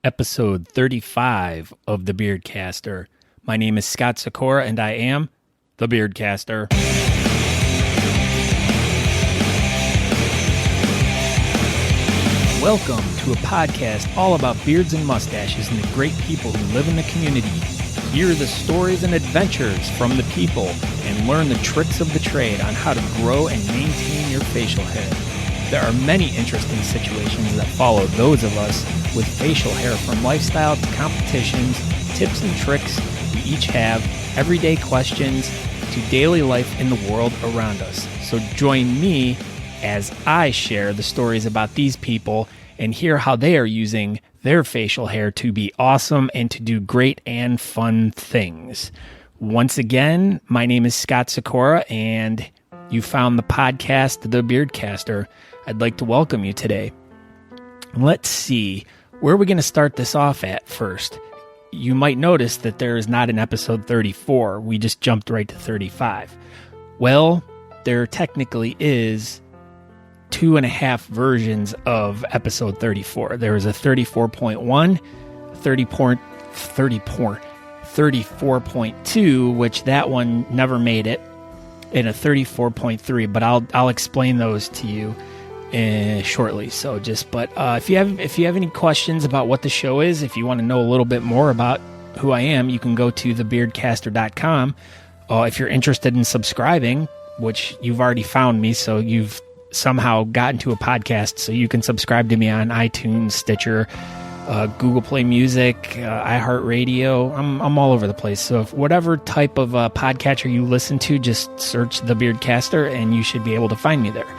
episode 35 of The Beardcaster. My name is Scott Sikora, and I am The Beardcaster. Welcome to a podcast all about beards and mustaches and the great people who live in the community. Hear the stories and adventures from the people and learn the tricks of the trade on how to grow and maintain your facial hair. There are many interesting situations that follow those of us with facial hair, from lifestyle to competitions, tips and tricks we each have, everyday questions, to daily life in the world around us. So join me as I share the stories about these people and hear how they are using their facial hair to be awesome and to do great and fun things. Once again, my name is Scott Sikora, and you found the podcast, The Beardcaster. I'd like to welcome you today. Let's see, where are we going to start this off at first? You might notice that there is not an episode 34. We just jumped right to 35. Well, there technically is 2.5 versions of episode 34. There is a 34.1, 34.2, which that one never made it, and a 34.3, but I'll explain those to you shortly. So if you have any questions about what the show is, if you want to know a little bit more about who I am, you can go to thebeardcaster.com. If you're interested in subscribing, which you've already found me, so you've somehow gotten to a podcast, so you can subscribe to me on iTunes, Stitcher, Google Play Music, iHeartRadio. I'm all over the place. So if whatever type of podcatcher you listen to, just search The Beardcaster and you should be able to find me there.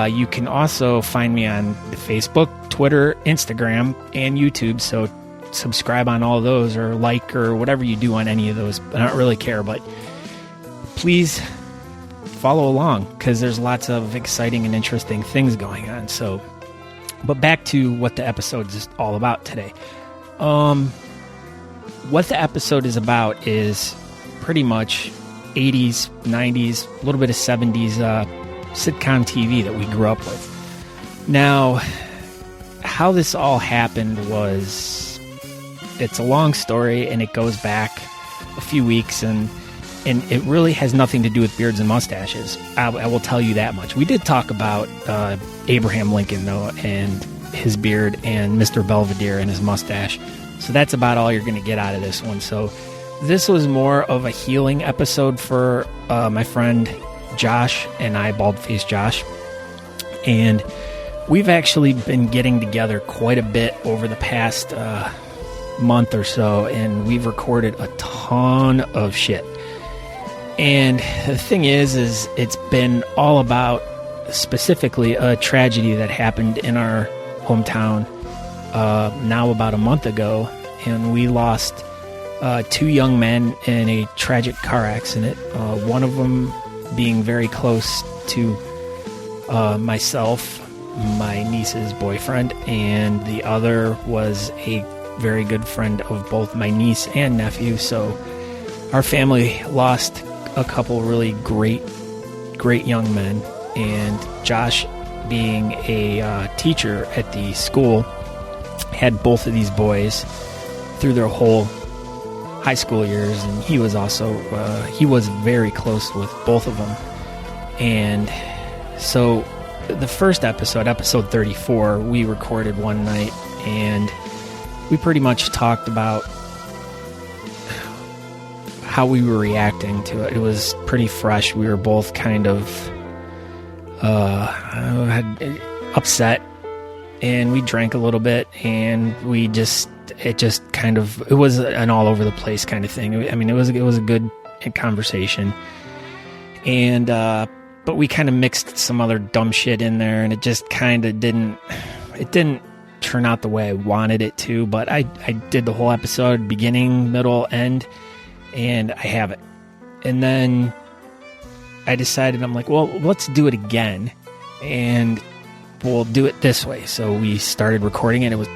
You can also find me on Facebook, Twitter, Instagram, and YouTube. So subscribe on all those, or like, or whatever you do on any of those. I don't really care, but please follow along, because there's lots of exciting and interesting things going on. So, but back to what the episode is all about today. What the episode is about is pretty much 80s, 90s, a little bit of 70s sitcom TV that we grew up with. Now, how this all happened was, it's a long story, and it goes back a few weeks, and it really has nothing to do with beards and mustaches. I will tell you that much. We did talk about Abraham Lincoln, though, and his beard, and Mr. Belvedere and his mustache. So that's about all you're going to get out of this one. So this was more of a healing episode for my friend Josh and I, Bald-Faced Josh. And we've actually been getting together quite a bit over the past month or so, and we've recorded a ton of shit. And the thing is it's been all about specifically a tragedy that happened in our hometown now about a month ago, and we lost 2 young men in a tragic car accident, one of them being very close to myself, my niece's boyfriend, and the other was a very good friend of both my niece and nephew. So our family lost a couple really great young men, and Josh, being a teacher at the school, had both of these boys through their whole high school years, and he was also he was very close with both of them. And so the first episode 34, we recorded one night, and we pretty much talked about how we were reacting to it. It was pretty fresh. We were both kind of upset, and we drank a little bit, and it was an all over the place kind of thing. I mean, it was a good conversation, and but we kind of mixed some other dumb shit in there, and it just kind of didn't turn out the way I wanted it to. But I did the whole episode, beginning, middle, end, and I have it. And then I decided, I'm like, well, let's do it again, and we'll do it this way. So we started recording it. It was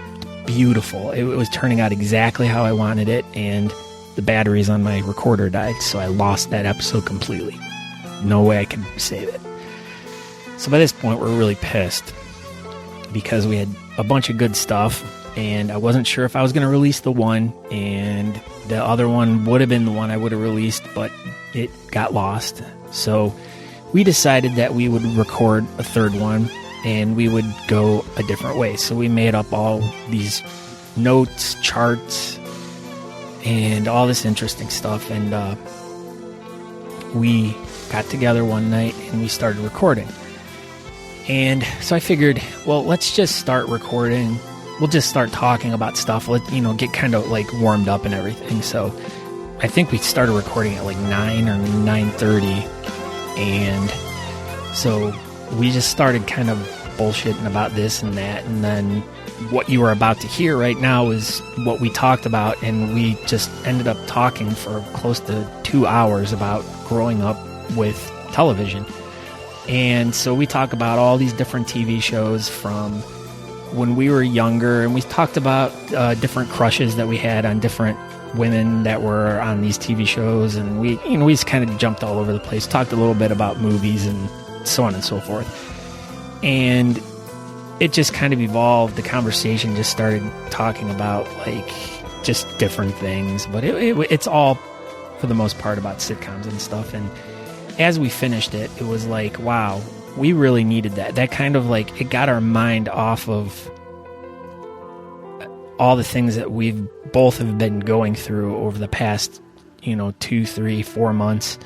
beautiful. It was turning out exactly how I wanted it, and the batteries on my recorder died, so I lost that episode completely. No way I could save it. So by this point, we're really pissed, because we had a bunch of good stuff, and I wasn't sure if I was going to release the one, and the other one would have been the one I would have released, but it got lost. So we decided that we would record a third one, and we would go a different way. So we made up all these notes, charts, and all this interesting stuff, and we got together one night and we started recording. And so I figured, well, let's just start recording. We'll just start talking about stuff. Get kind of like warmed up and everything. So I think we started recording at like 9 or 9:30, and so we just started kind of bullshitting about this and that, and then what you are about to hear right now is what we talked about, and we just ended up talking for close to 2 hours about growing up with television. And so we talk about all these different TV shows from when we were younger, and we talked about different crushes that we had on different women that were on these TV shows, and we just kind of jumped all over the place, talked a little bit about movies and so on and so forth. And it just kind of evolved. The conversation just started talking about like just different things, but it's all for the most part about sitcoms and stuff. And as we finished it, it was like, wow, we really needed that. That kind of like, it got our mind off of all the things that we've both have been going through over the past, 2, 3, 4 months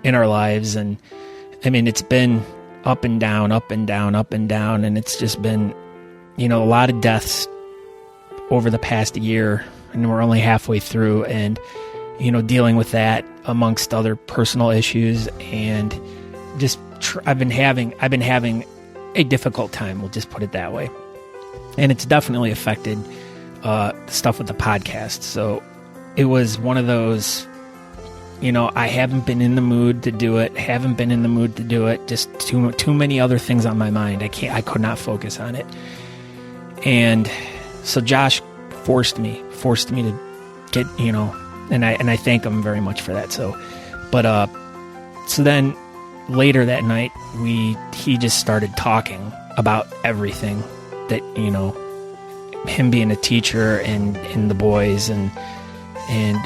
in our lives. And I mean, it's been up and down, up and down, up and down. And it's just been, a lot of deaths over the past year, and we're only halfway through, and, dealing with that amongst other personal issues. And just, I've been having a difficult time. We'll just put it that way. And it's definitely affected stuff with the podcast. So it was one of those, I haven't been in the mood to do it. Just too many other things on my mind. I could not focus on it. And so Josh forced me to get, and I thank him very much for that. So then later that night, he just started talking about everything that, him being a teacher and the boys and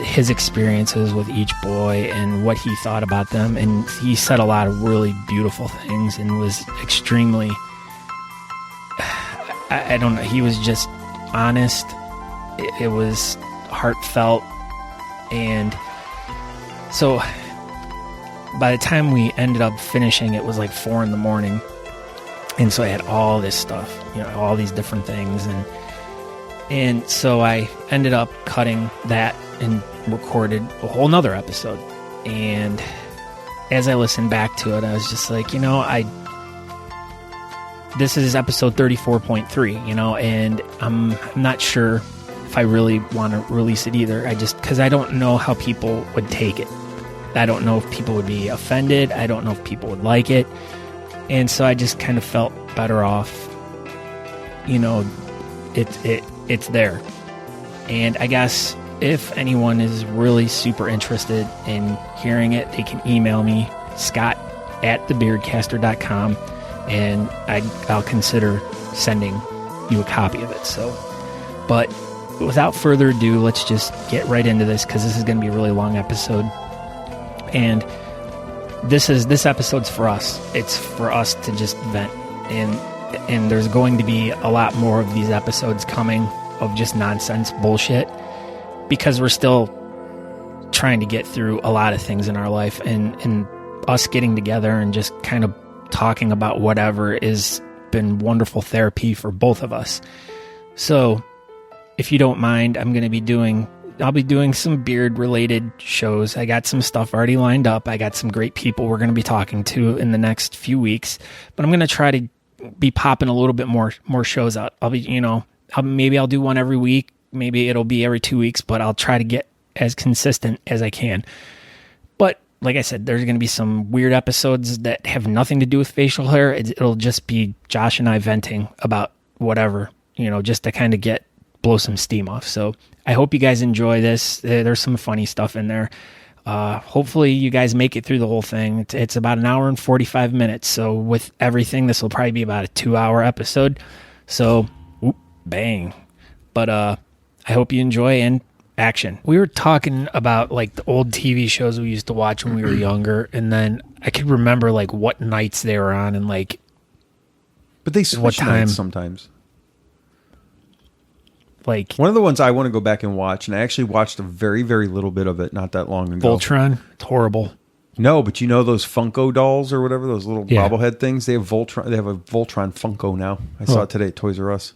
his experiences with each boy and what he thought about them. And he said a lot of really beautiful things and was extremely, I don't know, he was just honest. It was heartfelt. And so by the time we ended up finishing, it was like 4 a.m. And so I had all this stuff, all these different things. And so I ended up cutting that and recorded a whole nother episode. And as I listened back to it, I was just like, this is episode 34.3, and I'm not sure if I really want to release it either. Because I don't know how people would take it. I don't know if people would be offended. I don't know if people would like it. And so I just kind of felt better off, it's there. And I guess if anyone is really super interested in hearing it, they can email me, scott@thebeardcaster.com, and I'll consider sending you a copy of it. So, but without further ado, let's just get right into this, because this is going to be a really long episode. And this episode's for us. It's for us to just vent. And there's going to be a lot more of these episodes coming of just nonsense bullshit, because we're still trying to get through a lot of things in our life, and us getting together and just kind of talking about whatever has been wonderful therapy for both of us. So if you don't mind, I'll be doing some beard related shows. I got some stuff already lined up. I got some great people we're going to be talking to in the next few weeks, but I'm going to try to be popping a little bit more shows out. Maybe I'll do one every week. Maybe it'll be every 2 weeks, but I'll try to get as consistent as I can. But like I said, there's going to be some weird episodes that have nothing to do with facial hair. It'll just be Josh and I venting about whatever, just to kind of blow some steam off. So I hope you guys enjoy this. There's some funny stuff in there. Hopefully you guys make it through the whole thing. It's about an hour and 45 minutes. So with everything, this will probably be about a 2-hour episode. So, bang. But I hope you enjoy and action. We were talking about like the old TV shows we used to watch when we were younger, and then I could remember like what nights they were on and like. But they switch nights sometimes. Like one of the ones I want to go back and watch, and I actually watched a very, very little bit of it not that long ago. Voltron, it's horrible. No, but you know those Funko dolls or whatever, those little bobblehead things. They have Voltron. They have a Voltron Funko now. I saw it today at Toys R Us.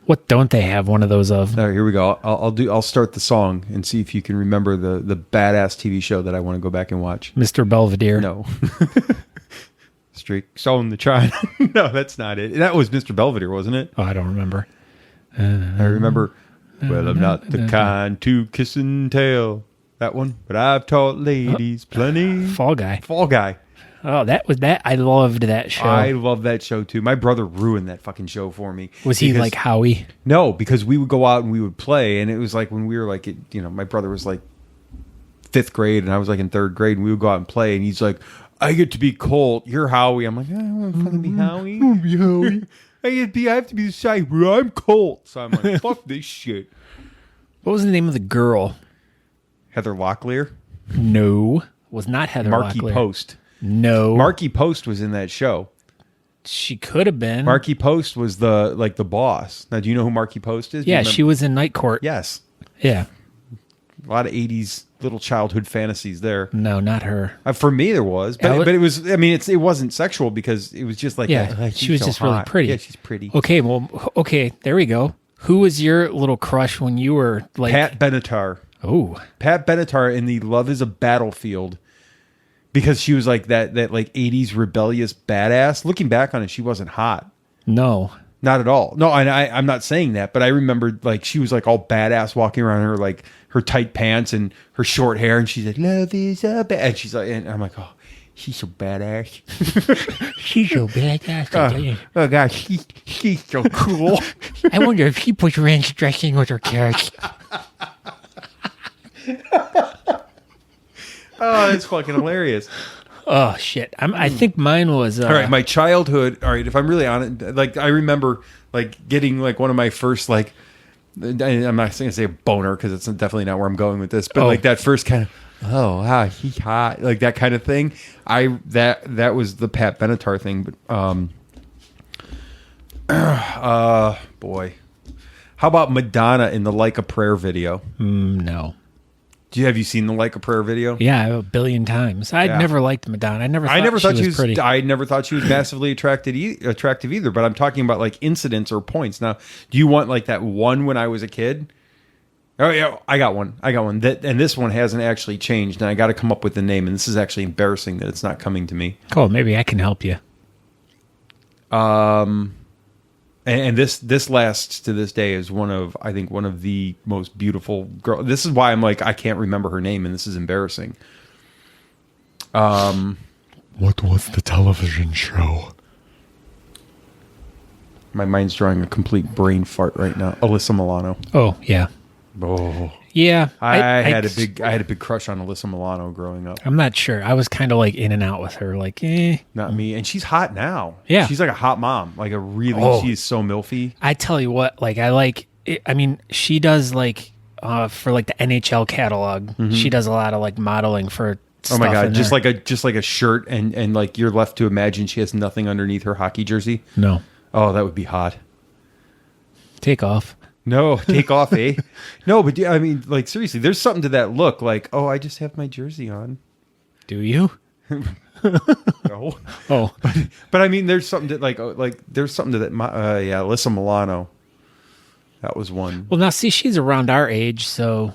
What don't they have one of those of? All right, here we go. I'll start the song and see if you can remember the badass TV show that I want to go back and watch. Mr. Belvedere. No. Streaks on the China. No, that's not it. That was Mr. Belvedere, wasn't it? Oh, I don't remember. I remember. Well, I'm not the kind to kiss and tell. That one, but I've taught ladies plenty. Fall Guy. Fall Guy. Oh, that was that. I loved that show. I love that show too. My brother ruined that fucking show for me. Was he like Howie? No, because we would go out and we would play, and it was like when we were like, my brother was like 5th grade, and I was like in 3rd grade, and we would go out and play, and he's like, "I get to be Colt. You're Howie." I'm like, "I don't want to fucking be Howie. I want to be Howie. I have to be the side where I'm Colt." So I'm like, "Fuck this shit." What was the name of the girl? Heather Locklear? No, was not Heather Marky Locklear. Post. No. Marky Post was in that show. She could have been. Marky Post was the boss. Now, do you know who Marky Post is? Yeah, she was in Night Court. Yes. Yeah. A lot of 80s little childhood fantasies there. No, not her. For me, there was. But it was, I mean, it wasn't sexual because it was just like, she was so just hot. Really pretty. Yeah, she's pretty. Okay, there we go. Who was your little crush when you were like... Pat Benatar. Oh. Pat Benatar in the Love is a Battlefield. Because she was like that like 80s rebellious badass. Looking back on it, she wasn't hot. No. Not at all. No, I'm not saying that, but I remembered like she was like all badass walking around her like her tight pants and her short hair, and she's like, "Love is a bad," and she's like, and I'm like, "Oh, she's so badass." She's so badass. Oh gosh, she's so cool. I wonder if she puts ranch dressing with her carrots. Oh, that's fucking hilarious. Oh shit! I think mine was all right. My childhood. All right, if I'm really on it, like I remember like getting like one of my first like. I'm not going to say a boner because it's definitely not where I'm going with this, but like that first kind of wow, he's hot, like that kind of thing. That was the Pat Benatar thing, but boy, how about Madonna in the Like a Prayer video? No. Have you seen the Like a Prayer video? Yeah, 1 billion times. I'd never liked Madonna. I never thought she was pretty. I never thought she was massively attractive either. But I'm talking about like incidents or points. Now, do you want like that one when I was a kid? Oh yeah, I got one. And this one hasn't actually changed. And I got to come up with the name. And this is actually embarrassing that it's not coming to me. Cool. Maybe I can help you. And this lasts to this day as one of the most beautiful girls. This is why I'm like, I can't remember her name, and this is embarrassing. What was the television show? My mind's drawing a complete brain fart right now. Alyssa Milano. Oh, yeah. Oh. Yeah. I had a big crush on Alyssa Milano growing up. I'm not sure. I was kind of like in and out with her, like Not me. And she's hot now. Yeah. She's like a hot mom. Like she's so milfy. I tell you what, like I mean, she does like for like the NHL catalog. Mm-hmm. She does a lot of like modeling for stuff. Oh my god, just like a shirt and like you're left to imagine she has nothing underneath her hockey jersey. No. Oh, that would be hot. Take off. No, take off, eh? No, but I mean, like, seriously, there's something to that look. Like, oh, I just have my jersey on. Do you? No. Oh. But I mean, there's something to, there's something to that. Yeah, Alyssa Milano. That was one. Well, now, see, she's around our age, so,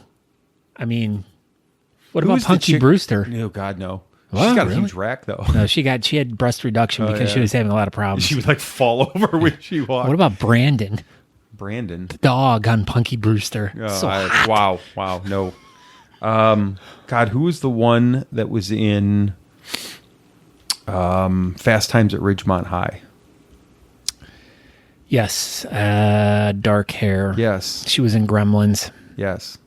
I mean, what about Punky Brewster? Oh, God, no. What? She's got Really? a huge rack, though. No, she had breast reduction because she was having a lot of problems. She would, like, fall over when she walked. What about Brandon? The dog on Punky Brewster. Wow, no. God, who was the one that was in Fast Times at Ridgemont High? Yes, dark hair. Yes. She was in Gremlins. Yes.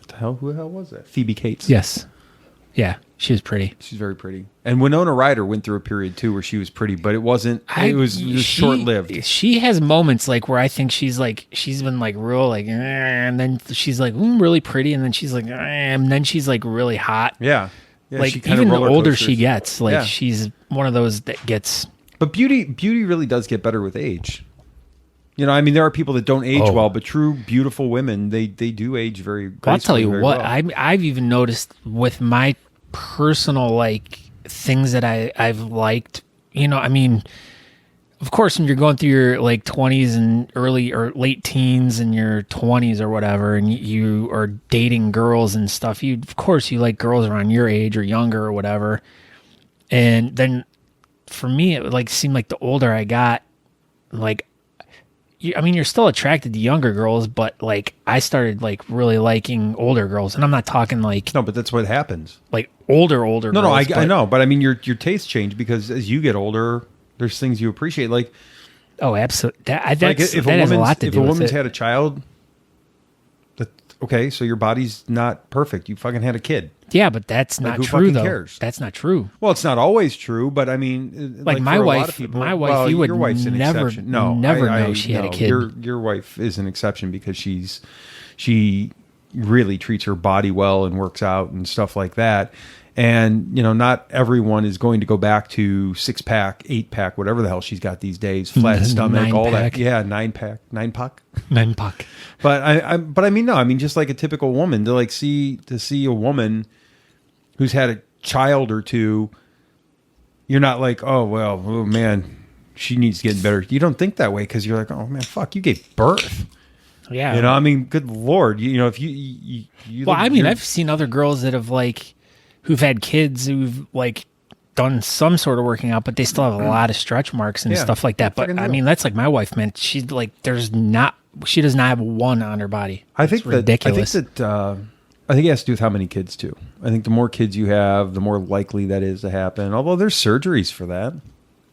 What the hell? Who the hell was that? Phoebe Cates. Yes. Yeah. She was pretty. She's very pretty. And Winona Ryder went through a period too where she was pretty, but it wasn't. It was short lived. She has moments like where I think she's been like real like, and then she's like really pretty, and then she's like, and then she's like really hot. Yeah. Like she kind even of the roller older coasters. she gets, like Yeah. she's one of those that gets. But beauty really does get better with age. You know, I mean, there are people that don't age well, but true beautiful women, they do age very. Well, I'll tell you very what, well. I've even noticed with my personal like things that I've liked. You know, I mean, of course, when you're going through your like 20s and early or late teens and your 20s or whatever, and you are dating girls and stuff, of course you like girls around your age or younger or whatever. And then for me, it would like seem like the older I got, like. I mean, you're still attracted to younger girls, but like I started like really liking older girls, and I'm not talking like No, but that's what happens. like older. No, girls, I know, but I mean, your tastes change because as you get older, there's things you appreciate. Like, oh, absolutely. That like has if a lot to if do a with woman's it. had a child, okay, so your body's not perfect. You fucking had a kid. Yeah, but that's Like, not who true fucking though. cares? That's not true. Well, it's not always true, but I mean, Like my for a lot wife- of people, my wife, well, you would your wife's an never- exception. No, never know she had a kid. Your wife is an exception because she really treats her body well and works out and stuff like that. And you know, not everyone is going to go back to 6-pack, 8-pack, whatever the hell she's got these days, flat stomach, all 9-pack. that. Yeah, 9-pack, 9-pack. Nenpak. But I mean, no, I mean, just like a typical woman to see a woman who's had a child or two, you're not like, oh well, oh man, she needs to get better. You don't think that way because you're like, oh man, fuck, you gave birth. Yeah. You know, I mean, good Lord, you know, if you Well, look- I mean, you're- I've seen other girls that have like who've had kids who've like done some sort of working out, but they still have a lot of stretch marks and Yeah, stuff like that. But fucking I real. mean, that's like my wife, man. She's like, she does not have one on her body. I think It's ridiculous. I think it has to do with how many kids too. I think the more kids you have, the more likely that is to happen. Although there's surgeries for that.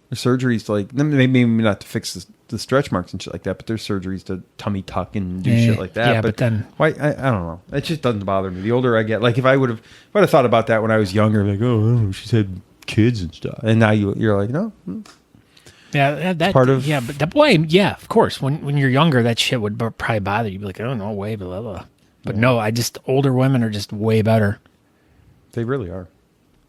There's surgeries to like maybe not to fix the stretch marks and shit like that, but there's surgeries to tummy tuck and do shit like that. yeah, but then- why? I don't know. It just doesn't bother me. The older I get, like if I'd have thought about that when I was younger, like oh, I don't know, she's had kids and stuff, and now you're like no. Yeah, that part of- yeah, but that boy, yeah, of course. When you're younger, that shit would probably bother you. You'd be like, oh no way, blah blah. But no, older women are just way better. They really are.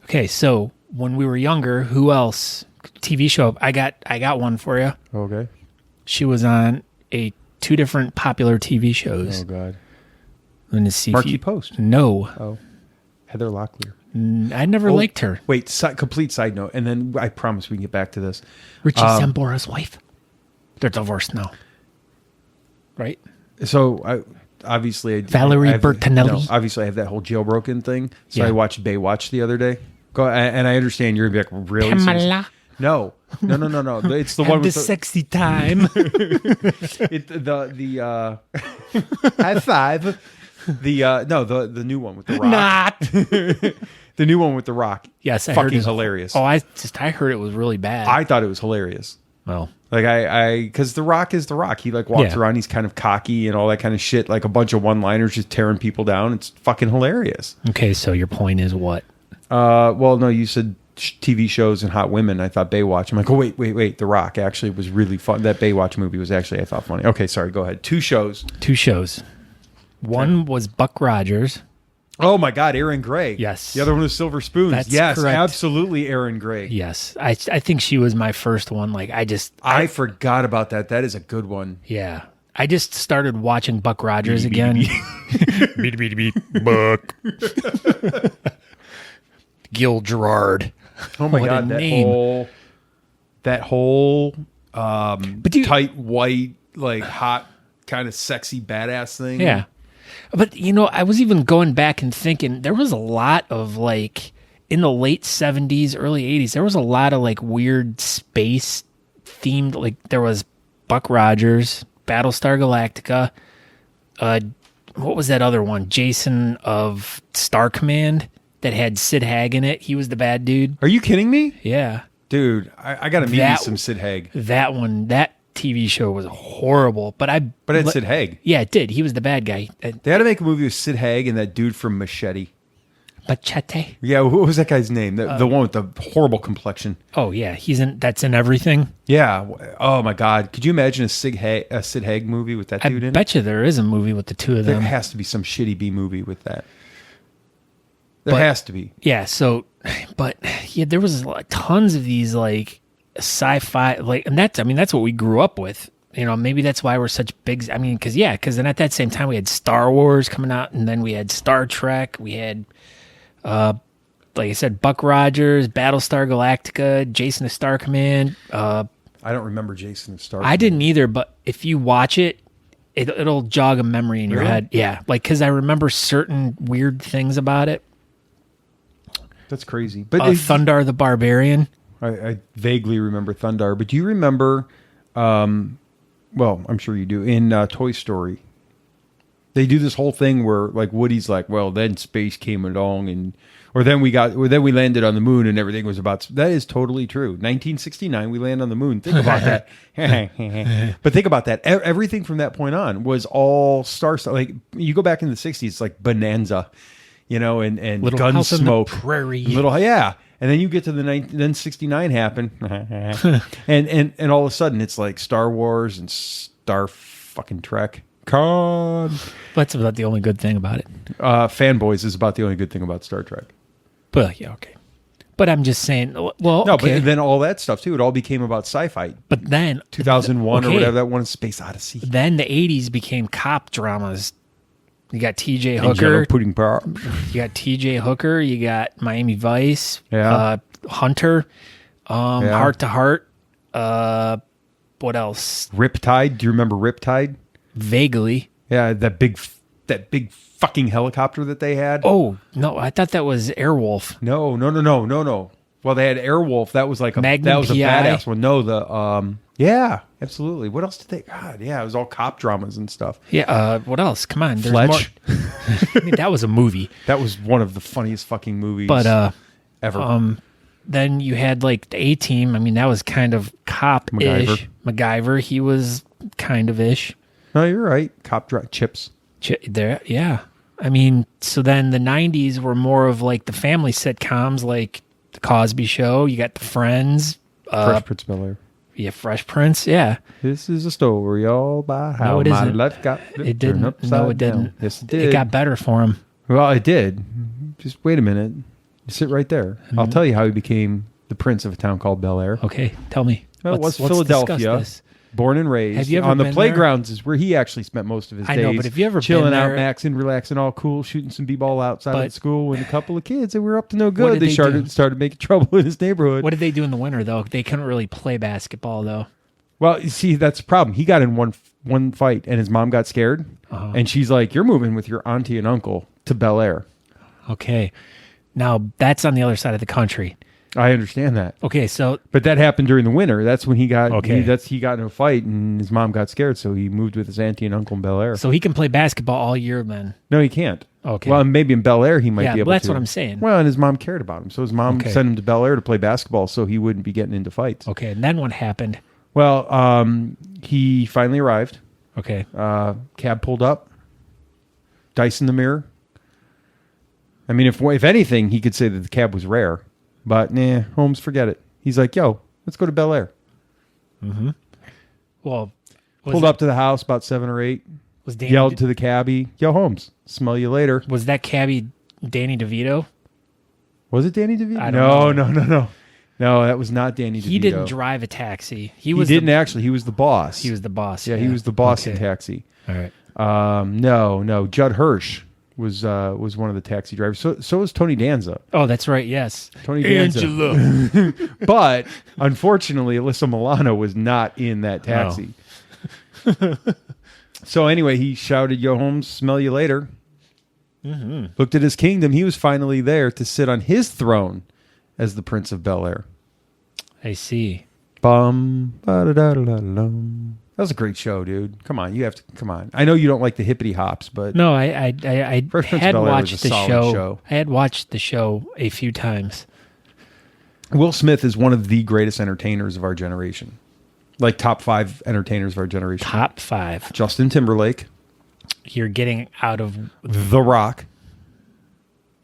Okay, so when we were younger, who else? TV show. I got one for you. Okay. She was on two different popular TV shows. Oh God. I'm gonna see if Marky you- Post. No, Oh. Heather Locklear. I never liked her. Wait, complete side note, and then I promise we can get back to this. Richie Sambora's wife. They're divorced now, right? So obviously, Valerie Bertinelli? Obviously, I have that whole jailbroken thing. So Yeah. I watched Baywatch the other day. And I understand you're gonna be like, really? Pamela. No. It's the Have one the with the sexy time. high five. The new one with the rock. Not. The new one with the rock. Yes, I heard fucking it. hilarious. Oh, I heard it was really bad. I thought it was hilarious. well, Like because The Rock is The Rock. He like walks Yeah. around. He's kind of cocky and all that kind of shit. Like a bunch of one-liners, just tearing people down. It's fucking hilarious. okay. So your point is what? Well, no, you said TV shows and hot women. I thought Baywatch. I'm like, oh wait. The Rock actually was really fun. That Baywatch movie was actually I thought funny. Okay, sorry. Go ahead. Two shows. Two shows. One was Buck Rogers. Oh my God, Aaron Gray. Yes. The other one was Silver Spoons. That's yes, correct. absolutely, Aaron Gray. Yes, I think she was my first one. Like I forgot about that. That is a good one. yeah. I just started watching Buck Rogers again. Buck. Gil Gerard. Oh my What a God, name. that whole dude- tight white like hot kind of sexy badass thing. Yeah. But, I was even going back and thinking there was a lot of like in the late 70s, early 80s, there was a lot of like weird space themed. Like there was Buck Rogers, Battlestar Galactica. What was that other one? Jason of Star Command that had Sid Haig in it. He was the bad dude. Are you kidding me? Yeah. Dude, I got to meet you That- some Sid Haig. That TV show was horrible. But it's Sid Haig. Yeah, it did. He was the bad guy. They had to make a movie with Sid Haig and that dude from Machete. Bachete. Yeah, what was that guy's name? The one with the horrible complexion. Oh yeah, that's in everything. Yeah. Oh my God. Could you imagine a Sid Haig movie with that dude in it? I bet you there is a movie with the two of them. There has to be some shitty B movie with that. There has to be. Yeah. So, but yeah, there was tons of these like sci-fi, like, and that's what we grew up with. You know, maybe that's why we're such big. I mean, because then at that same time we had Star Wars coming out, and then we had Star Trek. We had, like I said, Buck Rogers, Battlestar Galactica, Jason of Star Command. I don't remember Jason of Star Command. I didn't either, but if you watch it, it'll jog a memory in your head. Yeah, like because I remember certain weird things about it. That's crazy. But Thundar the Barbarian. I vaguely remember Thundar, but do you remember? Well, I'm sure you do. In Toy Story, they do this whole thing where, like, Woody's like, "Well, then space came along, then we landed on the moon, and everything was about." That is totally true. 1969, we land on the moon. Think about that. But think about that. Everything from that point on was all star stuff. Like, you go back in the 60s, it's like Bonanza, and Little Gunsmoke, House on the Prairie, And then you get to then 69 happened, and all of a sudden it's like Star Wars and Star fucking Trek. God, that's about the only good thing about it. Fanboys is about the only good thing about Star Trek. But yeah, okay. But I'm just saying. Well, no, okay. But then all that stuff too. It all became about sci-fi. But then 2001 or whatever that one, Space Odyssey. Then the 80s became cop dramas. You got T.J. Hooker. Jello pudding pop. You got T.J. Hooker. You got Miami Vice. Yeah. Hunter. Heart to Heart. What else? Riptide. Do you remember Riptide? Vaguely. Yeah, that big fucking helicopter that they had. Oh no, I thought that was Airwolf. No. Well, they had Airwolf. That was like a Magnum that was PI. a badass one. No, yeah, absolutely. What else did they? God, yeah, it was all cop dramas and stuff. Yeah. What else? Come on, there's Fletch. more. I mean, that was a movie. That was one of the funniest fucking movies. But ever. Then you had like the A-Team. I mean, that was kind of cop-ish. MacGyver. He was kind of ish. No, you're right. Chips. There, yeah. I mean, so then the 90s were more of like the family sitcoms, like The Cosby Show. You got The Friends. Fresh Prince of Bel-Air. Yeah, Fresh Prince, yeah. This is a story all about how my life got it didn't. No, it didn't. Down. Yes, it did. It got better for him. Well, it did. Just wait a minute. You sit right there. Mm-hmm. I'll tell you how he became the prince of a town called Bel-Air. Okay, tell me. Well, it was Philadelphia. Born and raised. Have you ever on the been playgrounds there? Is where he actually spent most of his days. I know, but have you ever chilling been out, there? maxing, relaxing, all cool, shooting some b-ball outside of school, when a couple of kids that were up to no good, they started making trouble in his neighborhood. What did they do in the winter though? They couldn't really play basketball though. Well, you see, that's the problem. He got in one fight, and his mom got scared, and she's like, "You're moving with your auntie and uncle to Bel-Air." Okay, now that's on the other side of the country. I understand that. Okay, but that happened during the winter. That's when he got he got in a fight, and his mom got scared, so he moved with his auntie and uncle in Bel-Air. So he can play basketball all year then. No, he can't. Okay. Well, maybe in Bel-Air he might be able to. That's what I'm saying. Well, and his mom cared about him, so his mom sent him to Bel-Air to play basketball, so he wouldn't be getting into fights. Okay, and then what happened? Well, he finally arrived. Okay. Cab pulled up. Dice in the mirror. I mean, if anything, he could say that the cab was rare. But, Holmes, forget it. He's like, yo, let's go to Bel-Air. Mm-hmm. Well, pulled up to the house about 7 or 8. Yelled to the cabbie, yo, Holmes, smell you later. Was that cabbie Danny DeVito? Was it Danny DeVito? I don't know. No. No, that was not Danny DeVito. He didn't drive a taxi. He didn't actually. He was the boss. He was the boss. Yeah, he was the boss in Taxi. All right. No. Judd Hirsch was one of the taxi drivers. So was Tony Danza. Oh, that's right. Yes, Tony Danza. Angela. But unfortunately, Alyssa Milano was not in that taxi. Oh. So anyway, he shouted, "Yo, Holmes, smell you later." Mm-hmm. Looked at his kingdom. He was finally there to sit on his throne as the Prince of Bel-Air. I see. Bum, ba-da-da-da-da-dum. That was a great show, dude. Come on, you have to come on. I know you don't like the hippity hops, but no, I had watched the show. I had watched the show a few times. Will Smith is one of the greatest entertainers of our generation. Like top 5 entertainers of our generation. Top 5. Justin Timberlake. You're getting out of The Rock.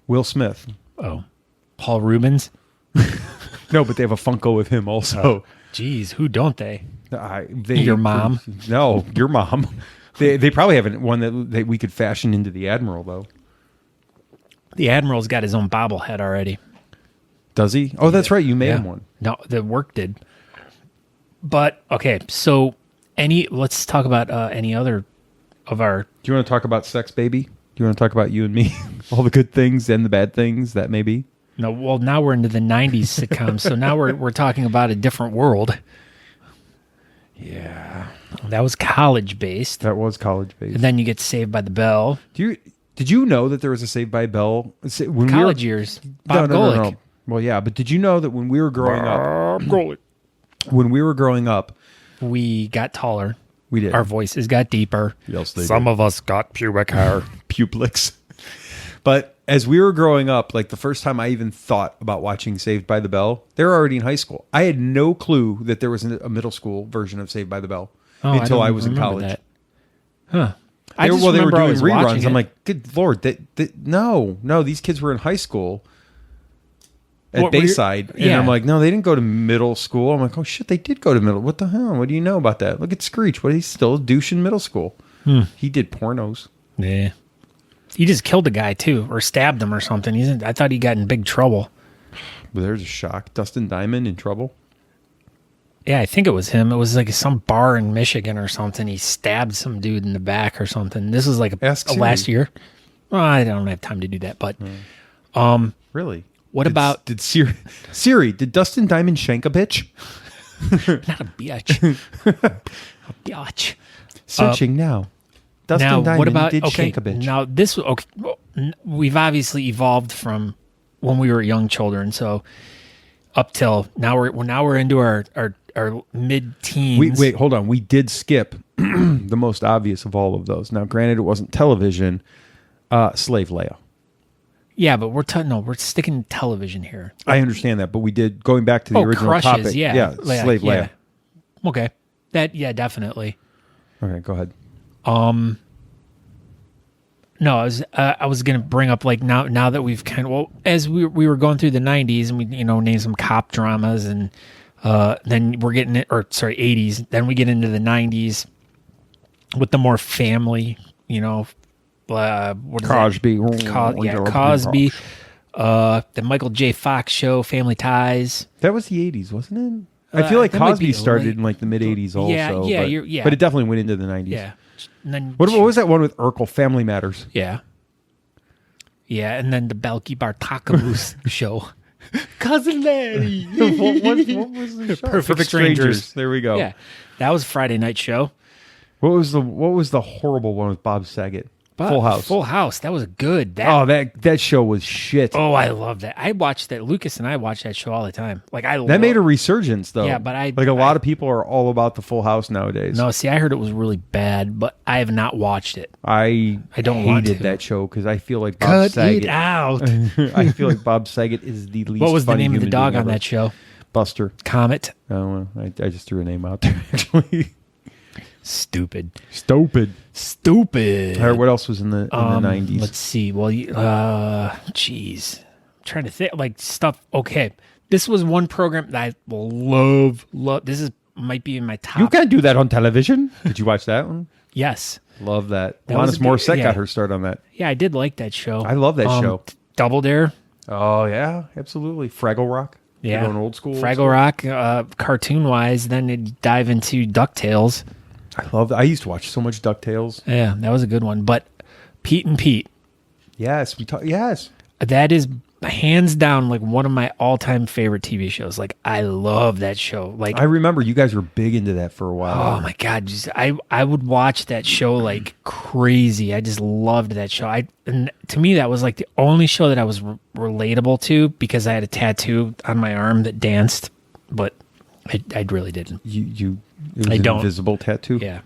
Will Smith. Oh, Paul Rubens. No, but they have a Funko of him also. Geez, who don't they? They Your mom? No, your mom. They probably have one that we could fashion into the Admiral, though. The Admiral's got his own bobblehead already. Does he? Oh, that's right. You made him one. No, the work did. But, okay, so let's talk about any other of our... Do you want to talk about sex, baby? Do you want to talk about you and me? All the good things and the bad things that may be? No, well, now we're into the 90s sitcoms, so now we're talking about a different world. Yeah. That was college-based. That was college-based. And then you get Saved by the Bell. Did you know that there was a Saved by Bell? When College years. Bob Golick. No. Well, yeah, but did you know that when we were growing up, we got taller. We did. Our voices got deeper. Yes, Some of us got pubic hair. Publix. But as we were growing up, like the first time I even thought about watching Saved by the Bell, they were already in high school. I had no clue that there was a middle school version of Saved by the Bell until I was in college. That. Huh. They were doing reruns. It. I'm like, good Lord. No, these kids were in high school at Bayside. And I'm like, no, they didn't go to middle school. I'm like, oh, shit, they did go to middle. What the hell? What do you know about that? Look at Screech. He's still a douche in middle school. He did pornos. Yeah. He just killed a guy, too, or stabbed him or something. I thought he got in big trouble. But there's a shock. Dustin Diamond in trouble? Yeah, I think it was him. It was like some bar in Michigan or something. He stabbed some dude in the back or something. This was like a last year. Well, I don't have time to do that, but... Really? Did Siri, did Dustin Diamond shank a bitch? Not a bitch. A bitch. Searching now. Dustin Diamond did shank a bitch. Now, this... Okay, we've obviously evolved from when we were young children, so up till now we're into our mid-teens. Wait, hold on. We did skip the most obvious of all of those. Now, granted, it wasn't television. Slave Leia. Yeah, but we're sticking to television here. I understand that, but we did, going back to the original Crushes, topic. Yeah, Slave Leia. Okay. Definitely. Okay, go ahead. No, I was going to bring up, like, now that we've as we were going through the 90s and we, named some cop dramas, and then we're getting 80s, then we get into the 90s with the more family, what is Cosby. Cosby. The Michael J. Fox show, Family Ties. That was the 80s, wasn't it? I feel like Cosby started in like the mid 80s also. Yeah, but it definitely went into the 90s. Yeah. And then what was that one with Urkel, Family Matters? Yeah. Yeah, and then the Balki Bartakamus show. Cousin Larry. what was the show? Perfect Strangers. There we go. Yeah. That was a Friday night show. What was the horrible one with Bob Saget? Full House. Full House. That was good. That show was shit. Oh, I love that. I watched that. Lucas and I watched that show all the time. That made a resurgence, though. Yeah, but a lot of people are all about the Full House nowadays. No, see, I heard it was really bad, but I have not watched it. I don't want to. hated that show because I feel like Bob Saget. Cut it out. I feel like Bob Saget is the least. What was the name of the dog on ever. that show? Buster. Comet. Oh, well, I just threw a name out there. Actually. Stupid. All right, what else was in the 90s? Let's see. Well, geez. I'm trying to think, like, stuff. Okay. This was one program that I will love. This might be in my top. You can't do that on television. Did you watch that one? Yes. Love that. Alanis Morissette got her start on that. Yeah, I did like that show. I love that show. Double Dare. Oh, yeah, absolutely. Fraggle Rock. Yeah. Going old school. Fraggle Rock, cartoon-wise. Then it'd dive into DuckTales. I love that. I used to watch so much DuckTales. Yeah, that was a good one. But Pete and Pete. Yes. Yes. That is hands down like one of my all-time favorite TV shows. Like, I love that show. Like, I remember you guys were big into that for a while. Oh my God. I would watch that show like crazy. I just loved that show. And to me, that was like the only show that I was relatable to because I had a tattoo on my arm that danced, but I really didn't. It was an invisible tattoo? Yeah.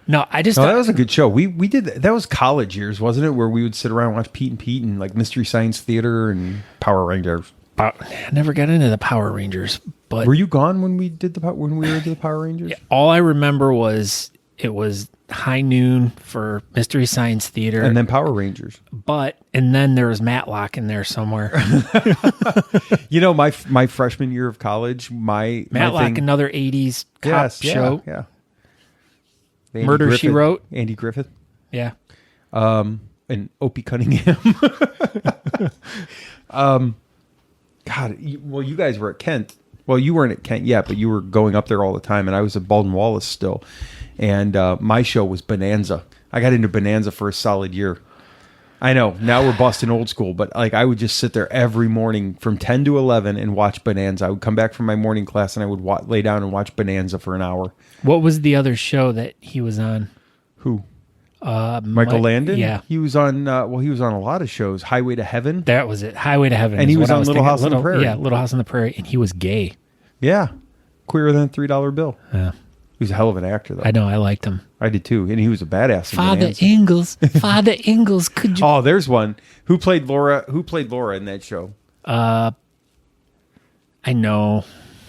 No, that was a good show. We did that was college years, wasn't it? Where we would sit around and watch Pete and Pete and like Mystery Science Theater and Power Rangers. I never got into the Power Rangers, but were you gone when we were into the Power Rangers? Yeah, all I remember was it was High Noon for Mystery Science Theater. And then Power Rangers. And then there was Matlock in there somewhere. You know, my freshman year of college, Matlock, another 80s cop show. Yeah. Murder, She Wrote. Andy Griffith. Yeah. And Opie Cunningham. God, you guys were at Kent. Well, you weren't at Kent yet, but you were going up there all the time, and I was at Baldwin Wallace still. And my show was Bonanza. I got into Bonanza for a solid year. I know, now we're busting old school, but like I would just sit there every morning from 10 to 11 and watch Bonanza. I would come back from my morning class, and I would lay down and watch Bonanza for an hour. What was the other show that he was on? Who? Michael Landon? Yeah. He was on, he was on a lot of shows. Highway to Heaven. That was it. Highway to Heaven. And he was on Little House on the Prairie. Yeah, Little House on the Prairie. And he was gay. Yeah. Queerer than a $3 bill. Yeah. He was a hell of an actor, though. I know. I liked him. I did, too. And he was a badass. Father Ingalls. Father Ingalls. Could you... Oh, there's one. Who played Laura in that show? I know.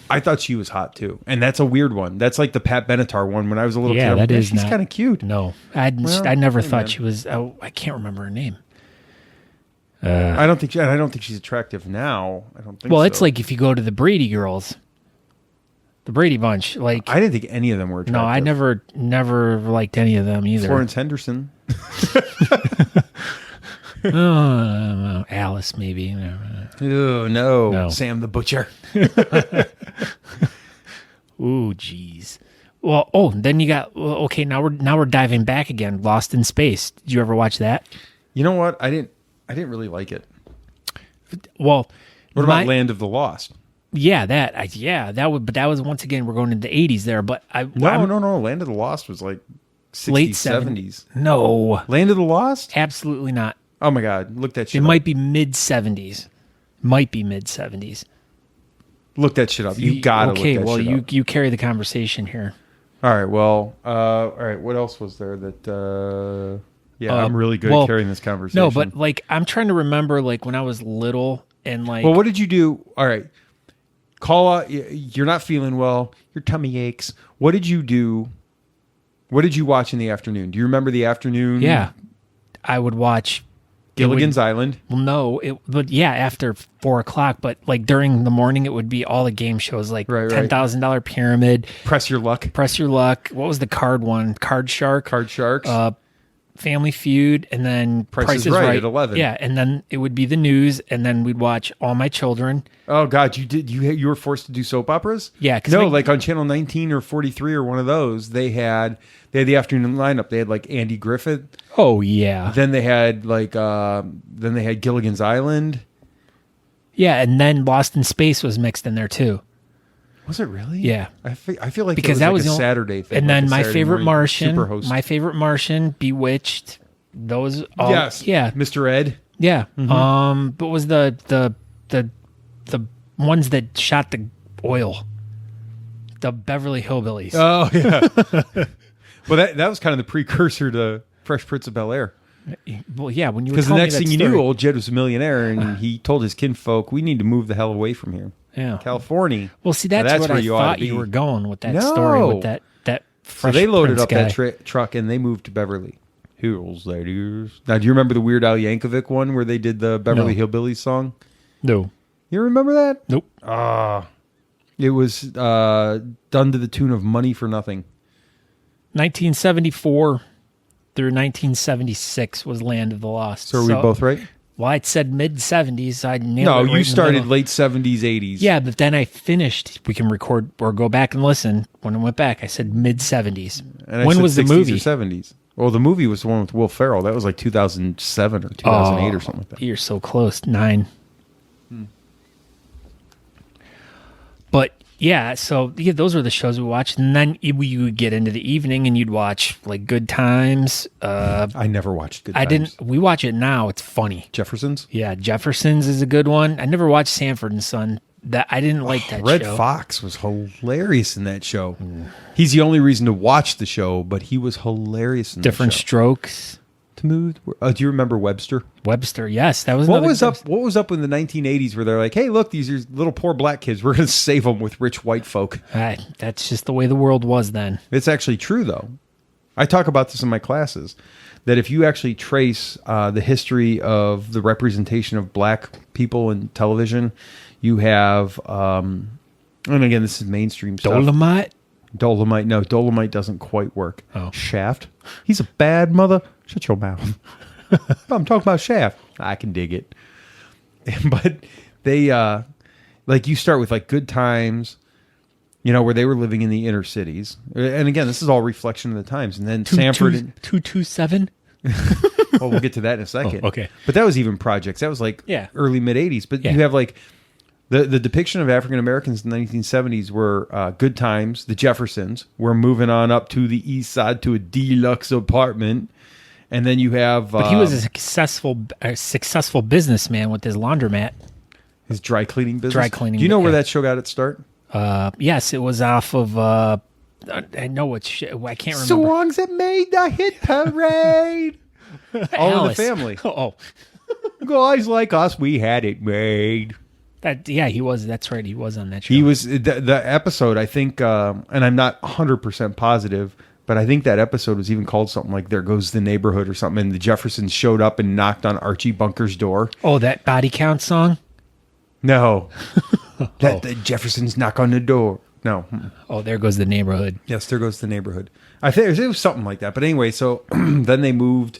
I thought she was hot, too. And that's a weird one. That's like the Pat Benatar one when I was a little kid. Yeah, that is she's kind of cute. No. I never thought she was... I can't remember her name. I don't think she's attractive now. I don't think Well, so. it's like if you go to the Brady girls... The Brady Bunch, like I didn't think any of them were attractive. No, I never liked any of them either. Florence Henderson. Alice, maybe. Oh no, Sam the Butcher. Ooh, jeez. Well, then you got okay. Now we're diving back again. Lost in Space. Did you ever watch that? You know what? I didn't really like it. Well, what about Land of the Lost? Yeah, that was once again we're going into the 80s there, but no. Land of the Lost was like 60s, late 70s. No. Land of the Lost? Absolutely not. Oh my God, look that shit up. It might be mid 70s. Look that shit up. You gotta look that shit up. Okay, well you carry the conversation here. All right, well, what else was there that I'm really good at carrying this conversation. No, but like I'm trying to remember like when I was little and like well, what did you do? All right. Call out, you're not feeling well, your tummy aches. What did you do? What did you watch in the afternoon? Do you remember the afternoon? Yeah. I would watch Gilligan's Island. Well, no, but after 4:00, but like during the morning, it would be all the game shows like $10,000 Pyramid. Press Your Luck. What was the card one? Card Sharks. Family Feud, and then Price is Right at 11. Yeah, and then it would be the news, and then we'd watch All My Children. Oh God, you were forced to do soap operas? Yeah, like on Channel 19 or 43 or one of those, they had the afternoon lineup. They had like Andy Griffith. Oh yeah. Then they had Gilligan's Island. Yeah, and then Lost in Space was mixed in there too. Was it really? Yeah. I feel like because that was a Saturday thing. And then my favorite Martian, Bewitched, those all. Yes. Yeah. Mr. Ed. Yeah. Mm-hmm. But was the ones that shot the oil? The Beverly Hillbillies. Oh yeah. Well, that was kind of the precursor to Fresh Prince of Bel-Air. Well, yeah. When you because the next thing you knew, old Jed was a millionaire, and he told his kinfolk, "We need to move the hell away from here." Yeah, California. Well, see, that's what I thought you were going with that story with that. So they loaded Prince up guy. that truck and they moved to Beverly Hills. That is. Now, do you remember the Weird Al Yankovic one where they did the Beverly Hillbillies song? No. You remember that? Nope. It was done to the tune of Money for Nothing. 1974 through 1976 was Land of the Lost. So are we both right? Well, I said mid-70s. I nailed it. No, right you started late 70s, 80s. Yeah, but then I finished. We can record or go back and listen. When I went back, I said mid-70s. When was the movie? Or 70s. Well, the movie was the one with Will Ferrell. That was like 2007 or 2008 or something like that. You're so close. 9. But yeah, so those were the shows we watched, and then you would get into the evening and you'd watch like Good Times. I never watched Good Times. We watch it now. It's funny. Jeffersons. Yeah, Jeffersons is a good one. I never watched Sanford and Son. That I didn't like that. Red show. Fox was hilarious in that show. He's the only reason to watch the show, but he was hilarious in Different that show. Strokes. Do you remember Webster? Webster, yes, that was. What was up in the 1980s where they're like, "Hey, look, these are little poor black kids. We're going to save them with rich white folk." That's just the way the world was then. It's actually true, though. I talk about this in my classes, that if you actually trace the history of the representation of black people in television, you have, and again, this is mainstream stuff. Dolomite. No, Dolomite doesn't quite work. Oh. Shaft. He's a bad mother. Shut your mouth. I'm talking about Shaft. I can dig it. But they, like, you start with like Good Times, you know, where they were living in the inner cities. And again, this is all reflection of the times. And then Sanford. 227? Well, we'll get to that in a second. Oh, okay. But that was even projects. That was like early, mid-'80s. But you have like the depiction of African Americans in the 1970s were Good Times, the Jeffersons. We're moving on up to the east side to a deluxe apartment. And then you have... But he was a successful businessman with his laundromat. His dry cleaning business? Dry cleaning. Do you know where that show got its start? Yes, it was off of... I know what I can't remember. Songs that made the hit parade. All in the Family. Oh. Guys like us, we had it made. He was. That's right. He was on that show. He was the episode, I think, and I'm not 100% positive, but I think that episode was even called something like "There Goes the Neighborhood" or something. And the Jeffersons showed up and knocked on Archie Bunker's door. Oh, that Body Count song? No, the Jeffersons knock on the door. No. Oh, There Goes the Neighborhood. Yes, There Goes the Neighborhood. I think it was something like that. But anyway, so then they moved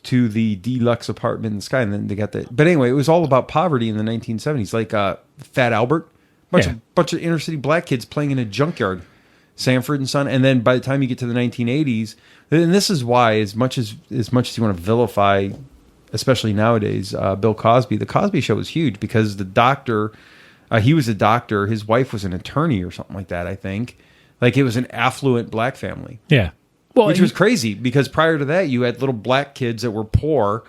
to the deluxe apartment in the sky, and then they got the. But anyway, it was all about poverty in the 1970s, like Fat Albert, bunch of inner city black kids playing in a junkyard, Sanford and Son. And then by the time you get to the 1980s, and this is why, as much as you want to vilify, especially nowadays, Bill Cosby, the Cosby Show was huge because the doctor. He was a doctor. His wife was an attorney or something like that, I think. Like, it was an affluent black family. Yeah. Well, which was crazy because prior to that, you had little black kids that were poor,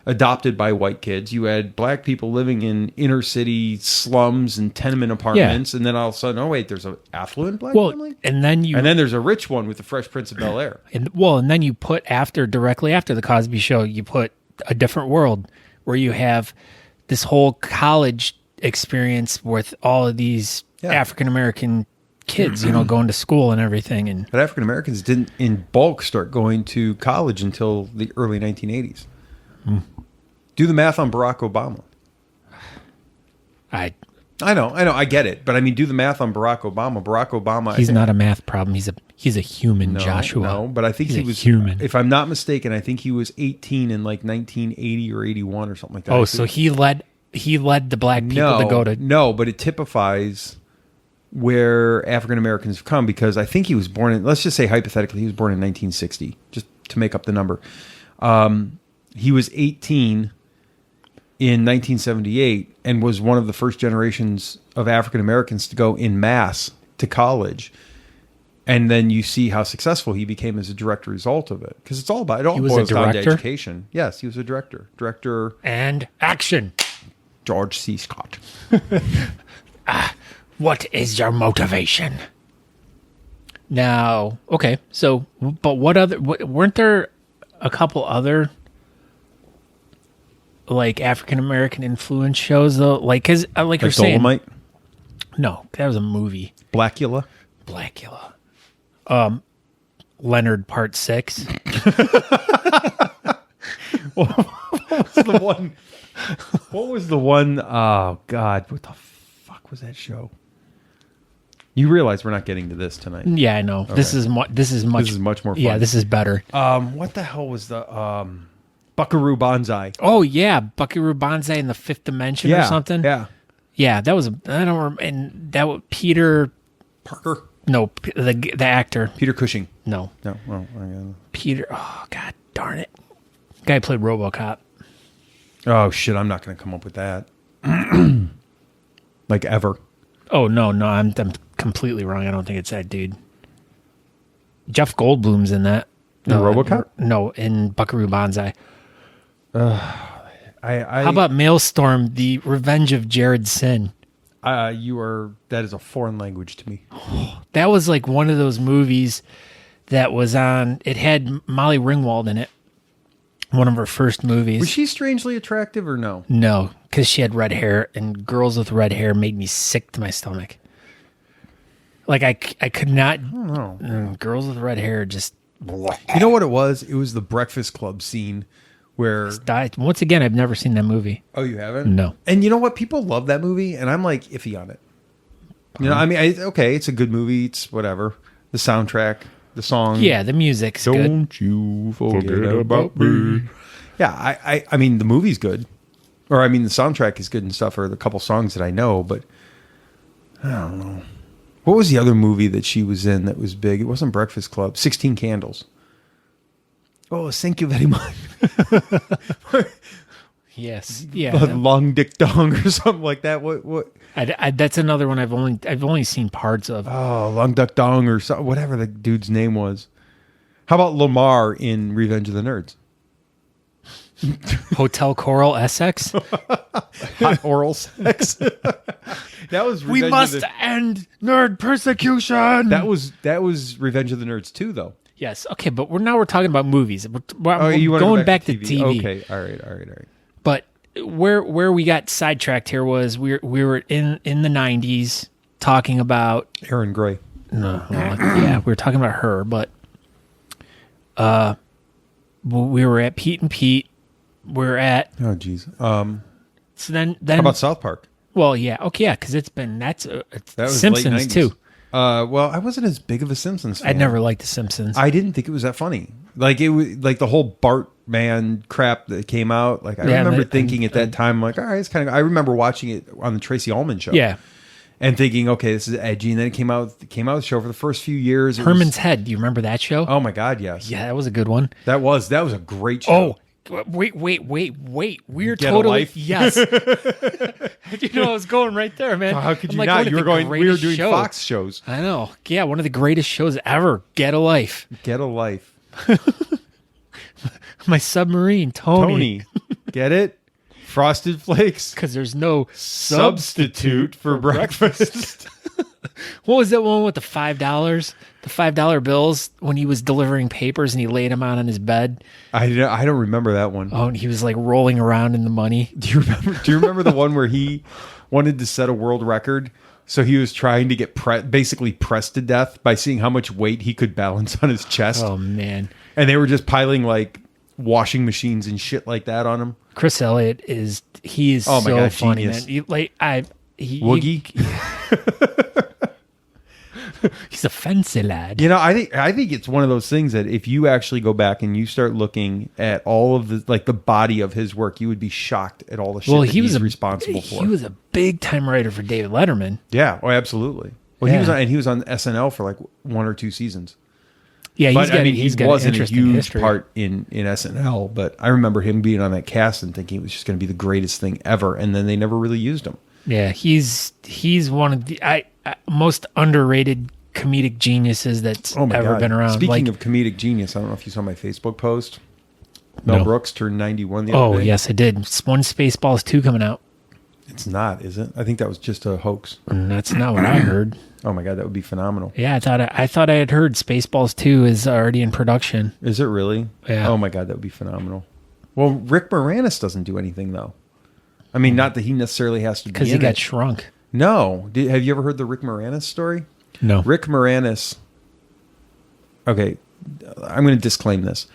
adopted by white kids. You had black people living in inner city slums and tenement apartments. And then all of a sudden, oh, wait, there's an affluent black family? And then there's a rich one with the Fresh Prince of Bel-Air. And then you put directly after the Cosby Show, you put A Different World, where you have this whole college experience with all of these African American kids, going to school and everything. But African Americans didn't, in bulk, start going to college until the early 1980s. Do the math on Barack Obama. I know, I get it, but I mean, do the math on Barack Obama. Barack Obama. He's not a math problem. He's a human, Joshua. No, but I think he was human. If I'm not mistaken, I think he was 18 in like 1980 or 81 or something like that. Oh, so he led the black people to go to... No, but it typifies where African Americans have come because I think he was born in... Let's just say hypothetically, he was born in 1960, just to make up the number. He was 18 in 1978 and was one of the first generations of African Americans to go en masse to college. And then you see how successful he became as a direct result of it. Because it's all about... It all boils down to education. Yes, he was a director. Director... And action. George C. Scott. What is your motivation? Now, okay, so, but weren't there a couple other, like, African-American influence shows, though? Like, because, like you're saying... Dolomite? No, that was a movie. Blackula? Leonard Part 6. What was the one? Oh, God. What the fuck was that show? You realize we're not getting to this tonight. Yeah, I know. Okay. This is much more fun. Yeah, this is better. What the hell was the Buckaroo Banzai? Oh, yeah. Buckaroo Banzai in the Fifth Dimension or something? Yeah. Yeah, that was... I don't remember. And that was Peter... Parker? No, the actor. Peter Cushing. No. Well, Peter... Oh, God darn it. Guy played RoboCop. Oh, shit. I'm not going to come up with that. Like, ever. Oh, no. I'm completely wrong. I don't think it's that dude. Jeff Goldblum's in that. In RoboCop? No, in Buckaroo Banzai. How about Maelstrom, The Revenge of Jared Sin? That is a foreign language to me. That was like one of those movies that was on... It had Molly Ringwald in it. One of her first movies. Was she strangely attractive or no? No, because she had red hair, and girls with red hair made me sick to my stomach. Like, I could not... I don't know. Girls with red hair just... You know what it was? It was the Breakfast Club scene where... Once again, I've never seen that movie. Oh, you haven't? No. And you know what? People love that movie, and I'm like iffy on it. You know, I mean, okay, it's a good movie. It's whatever. The soundtrack, the song. Yeah, the music's good. Don't you forget about me. Yeah, I mean, the movie's good. Or, I mean, the soundtrack is good and stuff, or the couple songs that I know, but I don't know. What was the other movie that she was in that was big? It wasn't Breakfast Club. 16 Candles. Oh, thank you very much. Yes. Yeah. Long Dick Dong or something like that. What? That's another one I've only seen parts of. Oh, Long Duck Dong or something, whatever the dude's name was. How about Lamar in Revenge of the Nerds? Hotel Coral Essex? Hot oral sex. That was Revenge We must end nerd persecution. That was Revenge of the Nerds too, though. Yes. Okay, but we're talking about movies. We're You wanna going go back to TV. Okay. All right. But where we got sidetracked here was we were in the 90s talking about Aaron Gray. yeah, we were talking about her, but we were at Pete and Pete. We're at Oh, jeez. so then How about South Park? well, yeah, okay, yeah, because that's That was Simpsons late 90s. too. Well, I wasn't as big of a Simpsons fan. I never liked the Simpsons. I didn't think it was that funny. Like it was like the whole Bart man crap that came out. Like I remember thinking at that time, like, all right, it's kind of. I remember watching it on the Tracy Ullman show. Yeah, and thinking, okay, this is edgy. And then it came out with the show for the first few years. Herman's Head. Do you remember that show? Oh my God, yes. Yeah, that was a good one. That was a great show. Oh, wait. We're Get a totally Life? yes. You know, I was going right there, man. How could you I'm like, not? one of You were the going. We were greatest doing shows. Fox shows. I know. Yeah, one of the greatest shows ever. Get a Life. Get a Life. My submarine, Tony. Get it? Frosted Flakes. Because there's no Substitute for breakfast. What was that one with the $5? The $5 bills when he was delivering papers and he laid them out on his bed. I don't remember that one. Oh, and he was like rolling around in the money. Do you remember the one where he wanted to set a world record? So he was trying to get basically pressed to death by seeing how much weight he could balance on his chest. Oh man! And they were just piling like washing machines and shit like that on him. Chris Elliott is Oh my God, funny, genius. man. Woogie. He's a fancy lad. You know, I think it's one of those things that if you actually go back and you start looking at all of the body of his work, you would be shocked at all the shit that he's responsible for. He was a big time writer for David Letterman. Yeah, oh, absolutely. Well, he was on SNL for like 1 or 2 seasons. Yeah, But I mean, he got wasn't an a interesting huge history. part in SNL, but I remember him being on that cast and thinking it was just going to be the greatest thing ever, and then they never really used him. Yeah, he's one of the most underrated comedic geniuses that's ever been around. Speaking of comedic genius, I don't know if you saw my Facebook post. Mel Brooks turned 91 the other day. Oh, yes, I did. One Spaceballs 2 coming out. It's not, is it? I think that was just a hoax. And that's not what I heard. Oh my God, that would be phenomenal. Yeah, I thought I had heard Spaceballs 2 is already in production. Is it really? Yeah. Oh my God, that would be phenomenal. Well, Rick Moranis doesn't do anything though. I mean, not that he necessarily has to be Because he got shrunk. No. Have you ever heard the Rick Moranis story? No. Rick Moranis. Okay, I'm going to disclaim this.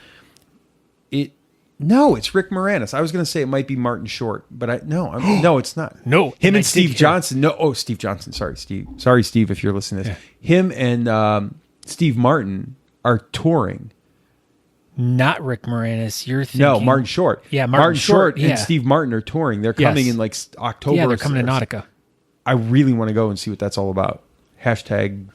No, it's Rick Moranis. I was going to say it might be Martin Short, but no, it's not. No, him and Steve Johnson. No, Steve Johnson. Sorry, Steve. Sorry, Steve, if you're listening to this. Yeah. Him and Steve Martin are touring. Not Rick Moranis. You're thinking... No, Martin Short. Yeah, Martin Short and Steve Martin are touring. They're coming in like October. Yeah, they're coming to Nautica. I really want to go and see what that's all about. Hashtag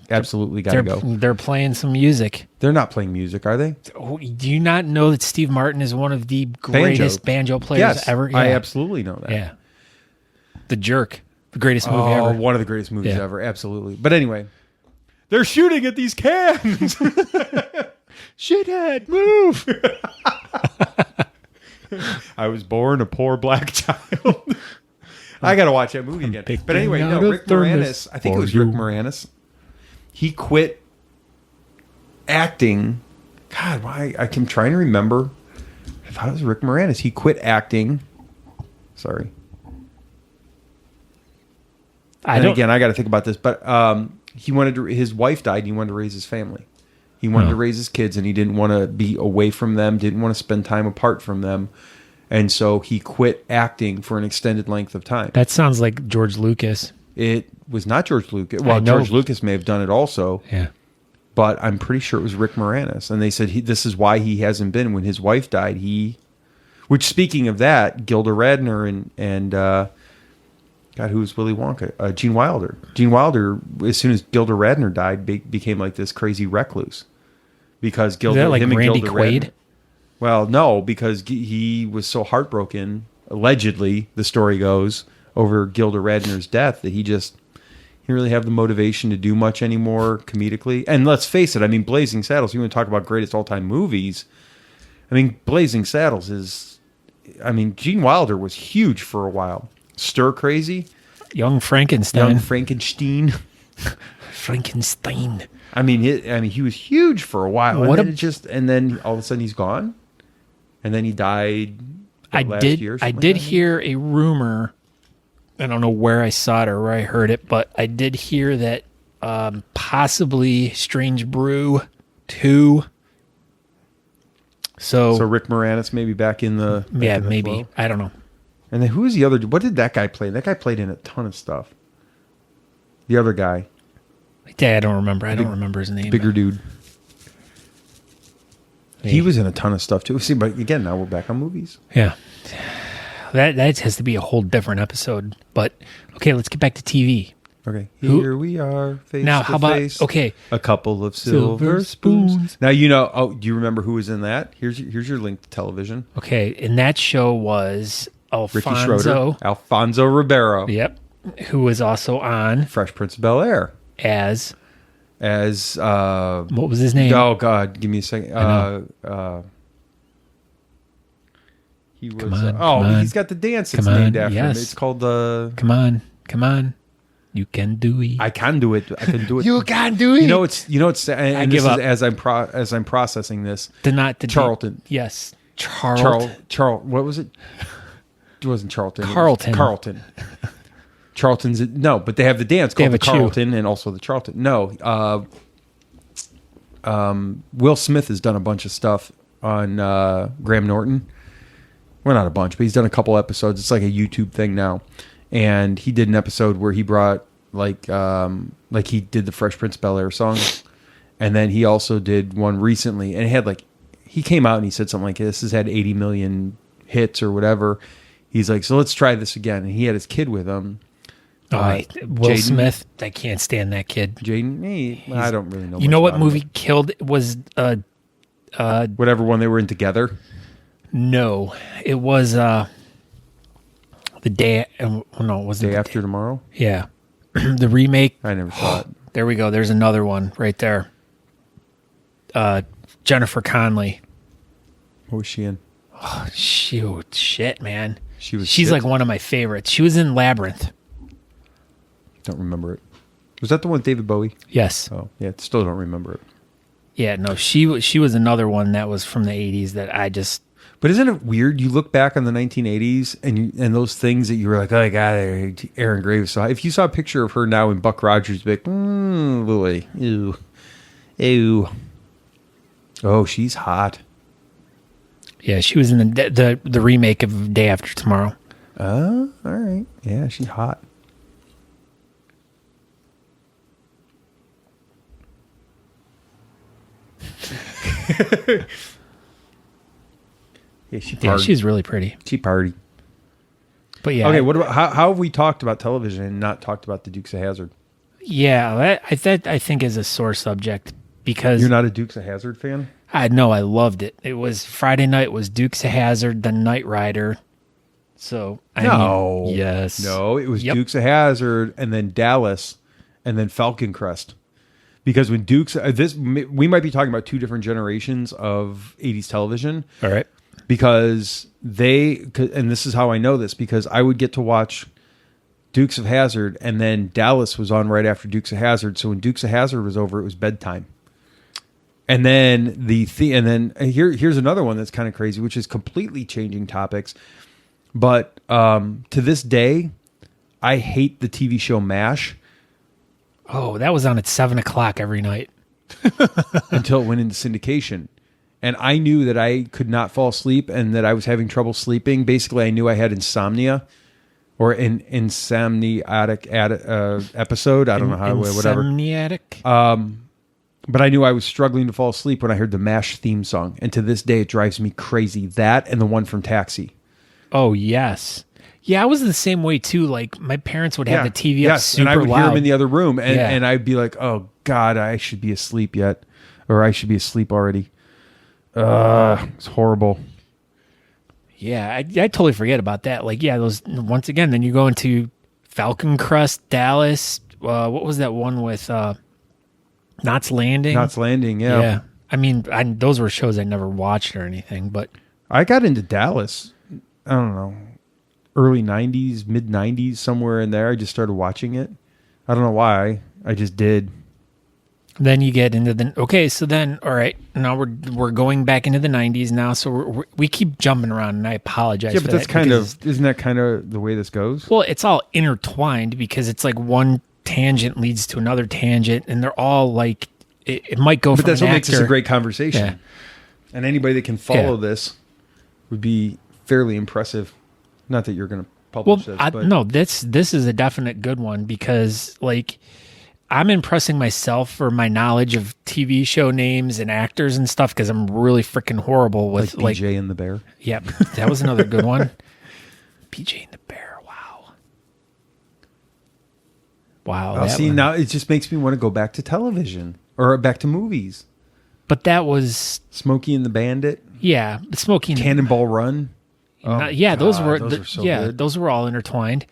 absolutely got to go. They're playing some music. They're not playing music, are they? Do you not know that Steve Martin is one of the greatest banjo players ever? Yeah. I absolutely know that. Yeah. The Jerk. The greatest movie ever. One of the greatest movies ever. Absolutely. But anyway, they're shooting at these cans. Shithead, move. I was born a poor black child. I got to watch that movie again. But anyway, Rick Moranis, I think it was Rick Moranis. He quit acting. God, why? I'm trying to remember. I thought it was Rick Moranis. He quit acting. Sorry. Again, I got to think about this. But his wife died and he wanted to raise his family. He wanted to raise his kids, and he didn't want to be away from them, didn't want to spend time apart from them. And so he quit acting for an extended length of time. That sounds like George Lucas. It was not George Lucas. Well, George Lucas may have done it also. Yeah. But I'm pretty sure it was Rick Moranis. And they said this is why he hasn't been. When his wife died, which, speaking of that, Gilda Radner and God, who was Willy Wonka? Gene Wilder. Gene Wilder, as soon as Gilda Radner died, became like this crazy recluse. Because Gilda... Is that like him Randy and Gilda Quaid? Radner, well, no, because he was so heartbroken, allegedly, the story goes, over Gilda Radner's death, that he didn't really have the motivation to do much anymore comedically. And let's face it, I mean, Blazing Saddles, you want to talk about greatest all-time movies, I mean, Blazing Saddles is... I mean, Gene Wilder was huge for a while. Stir Crazy. Young Frankenstein. Frankenstein. Frankenstein. I mean, he was huge for a while. And then all of a sudden he's gone. And then he died last year. I did hear a rumor. I don't know where I saw it or where I heard it, but I did hear that possibly Strange Brew 2. So Rick Moranis maybe back in the maybe flow. I don't know. And then who was the other? What did that guy play? That guy played in a ton of stuff. The other guy. Yeah, I don't remember. I don't remember his name. Bigger dude. Hey. He was in a ton of stuff too. See, but again, now we're back on movies. Yeah. That has to be a whole different episode. But okay, let's get back to TV. Okay. Here we are, face now, to how about face. okay? A couple of silver spoons. Now do you remember who was in that? Here's your link to television. Okay, and that show was Ricky Schroeder, Alfonso Ribeiro. Yep. Who was also on Fresh Prince of Bel-Air. as what was his name? Oh God, give me a second. He was Come on. he's got the dance that's named after him. Yes. It's called the Come on. You can do it. I can do it. I can do it. You can do it. You know it's and I this give is up. as I'm processing this. Charlton. Yes. Charlton. What was it? It wasn't Charlton. Carlton. Charlton's but they have the dance called the have a chew. Carlton and also the Charlton. No, Will Smith has done a bunch of stuff on Graham Norton. Well, not a bunch, but he's done a couple episodes. It's like a YouTube thing now. And he did an episode where he brought like he did the Fresh Prince of Bel-Air song, and then he also did one recently, and it had he came out and he said something like, "This has had 80 million hits or whatever." He's like, "So let's try this again," and he had his kid with him. Will Jaden Smith. I can't stand that kid. Jaden, I don't really know. You know what movie killed was whatever one they were in together. No, it was the day. No, it wasn't Day After Tomorrow. Yeah, the remake. I never saw it. There we go. There's another one right there. Jennifer Connelly. What was she in? Oh, shoot, shit, man. She's shit? like one of my favorites. She was in Labyrinth. Don't remember it. Was that the one with David Bowie? Yes. Oh, yeah. Still don't remember it. Yeah, no, she was another one that was from the 80s that I just... But isn't it weird? You look back on the 1980s and those things that you were like, oh, my God, Aaron Graves saw. If you saw a picture of her now in Buck Rogers, you'd be like, boy, ew. Oh, she's hot. Yeah, she was in the remake of Day After Tomorrow. Oh, all right. Yeah, she's hot. Yeah, she's really pretty. She party. But yeah. Okay, what about how have we talked about television and not talked about the Dukes of Hazzard? Yeah, that I think is a sore subject because you're not a Dukes of Hazzard fan. I know, I loved it. It was Friday night was Dukes of Hazzard, The Knight Rider. So yes, no, it was Dukes of Hazzard and then Dallas and then Falcon Crest. Because when Dukes, we might be talking about two different generations of 80s television. All right. Because and this is how I know this, because I would get to watch Dukes of Hazzard, and then Dallas was on right after Dukes of Hazzard. So when Dukes of Hazzard was over, it was bedtime. And then here's another one that's kind of crazy, which is completely changing topics. But to this day, I hate the TV show MASH. Oh, that was on at 7:00 every night. until it went into syndication. And I knew that I could not fall asleep and that I was having trouble sleeping. Basically, I knew I had insomnia or an insomniatic episode. I don't know how, whatever. Insomniatic? But I knew I was struggling to fall asleep when I heard the MASH theme song. And to this day, it drives me crazy. That and the one from Taxi. Oh, yes. Yeah, I was the same way, too. Like, my parents would have the TV up super and I would loud. hear him in the other room. And I'd be like, oh, God, I should be asleep yet. Or I should be asleep already. It's horrible. Yeah, I totally forget about that. Like, yeah, those, once again, then you go into Falcon Crest, Dallas. What was that one with Knots Landing? Knots Landing, yeah. Yeah. I mean, those were shows I never watched or anything, but I got into Dallas, I don't know, early 90s, mid 90s, somewhere in there. I just started watching it. I don't know why. I just did. then you get into the so then all right, now we're going back into the 90s now, so we keep jumping around, and I apologize. Yeah, but that's kind of, isn't that kind of the way this goes? Well, it's all intertwined because it's like one tangent leads to another tangent, and they're all like it might go. But from that's an what makes actor. this a great conversation. Yeah. And anybody that can follow this would be fairly impressive. Not that you're going to publish this, but no, this is a definite good one because like I'm impressing myself for my knowledge of TV show names and actors and stuff because I'm really freaking horrible with like BJ and the Bear. Yep, that was another good one. BJ and the Bear. Wow. See, now it just makes me want to go back to television or back to movies. But that was Smokey and the Bandit. Yeah, Smokey and Cannonball Run. Those were so good. those were all intertwined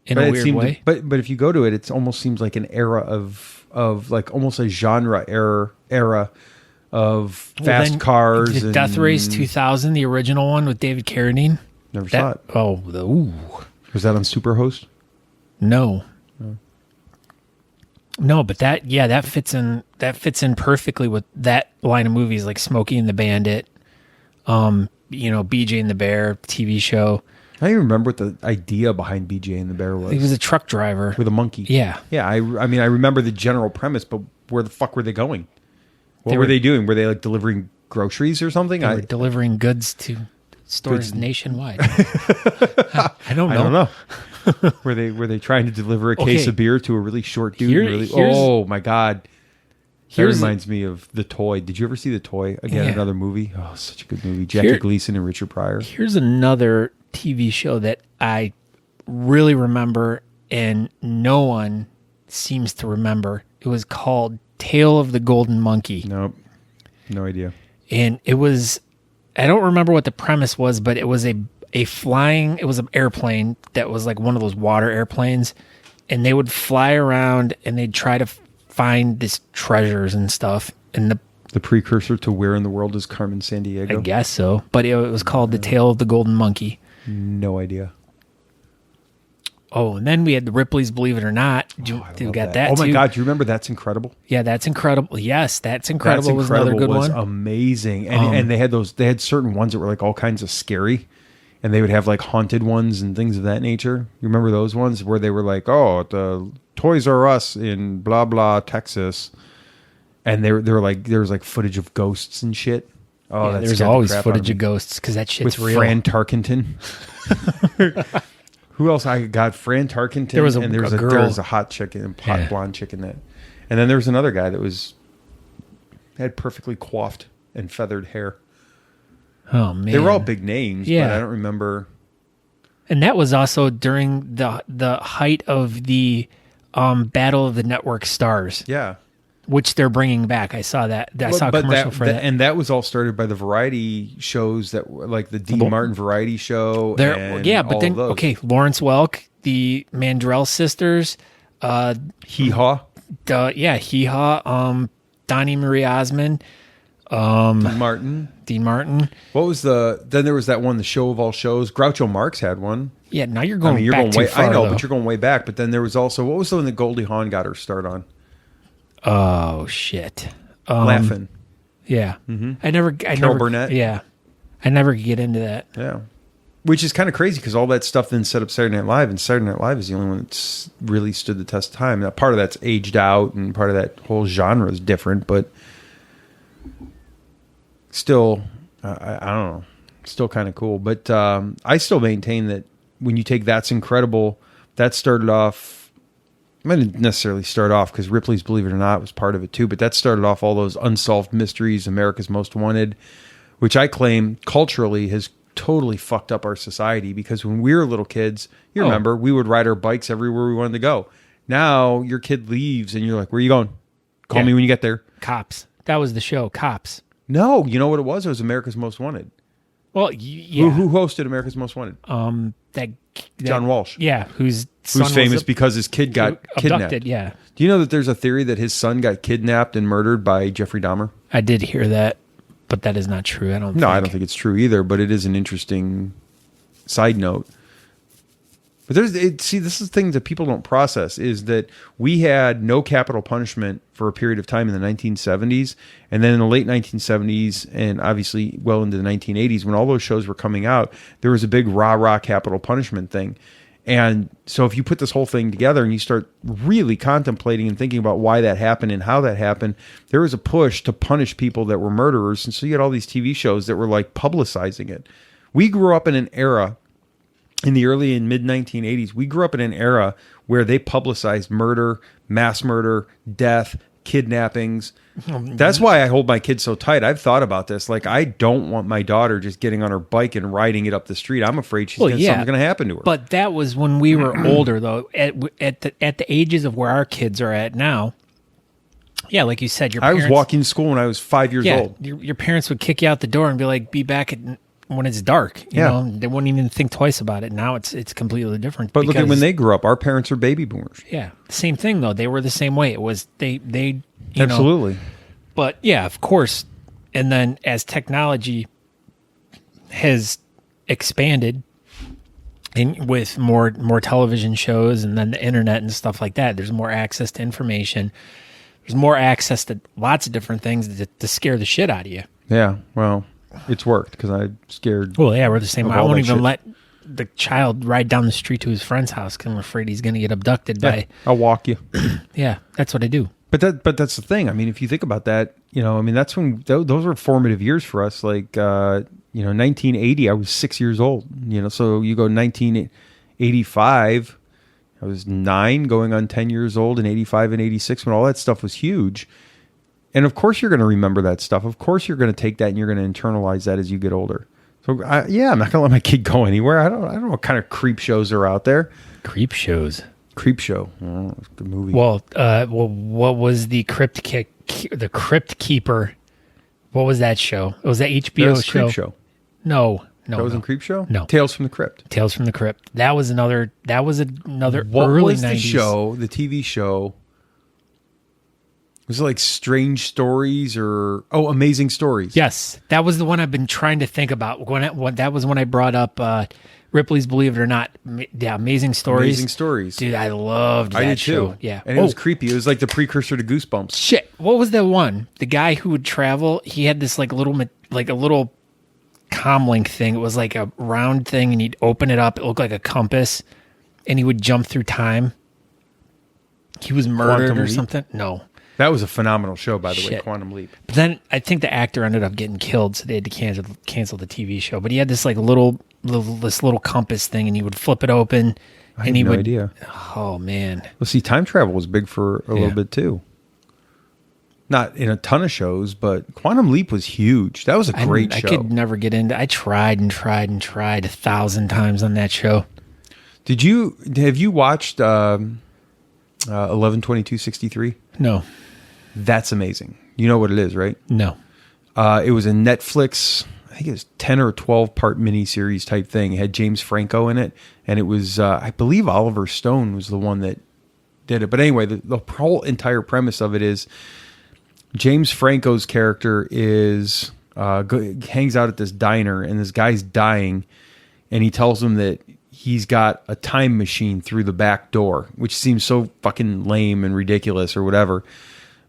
in But a weird way. But if you go to it, it almost seems like an era of like almost a genre era of fast cars. The and Death Race 2000, the original one with David Carradine. Never saw it. Oh, Was that on Superhost? No. No, but that fits in perfectly with that line of movies like Smokey and the Bandit, BJ and the Bear TV show. I don't even remember what the idea behind BJ and the Bear was. He was a truck driver with a monkey. Yeah. Yeah, I mean I remember the general premise, but where the fuck were they going? What were they doing? Were they like delivering groceries or something? They were delivering goods to stores nationwide. I don't know. Were they trying to deliver a case of beer to a really short dude? Oh my God. That reminds me of The Toy. Did you ever see The Toy? Again, another movie. Oh, such a good movie. Jackie Gleason and Richard Pryor. Here's another TV show that I really remember and no one seems to remember. It was called Tale of the Golden Monkey. Nope. No idea. And it was, I don't remember what the premise was, but it was it was an airplane that was like one of those water airplanes, and they would fly around and they'd try to find these treasures and stuff. And the precursor to Where in the World is Carmen Sandiego? I guess so. But it was called The Tale of the Golden Monkey. No idea. Oh, and then we had the Ripley's Believe It or Not. You got that Oh my too. God, do you remember That's Incredible? Yeah, That's Incredible. Yes, That's Incredible was another good one. Amazing. And they had certain ones that were like all kinds of scary. And they would have like haunted ones and things of that nature. You remember those ones where they were like, oh, the Toys R Us in blah, blah, Texas. And they were like, there was like footage of ghosts and shit. Oh, yeah, there's always footage of ghosts because that shit's with real. Fran Tarkenton. Who else? I got Fran Tarkenton. There was a girl. There was a hot chick and blonde chick in that. And then there was another guy that had perfectly coiffed and feathered hair. Oh man, they were all big names, but I don't remember. And that was also during the height of the Battle of the Network Stars. Yeah, which they're bringing back. I saw that. I saw a commercial for that. And that was all started by the variety shows that were like the Dean Martin variety show. Lawrence Welk, the Mandrell sisters, Hee Haw. Hee Haw, Donnie Marie Osmond, Dean Martin. What was then there was that one, The Show of All Shows. Groucho Marx had one. Yeah, now you're going back too far. I know, but you're going way back. But then there was also, what was the one that Goldie Hawn got her start on? Oh shit! Laughing. Yeah, mm-hmm. I never. Carol Burnett. Yeah, I never get into that. Yeah, Which is kind of crazy because all that stuff then set up Saturday Night Live, and Saturday Night Live is the only one that's really stood the test of time. Now, part of that's aged out, and part of that whole genre is different, but still, I don't know, still kind of cool. But I still maintain that when you take That's Incredible, that started off, I didn't necessarily start off because Ripley's Believe It or Not was part of it too, but that started off all those unsolved mysteries, America's Most Wanted, which I claim culturally has totally fucked up our society, because when we were little kids, you remember, we would ride our bikes everywhere we wanted to go. Now your kid leaves and you're like, where are you going? Call me when you get there. Cops. That was the show, Cops. No, you know what it was? It was America's Most Wanted. Well, yeah. Who hosted America's Most Wanted? That John Walsh. Yeah, who's famous because his kid got kidnapped. Abducted, yeah. Do you know that there's a theory that his son got kidnapped and murdered by Jeffrey Dahmer? I did hear that, but that is not true. I don't think it's true either, but it is an interesting side note. But this is things that people don't process, is that we had no capital punishment for a period of time in the 1970s, and then in the late 1970s and obviously well into the 1980s, when all those shows were coming out, there was a big rah-rah capital punishment thing. And so if you put this whole thing together and you start really contemplating and thinking about why that happened and how that happened, there was a push to punish people that were murderers. And so you had all these TV shows that were like publicizing it. We grew up in an era in the early and mid 1980s. We grew up in an era where they publicized murder, mass murder, death, kidnappings. That's why I hold my kids so tight. I've thought about this. Like, I don't want my daughter just getting on her bike and riding it up the street. I'm afraid something's going to happen to her. But that was when we were older, though. At the ages of where our kids are at now. Yeah, like you said, I was walking to school when I was 5 years old. Your parents would kick you out the door and be like, "Be back when it's dark." You know, they wouldn't even think twice about it. Now it's completely different. But look at when they grew up. Our parents are baby boomers. Yeah, same thing though. They were the same way. It was they absolutely know, but yeah, of course. And then as technology has expanded, and with more television shows, and then the internet and stuff like that, there's more access to information. There's more access to lots of different things to scare the shit out of you. Yeah, well, it's worked because I'm scared. Well, yeah, we're the same. I won't even let the child ride down the street to his friend's house because I'm afraid he's going to get abducted by. I'll walk you. Yeah, that's what I do. But that's the thing. I mean, if you think about that, that's when those were formative years for us. Like, 1980, I was 6 years old. So you go 1985. I was 9 going on 10 years old in 85 and 86 when all that stuff was huge. And of course you're going to remember that stuff. Of course you're going to take that and you're going to internalize that as you get older. So I'm not going to let my kid go anywhere. I don't know what kind of creep shows are out there. Creep shows. Creep Show. Oh, it's a good movie. Well, what was the Crypt Keeper? What was that show? It was that HBO show. Creep Show. No. That wasn't Creep Show? No. Tales from the Crypt. Tales from the Crypt. That was another what early was 90s. The show, the TV show? Was it like Strange Stories or Amazing Stories? Yes. That was the one I've been trying to think about. That was when I brought up Ripley's Believe It or Not. Yeah, Amazing Stories. Amazing Stories. Dude, I loved that show. Too. Yeah. And it was creepy. It was like the precursor to Goosebumps. Shit. What was that one? The guy who would travel, he had this like a little comlink thing. It was like a round thing, and he'd open it up. It looked like a compass, and he would jump through time. He was murdered Quantum or Leap? something. No. That was a phenomenal show, by the way, Shit. Quantum Leap. But then I think the actor ended up getting killed, so they had to cancel the TV show. But he had this like little compass thing, and he would flip it open. I had no idea. Oh man! Well, see, time travel was big for a little bit too. Not in a ton of shows, but Quantum Leap was huge. That was a great show. I could never get into. I tried 1,000 times on that show. Have you watched 11/22/63? No. That's amazing. You know what it is, right? No. It was a Netflix, I think it was 10 or 12 part miniseries type thing. It had James Franco in it, and it was, I believe Oliver Stone was the one that did it. But anyway, the whole entire premise of it is James Franco's character is hangs out at this diner, and this guy's dying, and he tells him that he's got a time machine through the back door, which seems so fucking lame and ridiculous or whatever.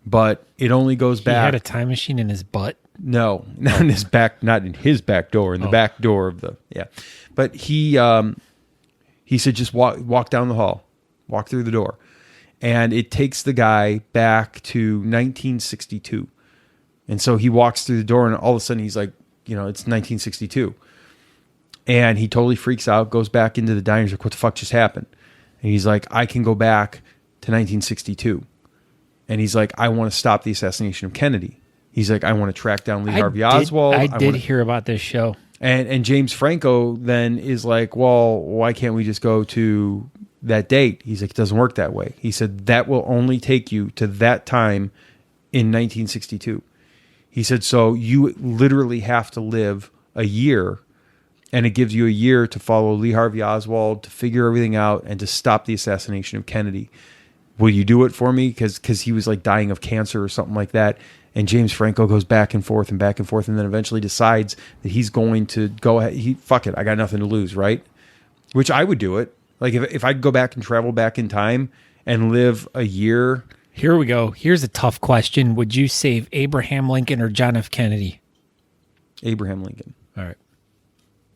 But it only goes back. He had a time machine in his butt? No, not in his back, not in his back door, in the back door of the, yeah. But he said, just walk down the hall, walk through the door. And it takes the guy back to 1962. And so he walks through the door and all of a sudden he's like, it's 1962. And he totally freaks out, goes back into the dining room, like, what the fuck just happened? And he's like, I can go back to 1962. And he's like, I want to stop the assassination of Kennedy. He's like, I want to track down Lee Harvey Oswald. I did hear about this show. And James Franco then is like, well, why can't we just go to that date? He's like, it doesn't work that way. He said, that will only take you to that time in 1962. He said, so you literally have to live a year, and it gives you a year to follow Lee Harvey Oswald, to figure everything out, and to stop the assassination of Kennedy. Will you do it for me? Because he was like dying of cancer or something like that. And James Franco goes back and forth, and then eventually decides that he's going to go ahead. Fuck it, I got nothing to lose, right? Which I would do it. Like if I'd go back and travel back in time and live a year. Here we go. Here's a tough question. Would you save Abraham Lincoln or John F. Kennedy? Abraham Lincoln. All right.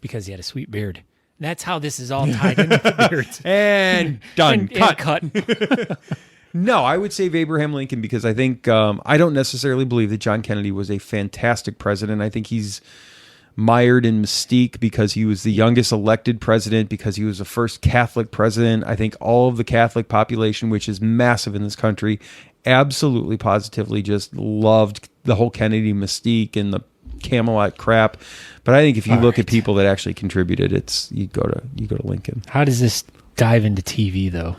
Because he had a sweet beard. That's how this is all tied into the beards. And done. Cut. No, I would save Abraham Lincoln because I think I don't necessarily believe that John Kennedy was a fantastic president. I think he's mired in mystique because he was the youngest elected president, because he was the first Catholic president. I think all of the Catholic population, which is massive in this country, absolutely positively just loved the whole Kennedy mystique and the Camelot crap. But I think if you look at people that actually contributed, you go to Lincoln. How does this dive into TV though?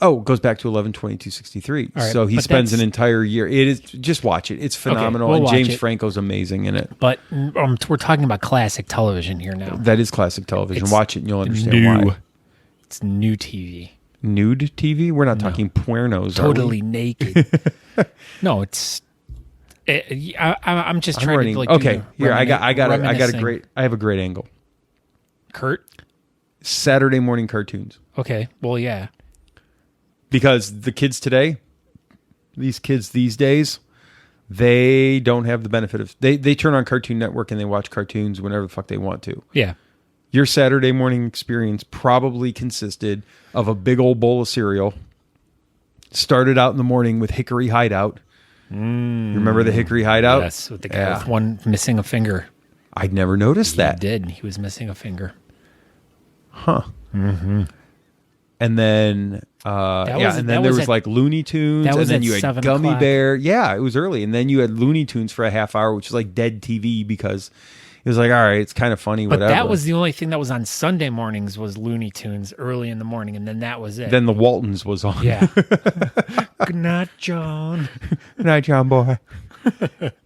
Oh, it goes back to 11/22/63. Right, so he spends an entire year. It is, just watch it. It's phenomenal, we'll and watch James it. Franco's amazing in it. But we're talking about classic television here now. That is classic television. It's watch it and you'll understand why. It's new TV. Nude TV? We're not talking puernos. Totally naked. No, it's. I'm just trying to like. Okay, here I have a great angle. Kurt? Saturday morning cartoons. Okay, well, yeah. Because the kids today, these kids these days, they don't have the benefit of... They turn on Cartoon Network and they watch cartoons whenever the fuck they want to. Yeah. Your Saturday morning experience probably consisted of a big old bowl of cereal. Started out in the morning with Hickory Hideout. You remember the Hickory Hideout? Yes, with the guy with one missing a finger. I'd never noticed that. He did. He was missing a finger. Huh. Mm-hmm. And then... there was like Looney Tunes, and then you had Gummy Bear. Yeah, it was early. And then you had Looney Tunes for a half hour, which is like dead TV because it was like, all right, it's kind of funny, but whatever. That was the only thing that was on Sunday mornings was Looney Tunes early in the morning, and then that was it. Then the Waltons was on. Yeah. Good night, John. Good night, John boy.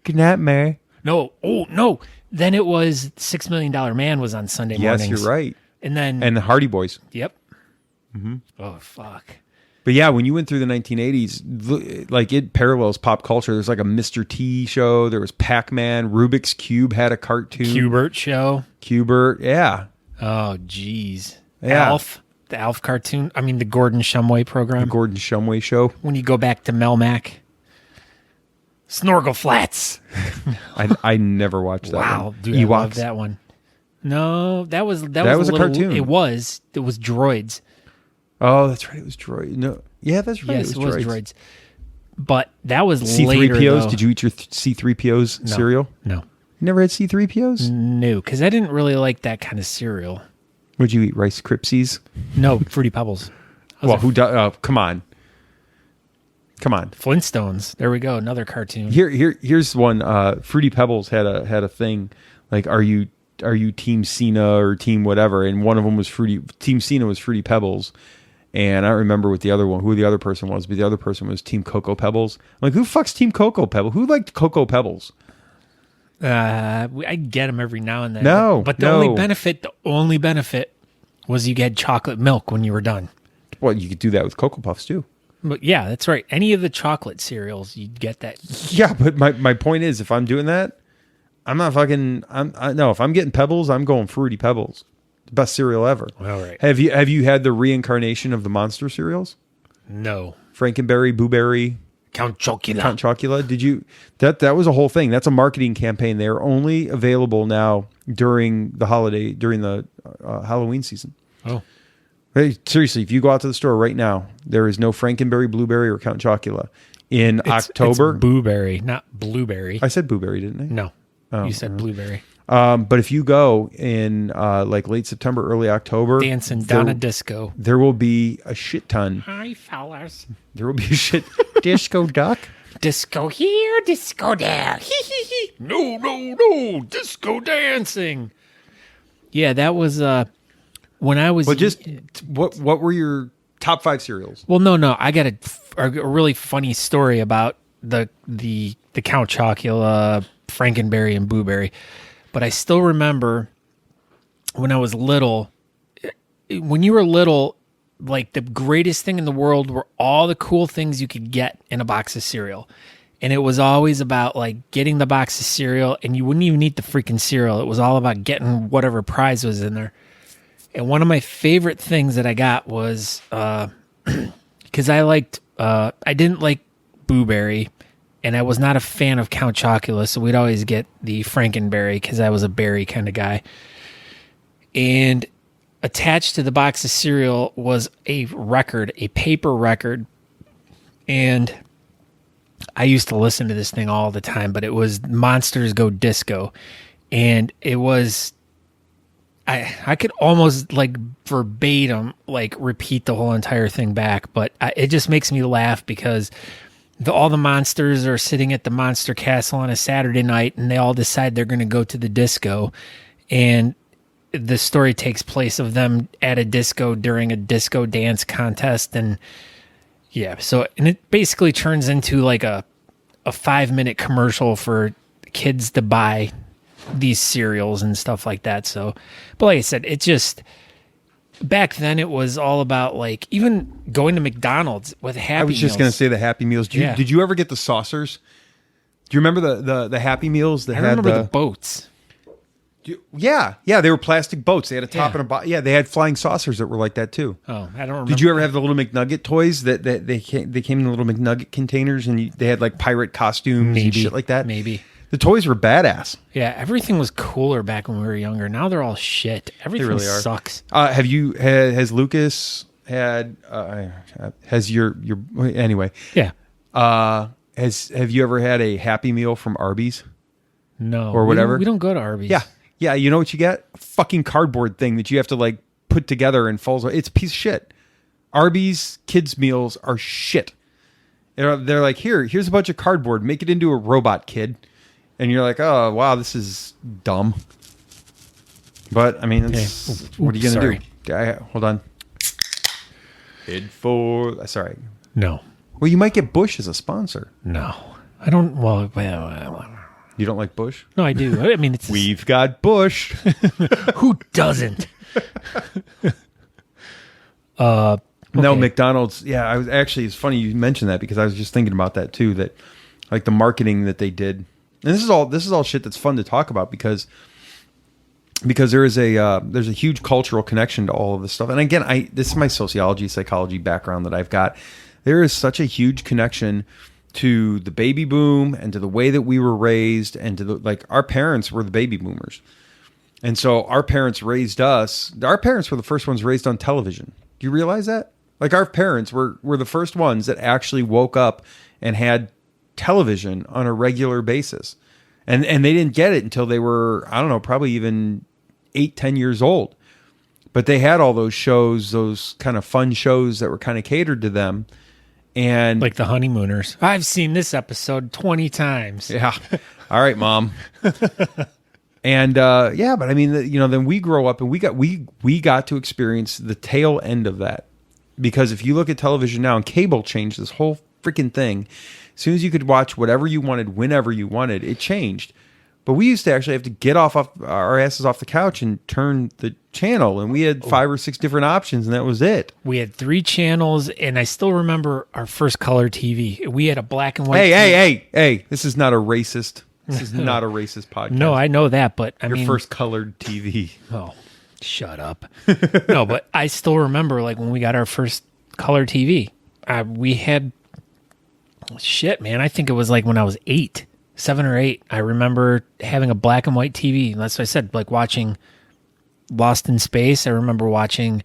Good night, Mary. No. Oh, no. Then it was $6 Million Man was on Sunday mornings. Yes, you're right. And the Hardy Boys. Yep. Mm-hmm. Oh, fuck. But yeah, when you went through the 1980s, like it parallels pop culture. There's like a Mr. T show. There was Pac-Man. Rubik's Cube had a cartoon. Q*bert show. Q*bert, yeah. Oh, geez. Yeah. Alf. The Alf cartoon. I mean, the Gordon Shumway program. The Gordon Shumway show. When you go back to Melmac. Snorkel Flats. I never watched that one. Wow, dude, I love that one. No, that was a cartoon. It was droids. Oh, that's right. It was droids. No, yeah, that's right. Yes, it was droids. But that was C3POs. later, though. Did you eat your C3POs cereal? No. You never had C3POs? No, because I didn't really like that kind of cereal. Would you eat Rice Krispies? No, Fruity Pebbles. Well, who does? Oh, come on. Flintstones. There we go. Another cartoon. Here's one. Fruity Pebbles had a thing like, are you Team Cena or Team whatever? And one of them was Team Cena was Fruity Pebbles. And I don't remember who the other person was, but the other person was Team Cocoa Pebbles. I'm like, who fucks Team Cocoa Pebbles? Who liked Cocoa Pebbles? I get them every now and then. But the only benefit was you get chocolate milk when you were done. Well, you could do that with Cocoa Puffs too. But yeah, that's right. Any of the chocolate cereals, you'd get that. Yeah, but my point is, if I'm doing that, I'm not fucking. No, if I'm getting Pebbles, I'm going Fruity Pebbles. The best cereal ever. All right. Have you had the reincarnation of the monster cereals? No. Frankenberry, Boo Berry, Count Chocula. Count Chocula. Did you? That was a whole thing. That's a marketing campaign. They're only available now during the Halloween season. Oh. Hey, seriously, if you go out to the store right now, there is no Frankenberry, Blueberry, or Count Chocula. In October. It's Blueberry, not Blueberry. I said Blueberry, didn't I? No. You said Blueberry. But if you go in like late September, early October, Dancing down a disco. there will be a shit ton. Hi, fellas. There will be a shit disco duck. Disco here, disco there. No, disco dancing. Yeah, that was when I was. But just what were your top 5 cereals? Well, no. I got a really funny story about the Count Chocula, Frankenberry, and Blueberry. But I still remember when I was little. When you were little, like the greatest thing in the world were all the cool things you could get in a box of cereal. And it was always about like getting the box of cereal, and you wouldn't even eat the freaking cereal. It was all about getting whatever prize was in there. And one of my favorite things that I got was because I didn't like Blueberry, and I was not a fan of Count Chocula, so we'd always get the Frankenberry because I was a berry kind of guy. And attached to the box of cereal was a record, a paper record, and I used to listen to this thing all the time, but it was Monsters Go Disco, and it was I could almost like verbatim like repeat the whole entire thing back, but it just makes me laugh because all the monsters are sitting at the Monster Castle on a Saturday night, and they all decide they're going to go to the disco, and the story takes place of them at a disco during a disco dance contest, and yeah, so and it basically turns into like a 5-minute commercial for kids to buy these cereals and stuff like that. So, but like I said, it just back then it was all about like even going to McDonald's with Happy Meals. I was just going to say the Happy Meals. Did you ever get the saucers? Do you remember the Happy Meals that I remember the boats. Yeah, they were plastic boats. They had a top and a bottom. Yeah, they had flying saucers that were like that too. Oh, I don't remember. Did you ever have the little McNugget toys that they came in the little McNugget containers, and they had like pirate costumes and shit like that? Maybe. The toys were badass. Yeah, everything was cooler back when we were younger. Now they're all shit. Everything really sucks. Has Lucas had has your anyway? Yeah. Have you ever had a Happy Meal from Arby's? No. Or whatever? We don't go to Arby's. Yeah, you know what you get? A fucking cardboard thing that you have to like put together and falls. It's a piece of shit. Arby's kids meals are shit. They're like, here's a bunch of cardboard. Make it into a robot, kid. And you're like, oh wow, this is dumb. But I mean, what are you gonna do? Hold on. Sorry. No. Well, you might get Bush as a sponsor. No, I don't. Well, you don't like Bush? No, I do. I mean, it's we've got Bush. Who doesn't? No, McDonald's. Yeah, I was actually. It's funny you mentioned that because I was just thinking about that too. That like the marketing that they did, and this is all shit that's fun to talk about because there's a huge cultural connection to all of this stuff. And again, this is my psychology background that I've got. There is such a huge connection to the baby boom and to the way that we were raised and to our parents were the baby boomers. And so our parents raised us. Our parents were the first ones raised on television. Do you realize that? Like our parents were the first ones that actually woke up and had television on a regular basis. And they didn't get it until they were, I don't know, probably even 8-10 years old. But they had all those shows, those kind of fun shows that were kind of catered to them. And like the Honeymooners. I've seen this episode 20 times. Yeah. All right, Mom. And but I mean, then we grow up and we got to experience the tail end of that. Because if you look at television now, and cable changed this whole freaking thing. As soon as you could watch whatever you wanted, whenever you wanted, it changed. But we used to actually have to get off our asses off the couch and turn the channel, and we had 5 or 6 different options, and that was it. We had 3 channels, and I still remember our first color TV. We had a black and white. Hey! This is not a racist. This is not a racist podcast. No, I know that, but I mean, your first colored TV. Oh, shut up. No, but I still remember like when we got our first color TV. We had Shit, man. I think it was like when I was 7 or 8. I remember having a black and white TV. And that's what I said, like watching Lost in Space. I remember watching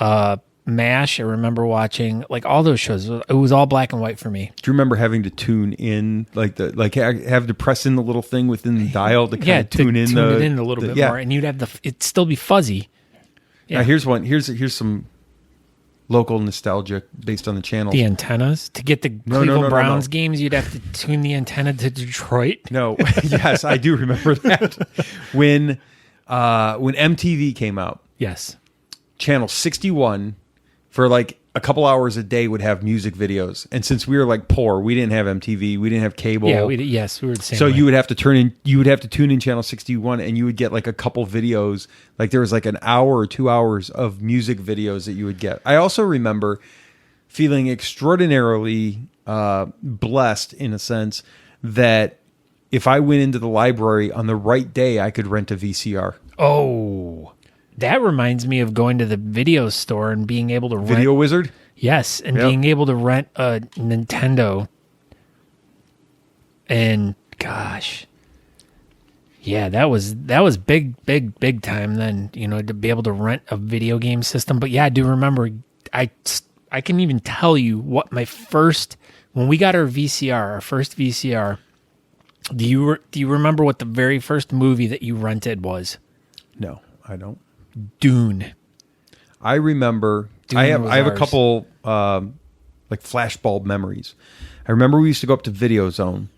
MASH. I remember watching like all those shows. It was all black and white for me. Do you remember having to tune in, have to press in the little thing within the dial to kind of tune it in a little bit more, and you'd have it'd still be fuzzy. Yeah. Now here's some local nostalgia based on the channel. The antennas to get the Cleveland Browns games, you'd have to tune the antenna to Detroit. No, yes, I do remember that when MTV came out. Yes, channel 61 for like a couple hours a day would have music videos, and since we were like poor, we didn't have MTV, we didn't have cable. Yeah, we were the same. So way. you would have to tune in channel 61, and you would get like a couple videos. Like there was like an hour or 2 hours of music videos that you would get. I also remember feeling extraordinarily blessed in a sense that if I went into the library on the right day, I could rent a VCR. Oh. That reminds me of going to the video store and being able to rent... Video Wizard? Yes, and being able to rent a Nintendo. And, gosh. Yeah, that was big time then, to be able to rent a video game system. But yeah, I do remember, I can even tell you what when we got our first VCR, do you remember what the very first movie that you rented was? No, I don't. Dune. I remember. Dune I have ours. a couple like flashbulb memories. I remember we used to go up to Video Zone,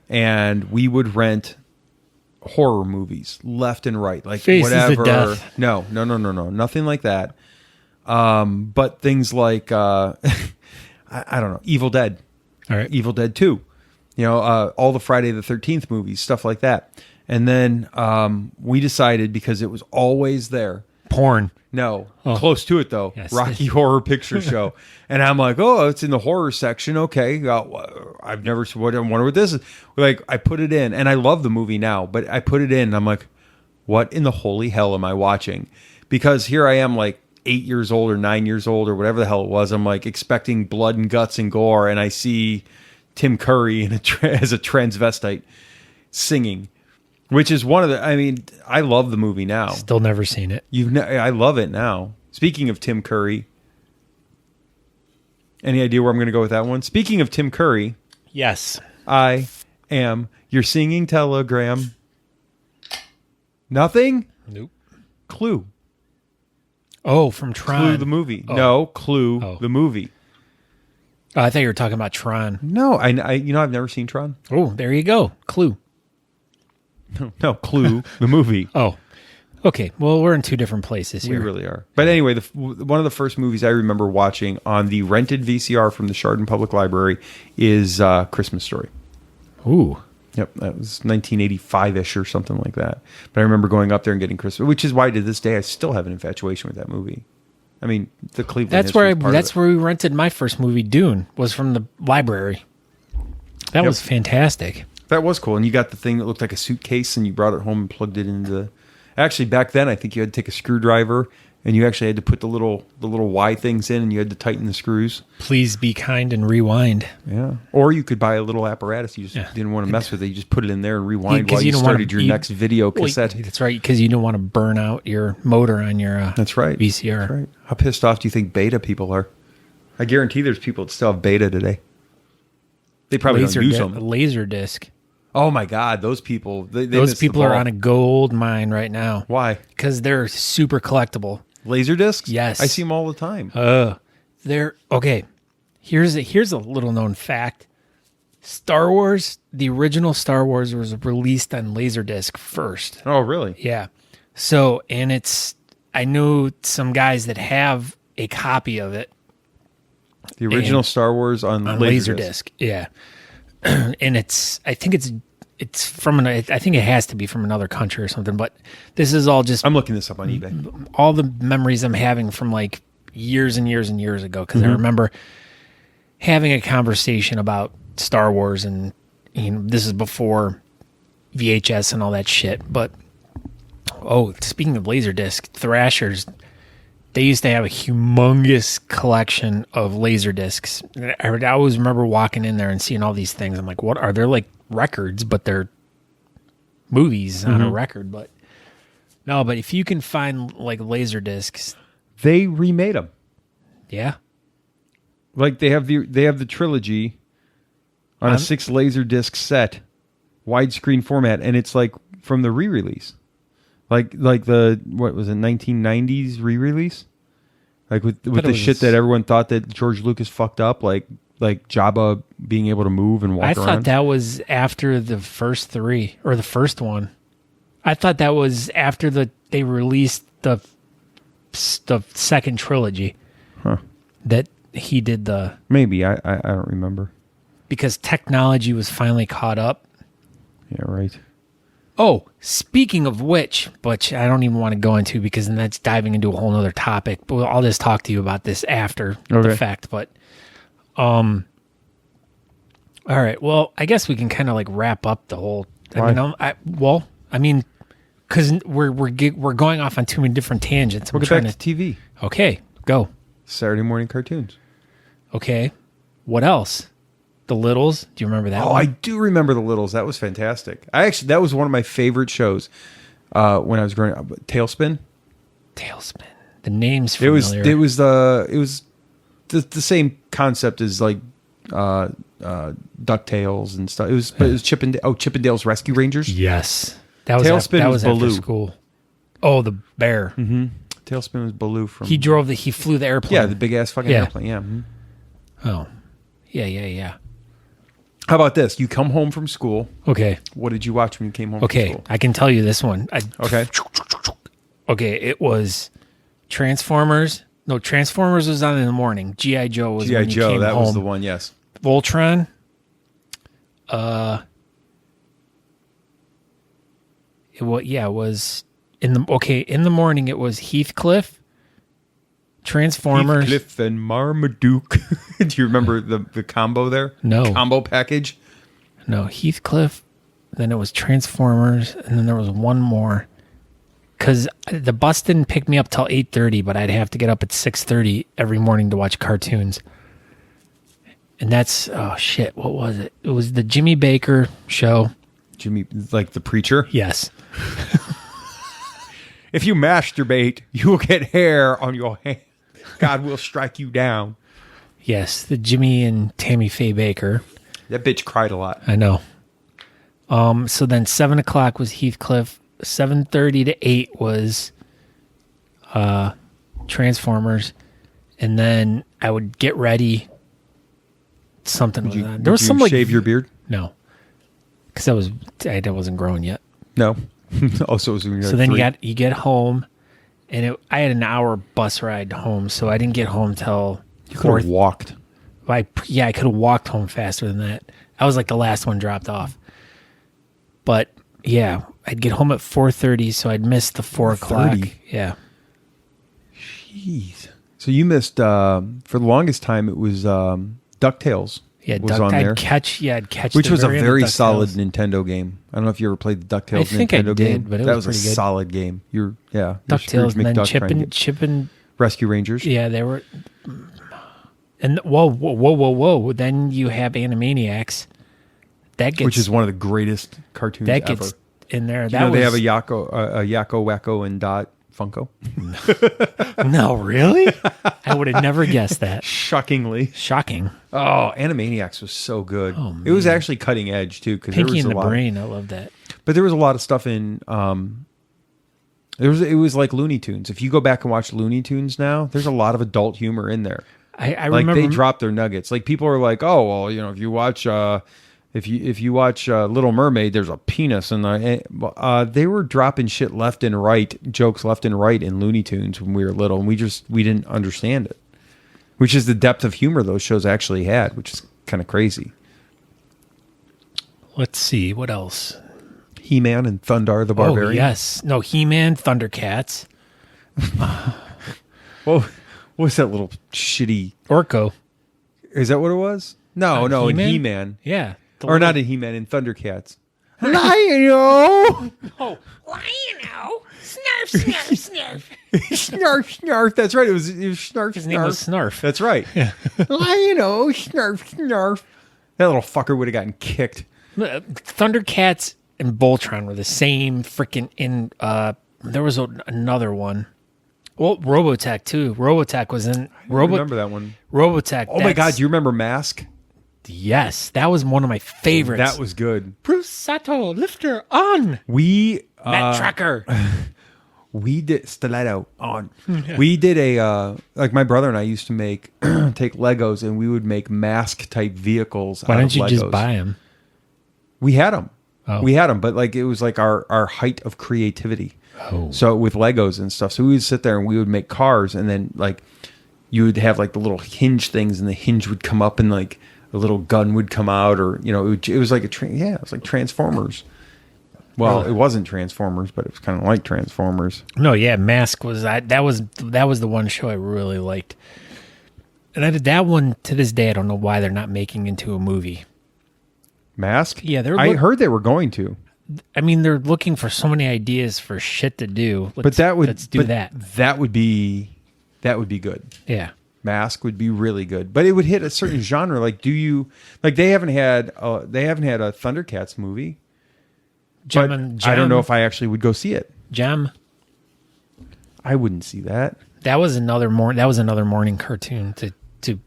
and we would rent horror movies left and right, like Faces whatever. of Death. No, nothing like that. But things like I don't know, Evil Dead. All right. Evil Dead 2. All the Friday the 13th movies, stuff like that. And then we decided, because it was always there. Porn. No, close to it though. Yes. Rocky Horror Picture Show. And I'm like, oh, it's in the horror section. Okay. I've never, I wonder what this is. Like, I put it in, and I love the movie now, but I put it in and I'm like, what in the holy hell am I watching? Because here I am, like 8 years old or 9 years old or whatever the hell it was. I'm like expecting blood and guts and gore. And I see Tim Curry as a transvestite singing. Which is one of the... I mean, I love the movie now. Still never seen it. I love it now. Speaking of Tim Curry, any idea where I'm going to go with that one? Speaking of Tim Curry, Yes. I am your singing telegram. Nothing? Nope. Clue. Oh, from Tron. Clue the movie. Oh. No, Clue the movie. Oh, I thought you were talking about Tron. No, I've never seen Tron. Oh, there you go. Clue. No, Clue the movie. Oh, okay. Well, we're in two different places here. We really are. But anyway, one of the first movies I remember watching on the rented VCR from the Chardon Public Library is Christmas Story. Ooh. Yep, that was 1985-ish or something like that. But I remember going up there and getting Christmas, which is why to this day I still have an infatuation with that movie. I mean, the Cleveland. That's where we rented my first movie, Dune, was from the library. That was fantastic. That was cool. And you got the thing that looked like a suitcase, and you brought it home and plugged it into. Actually, back then, I think you had to take a screwdriver, and you actually had to put the little Y things in, and you had to tighten the screws. Please be kind and rewind. Yeah. Or you could buy a little apparatus. You just didn't want to mess with it. You just put it in there and rewind while you started your next video cassette. That's right, because you don't want to burn out your motor on your That's right. VCR. That's right. How pissed off do you think beta people are? I guarantee there's people that still have beta today. They probably don't use them. Laserdisc. Oh my God, those people! Those people are on a gold mine right now. Why? Because they're super collectible. Laser discs? Yes, I see them all the time. They're okay. Here's a little known fact: Star Wars, the original Star Wars, was released on Laserdisc first. Oh, really? Yeah. So, and I know some guys that have a copy of it. The original Star Wars on Laserdisc. Yeah. And I think it's from I think it has to be from another country or something, but this is all just I'm looking this up on eBay. All the memories I'm having from like years and years and years ago, because I remember having a conversation about Star Wars, and this is before VHS and all that shit. But speaking of Laserdisc, Thrasher's they used to have a humongous collection of laser discs. I always remember walking in there and seeing all these things. I'm like, what are they? Like records, but they're movies on a record. But no, but if you can find like laser discs, They remade them. yeah. Like they have the trilogy on a 6 laser disc set, widescreen format, and it's like from the re-release. Like the what was it, 1990s re-release? Like with the shit that everyone thought that George Lucas fucked up, like Jabba being able to move and walk around. I thought that was after the first 3 or the first one. I thought that was after they released the second trilogy. Huh. That he did maybe I don't remember, because technology was finally caught up. Yeah, right. Oh, speaking of which I don't even want to go into, because then that's diving into a whole nother topic. But I'll just talk to you about this after the fact. But, all right. Well, I guess we can kind of like wrap up the whole. I mean, because we're going off on too many different tangents. We'll get back to TV. Okay, go. Saturday morning cartoons. Okay, what else? The Littles. Do you remember that? Oh, one? I do remember The Littles. That was fantastic. That was one of my favorite shows when I was growing up. Tailspin. The name's familiar. It was the same concept as like DuckTales and stuff. It was Chippendale's Rescue Rangers. Yes, that was Tailspin was after Baloo. school. Oh, the bear. Mm-hmm. Tailspin was Baloo from. He flew the airplane. Yeah, the big ass fucking airplane. Yeah. Mm-hmm. Oh, yeah. How about this? You come home from school. Okay. What did you watch when you came home from school? I can tell you this one. Okay. Okay, it was Transformers. No, Transformers was on in the morning. G.I. Joe was when you came that home. was the one, yes. Voltron. It was in the morning it was Heathcliff, Transformers. Heathcliff and Marmaduke. Do you remember the combo there? No. Combo package? No, Heathcliff. Then it was Transformers, and then there was one more. Because the bus didn't pick me up till 8:30, but I'd have to get up at 6:30 every morning to watch cartoons. And that's, oh shit, what was it? It was the Jimmy Baker show. Jimmy, like the preacher? Yes. If you masturbate, you will get hair on your hand. God will strike you down. Yes, the Jimmy and Tammy Faye Baker. That bitch cried a lot. I know. So then 7 o'clock was Heathcliff. 7:30 to 8 was Transformers. And then I would get ready. Something was on. There was some like shave your beard? No. Because I wasn't growing yet. No. Also, it was when you were so then 3. you get home, and I had an hour bus ride home, so I didn't get home till You could have walked. I could have walked home faster than that. I was like the last one dropped off. But yeah, I'd get home at 4:30, so I'd miss the 4 o'clock. Yeah. Jeez. So you missed for the longest time. It was DuckTales. Yeah, was on there. I'd catch. Which the was a very end of very DuckTales. solid Nintendo game. I don't know if you ever played the DuckTales I think I Nintendo did, game. but it that was was a pretty good. solid game. You're DuckTales, Scrooge and then McDuck trying to Chip and Rescue Rangers. Yeah, they were. And whoa! Then you have Animaniacs. Which is one of the greatest cartoons that ever. gets in there. You know they have a Yakko, Wacko, and Dot Funko. No, really? I would have never guessed that. Shockingly. Shocking. Oh, Animaniacs was so good. Oh, it was actually cutting edge too. Pinky in the Brain. I love that. But there was a lot of stuff in. It was like Looney Tunes. If you go back and watch Looney Tunes now, there's a lot of adult humor in there. I like remember they dropped their nuggets. Like people are like, oh well, if you watch if you watch Little Mermaid, there's a penis, and they were dropping shit left and right, jokes left and right in Looney Tunes when we were little, and we didn't understand it. Which is the depth of humor those shows actually had, which is kind of crazy. Let's see what else. He-Man and Thundar the Barbarian. Oh yes, no He-Man, Thundercats. Well, what's that little shitty Orko? Is that what it was? No, in He-Man. Yeah, Or not in He-Man, in Thundercats. Lion-O! Oh, Lion-O! Snarf, snarf, snarf. Snarf, snarf. That's right. It was snarf. His name was Snarf. That's right. Yeah. Snarf, snarf. That little fucker would have gotten kicked. Thundercats and Voltron were the same freaking in. There was another one. Well, Robotech too. Robotech was in. I remember that one. Robotech. Oh my God! Do you remember Mask? Yes, that was one of my favorites. That was good. Bruce Sato, lifter on. Matt Tracker. We did stiletto on. We did like my brother and I used to take Legos and we would make Mask type vehicles. Why don't you Legos. just buy them? We had them. Oh. We had them, but like it was like our height of creativity. Oh. So with Legos and stuff, so we would sit there and we would make cars, and then like you would have like the little hinge things, and the hinge would come up, and like a little gun would come out, or it was like it was like Transformers. Well, it wasn't Transformers, but it was kind of like Transformers. No, yeah, Mask was that was the one show I really liked, and that one to this day I don't know why they're not making into a movie. Mask? Yeah, I heard they were going to. I mean, they're looking for so many ideas for shit to do. Let's do that. That would be good. Yeah, Mask would be really good, but it would hit a certain genre. Like, they haven't had a Thundercats movie. Gem I don't know if I actually would go see it. Gem. I wouldn't see that. That was another morning cartoon to.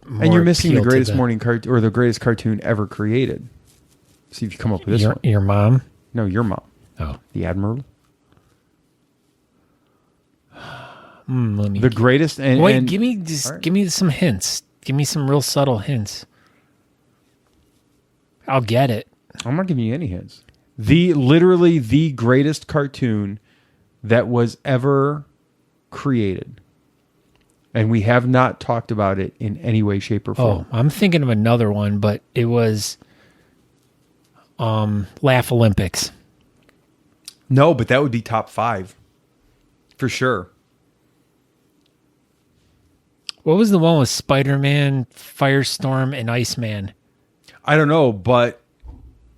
And you're missing the greatest morning cartoon or the greatest cartoon ever created. See if you come up with this one. Your mom. No, your mom. Oh. The Admiral. The greatest. Wait, give me some hints. Give me some real subtle hints. I'll get it. I'm not giving you any hints. Literally the greatest cartoon that was ever created. And we have not talked about it in any way, shape, or form. Oh, I'm thinking of another one, but it was Laugh Olympics. No, but that would be top 5. For sure. What was the one with Spider-Man, Firestorm, and Iceman? I don't know, but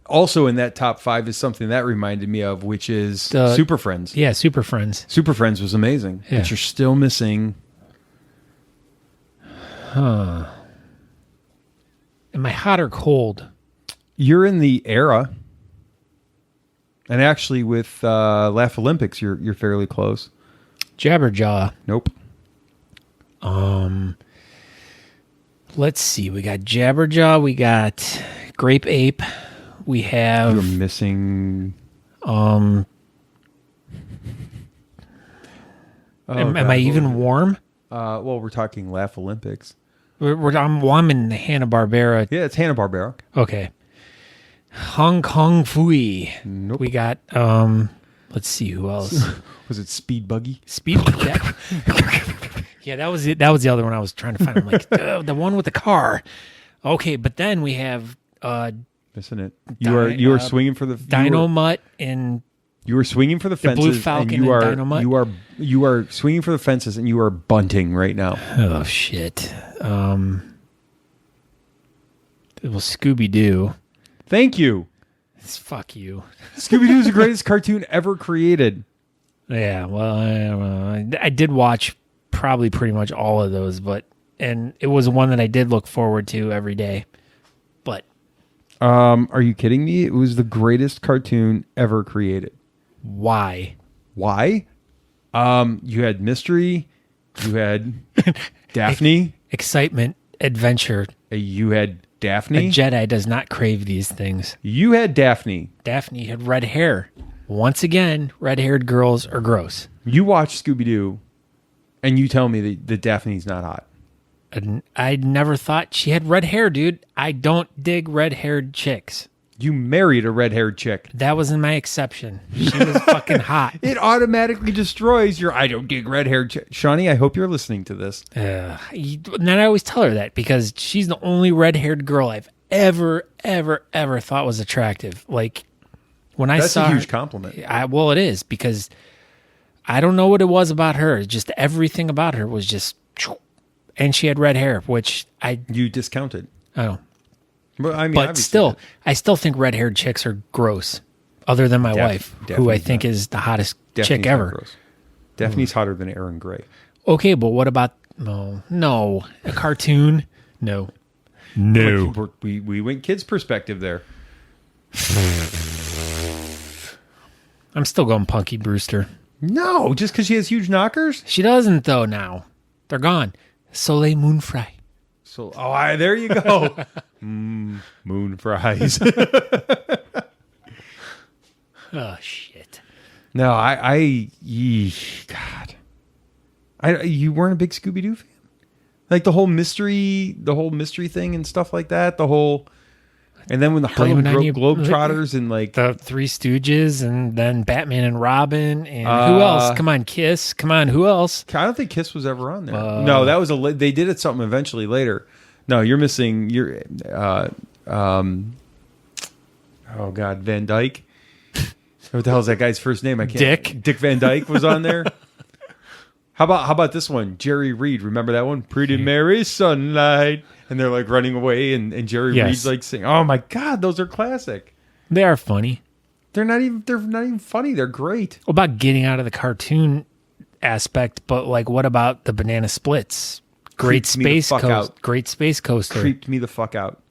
also in that top 5 is something that reminded me of, which is Super Friends. Yeah, Super Friends. Super Friends was amazing. Yeah. But you're still missing... Huh. Am I hot or cold? You're in the era. And actually with Laugh Olympics, you're fairly close. Jabberjaw. Nope. Let's see. We got Jabberjaw. We got Grape Ape. We have... You're missing... Am I even warm? Well, we're talking Laugh Olympics. I'm in Hanna-Barbera. Yeah, it's Hanna-Barbera. Okay. Hong Kong Fooey. Nope. We got, let's see who else. Was it Speed Buggy? Yeah, that was it. That was the other one I was trying to find. I'm like, the one with the car. Okay, but then we have missing it. You are swinging for the Dino Mutt and you are swinging for the fences. Blue Falcon and Dino Mutt. You are swinging for the fences and you are bunting right now. Oh shit. It was Scooby Doo. Thank you. Fuck you. Scooby Doo is the greatest cartoon ever created. Yeah, well, I did watch probably pretty much all of those, and it was one that I did look forward to every day. But are you kidding me? It was the greatest cartoon ever created. Why? You had mystery, you had Daphne, excitement, adventure. You had Daphne. A Jedi does not crave these things. You had Daphne. Daphne had red hair. Once again, red-haired girls are gross. You watch Scooby-Doo, and you tell me that Daphne's not hot. I never thought she had red hair, dude. I don't dig red-haired chicks. You married a red-haired chick. That wasn't my exception. She was fucking hot. It automatically destroys your I don't dig red-haired chick. Shawnee, I hope you're listening to this. And then I always tell her that because she's the only red-haired girl I've ever thought was attractive. Like, when I That's saw a huge her, compliment. Well, it is because I don't know what it was about her. Just everything about her was just, and she had red hair, which you discounted. Oh, well, I mean, but still, I still think red-haired chicks are gross. Other than my wife, who I think is the hottest chick ever. Daphne's hotter than Aaron Gray. Okay, but what about no a cartoon? No. We went kids' perspective there. I'm still going Punky Brewster. No, just because she has huge knockers. She doesn't though. Now they're gone. Soleil Moon Fry. So, there you go. Moon fries. Oh shit. No, God. You weren't a big Scooby-Doo fan? Like the whole mystery thing and stuff like that. And then when the Harlem Globetrotters and like the Three Stooges and then Batman and Robin and who else? Come on, Kiss. Come on, who else? I don't think Kiss was ever on there. No, that was they did it something eventually later. No, you're missing oh God, Van Dyke. What the hell is that guy's first name? I can't. Dick Van Dyke was on there. How about this one? Jerry Reed. Remember that one? Pretty Mary Sunlight. And they're like running away and Jerry Reed's like singing. Oh my God, those are classic. They are funny. They're not even funny. They're great. What about getting out of the cartoon aspect, but like what about the Banana Splits? Great Space Coaster. Creeped me the fuck out.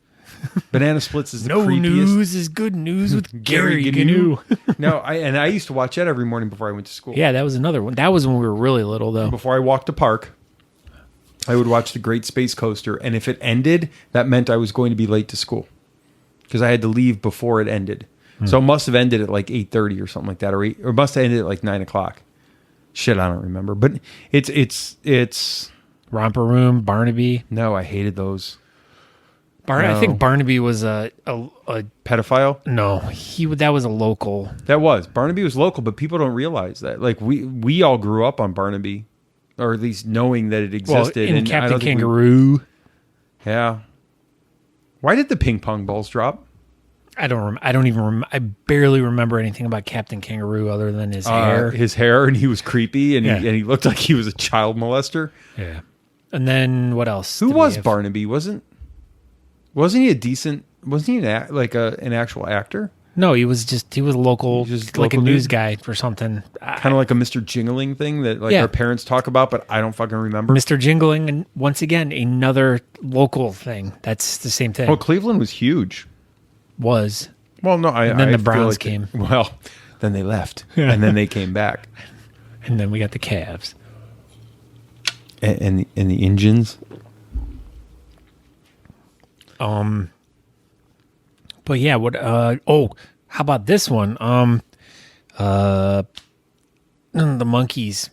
Banana Splits is the no creepiest. News is good news with Gary Gnu. No, I used to watch that every morning before I went to school. Yeah, that was another one. That was when we were really little, though. Before I walked to park, I would watch the Great Space Coaster, and if it ended, that meant I was going to be late to school because I had to leave before it ended. So it must have ended at like 8:30 or something like that, or must have ended at like 9:00. Shit, I don't remember. But it's Romper Room, Barnaby. No, I hated those. I think Barnaby was a pedophile. No, that was a local. That was Barnaby was local, but people don't realize that. Like we all grew up on Barnaby, or at least knowing that it existed. Well, and Captain Kangaroo. Yeah. Why did the ping pong balls drop? I don't even remember. I barely remember anything about Captain Kangaroo other than his hair. His hair, and he was creepy, and he looked like he was a child molester. Yeah. And then what else? Who was Barnaby? Wasn't he a decent? Wasn't he an actual actor? No, he was local, just like a news guy or something. Kind of like a Mr. Jingling thing that our parents talk about, but I don't fucking remember. Mr. Jingling, and once again, another local thing. That's the same thing. Well, Cleveland was huge. Well, no, and then the Browns came. Well, then they left, and then they came back, and then we got the Cavs and the Indians. But yeah, how about this one? The Monkeys.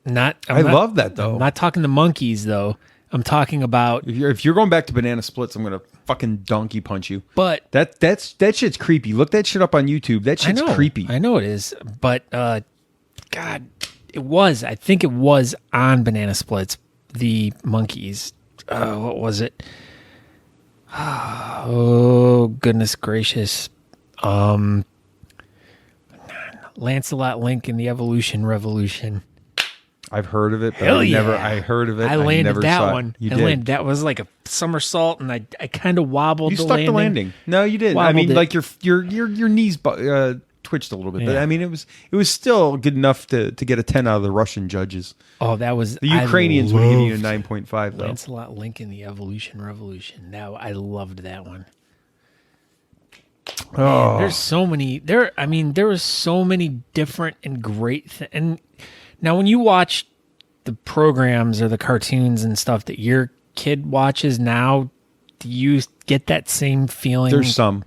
I love that though. I'm not talking the Monkeys though. I'm talking about if you're going back to Banana Splits, I'm gonna fucking donkey punch you. But that shit's creepy. Look that shit up on YouTube. That shit's creepy. I know it is. But God, I think it was on Banana Splits. The Monkeys. What was it? Oh, goodness gracious. Lancelot Link in the Evolution Revolution. I've heard of it, but I heard of it. I landed that one. You did. That was like a somersault, and I kind of wobbled the landing. You stuck the landing. No, you didn't. I mean, like your knees twitched a little bit, but I mean, it was still good enough to get a 10 out of the Russian judges. Oh, that was the Ukrainians would give you a 9.5 though. Lancelot Link in the Evolution Revolution. Now I loved that one. Oh, man, there's so many. There were so many different and great and now when you watch the programs or the cartoons and stuff that your kid watches now, do you get that same feeling? There's some.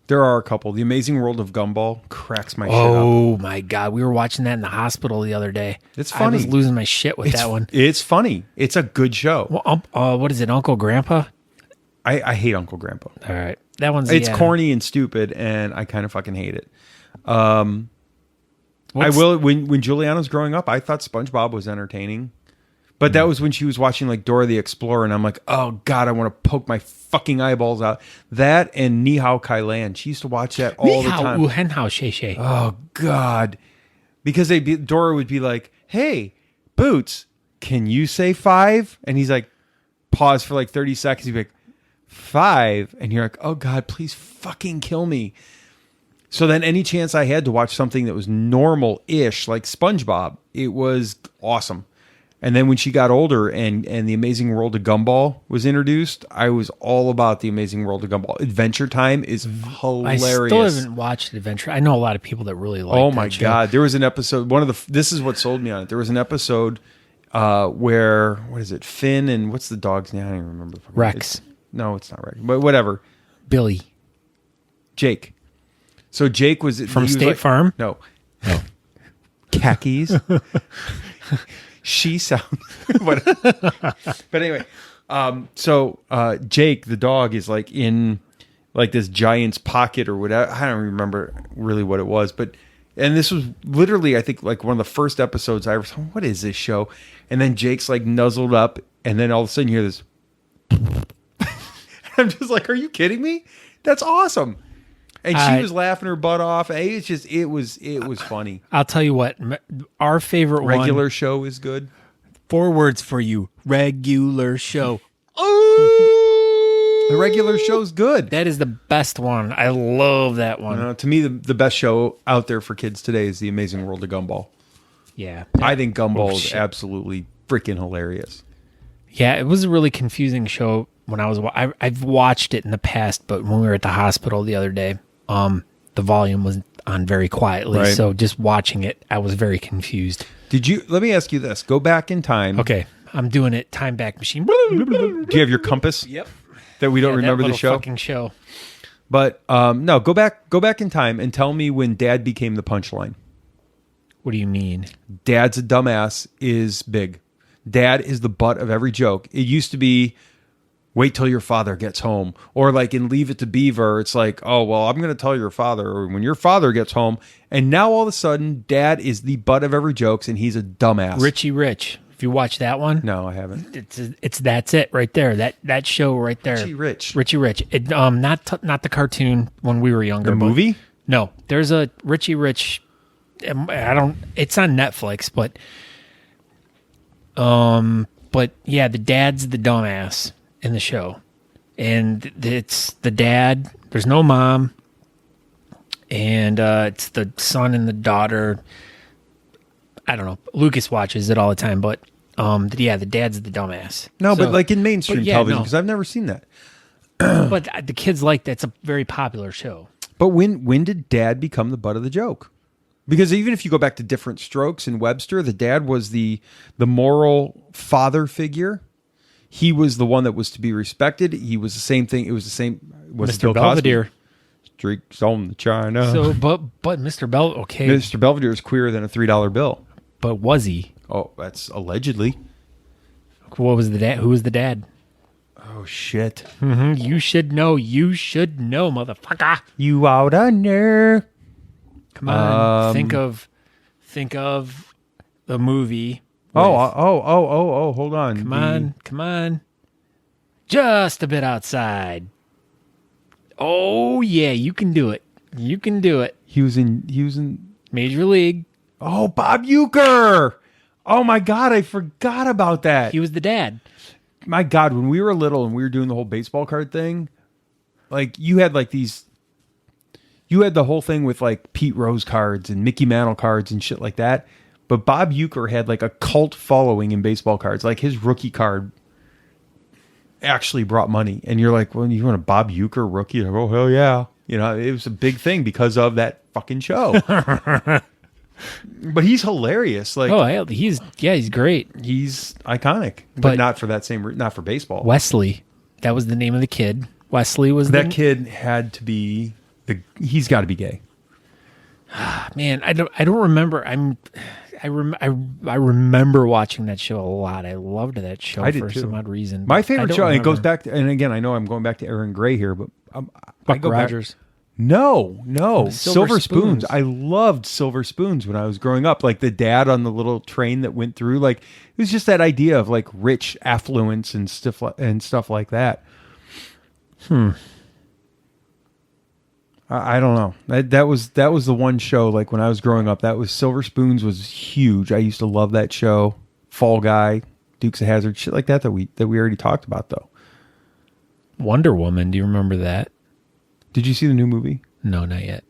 There are a couple. The Amazing World of Gumball cracks my shit up. Oh my God. We were watching that in the hospital the other day. It's funny. I was losing my shit with that one. It's funny. It's a good show. Well, what is it, Uncle Grandpa? I hate Uncle Grandpa. All right. That one's corny and stupid, and I kind of fucking hate it. I will. When Juliana's growing up, I thought SpongeBob was entertaining, but that was when she was watching like Dora the Explorer, and I'm like, oh God, I want to poke my fucking eyeballs out. That and Ni Hao Kai Lan. She used to watch that all the time. Ni Hao Hen Hao Shay Shay. Oh God, because Dora would be like, hey, Boots, can you say 5? And he's like, pause for like 30 seconds. He'd be like, 5, and you're like, oh God, please fucking kill me. So then any chance I had to watch something that was normal-ish, like SpongeBob, it was awesome. And then when she got older and The Amazing World of Gumball was introduced, I was all about The Amazing World of Gumball. Adventure Time is hilarious. I still haven't watched Adventure. I know a lot of people that really like. Oh my God! There was an episode. This is what sold me on it. There was an episode where what is it? Finn and what's the dog's name? I don't even remember. Rex. No, it's not Rex. But whatever. Billy. Jake. So Jake was From he was State Farm. No. Khakis. She sounds. But anyway, so Jake the dog is like in like this giant's pocket or whatever. I don't remember really what it was, and this was literally I think like one of the first episodes I ever saw. What is this show? And then Jake's like nuzzled up, and then all of a sudden you hear this. I'm just like, are you kidding me? That's awesome. And she was laughing her butt off. It's just, it was funny. I'll tell you what, our favorite Regular show is good. 4 words for you. Regular show. The regular show's good. That is the best one. I love that one. To me, the best show out there for kids today is The Amazing World of Gumball. Yeah. I think Gumball is absolutely freaking hilarious. Yeah, it was a really confusing show when I've watched it in the past, but when we were at the hospital the other day, the volume was on very quietly. Right. So just watching it, I was very confused. Let me ask you this. Go back in time. Okay. I'm doing it. Time back machine. Do you have your compass? Yep. That we don't remember the show? Fucking show. But no, go back in time and tell me when Dad became the punchline. What do you mean? Dad's a dumbass is big. Dad is the butt of every joke. It used to be wait till your father gets home. Or like in Leave It to Beaver, it's like, oh, well, I'm going to tell your father or when your father gets home. And now all of a sudden, Dad is the butt of every joke and he's a dumbass. Richie Rich. If you watch that one. No, I haven't. That's it right there. That show right there. Richie Rich. It, not the cartoon when we were younger. The movie? No, there's a Richie Rich. It's on Netflix, but yeah, the dad's the dumbass in the show, and it's the dad. There's no mom, and it's the son and the daughter. I don't know. Lucas watches it all the time, but yeah, the dad's the dumbass. No, but like in mainstream television, because no. I've never seen that. But the kids like that's a very popular show. But when did Dad become the butt of the joke? Because even if you go back to Different Strokes in Webster, the dad was the moral father figure. He was the one that was to be respected. He was the same thing. It was the same. Was Mr. Belvedere. Streaks on the China. So, but Mr. Mr. Belvedere is queerer than a $3 bill. But was he? Oh, that's allegedly. What was the dad? Who was the dad? Oh shit! Mm-hmm. You should know. You should know, motherfucker. You oughta know. Come on, think of the movie. Hold on. Come on. Just a bit outside. Oh yeah, you can do it. You can do it. He was in Major League. Oh, Bob Uecker. Oh my God, I forgot about that. He was the dad. My God, when we were little and we were doing the whole baseball card thing, like you had like these. You had the whole thing with like Pete Rose cards and Mickey Mantle cards and shit like that. But Bob Uecker had like a cult following in baseball cards. Like his rookie card actually brought money. And you're like, well, you want a Bob Uecker rookie? Like, oh, hell yeah. You know, it was a big thing because of that fucking show. But he's hilarious. Like, oh, he's great. He's iconic, but not for that same, not for baseball. Wesley, that was the name of the kid. Wesley was that kid had to be. He's got to be gay. Man, I don't remember. I remember watching that show a lot. I loved that show for some odd reason. My favorite show, and it goes back to, and again, I know I'm going back to Aaron Gray here, but Buck Rogers. No. Silver Spoons. I loved Silver Spoons when I was growing up. Like the dad on the little train that went through. Like it was just that idea of like rich affluence and stuff like that. I don't know. That was the one show. Like when I was growing up, that was Silver Spoons was huge. I used to love that show. Fall Guy, Dukes of Hazzard, shit like that we already talked about though. Wonder Woman. Do you remember that? Did you see the new movie? No, not yet.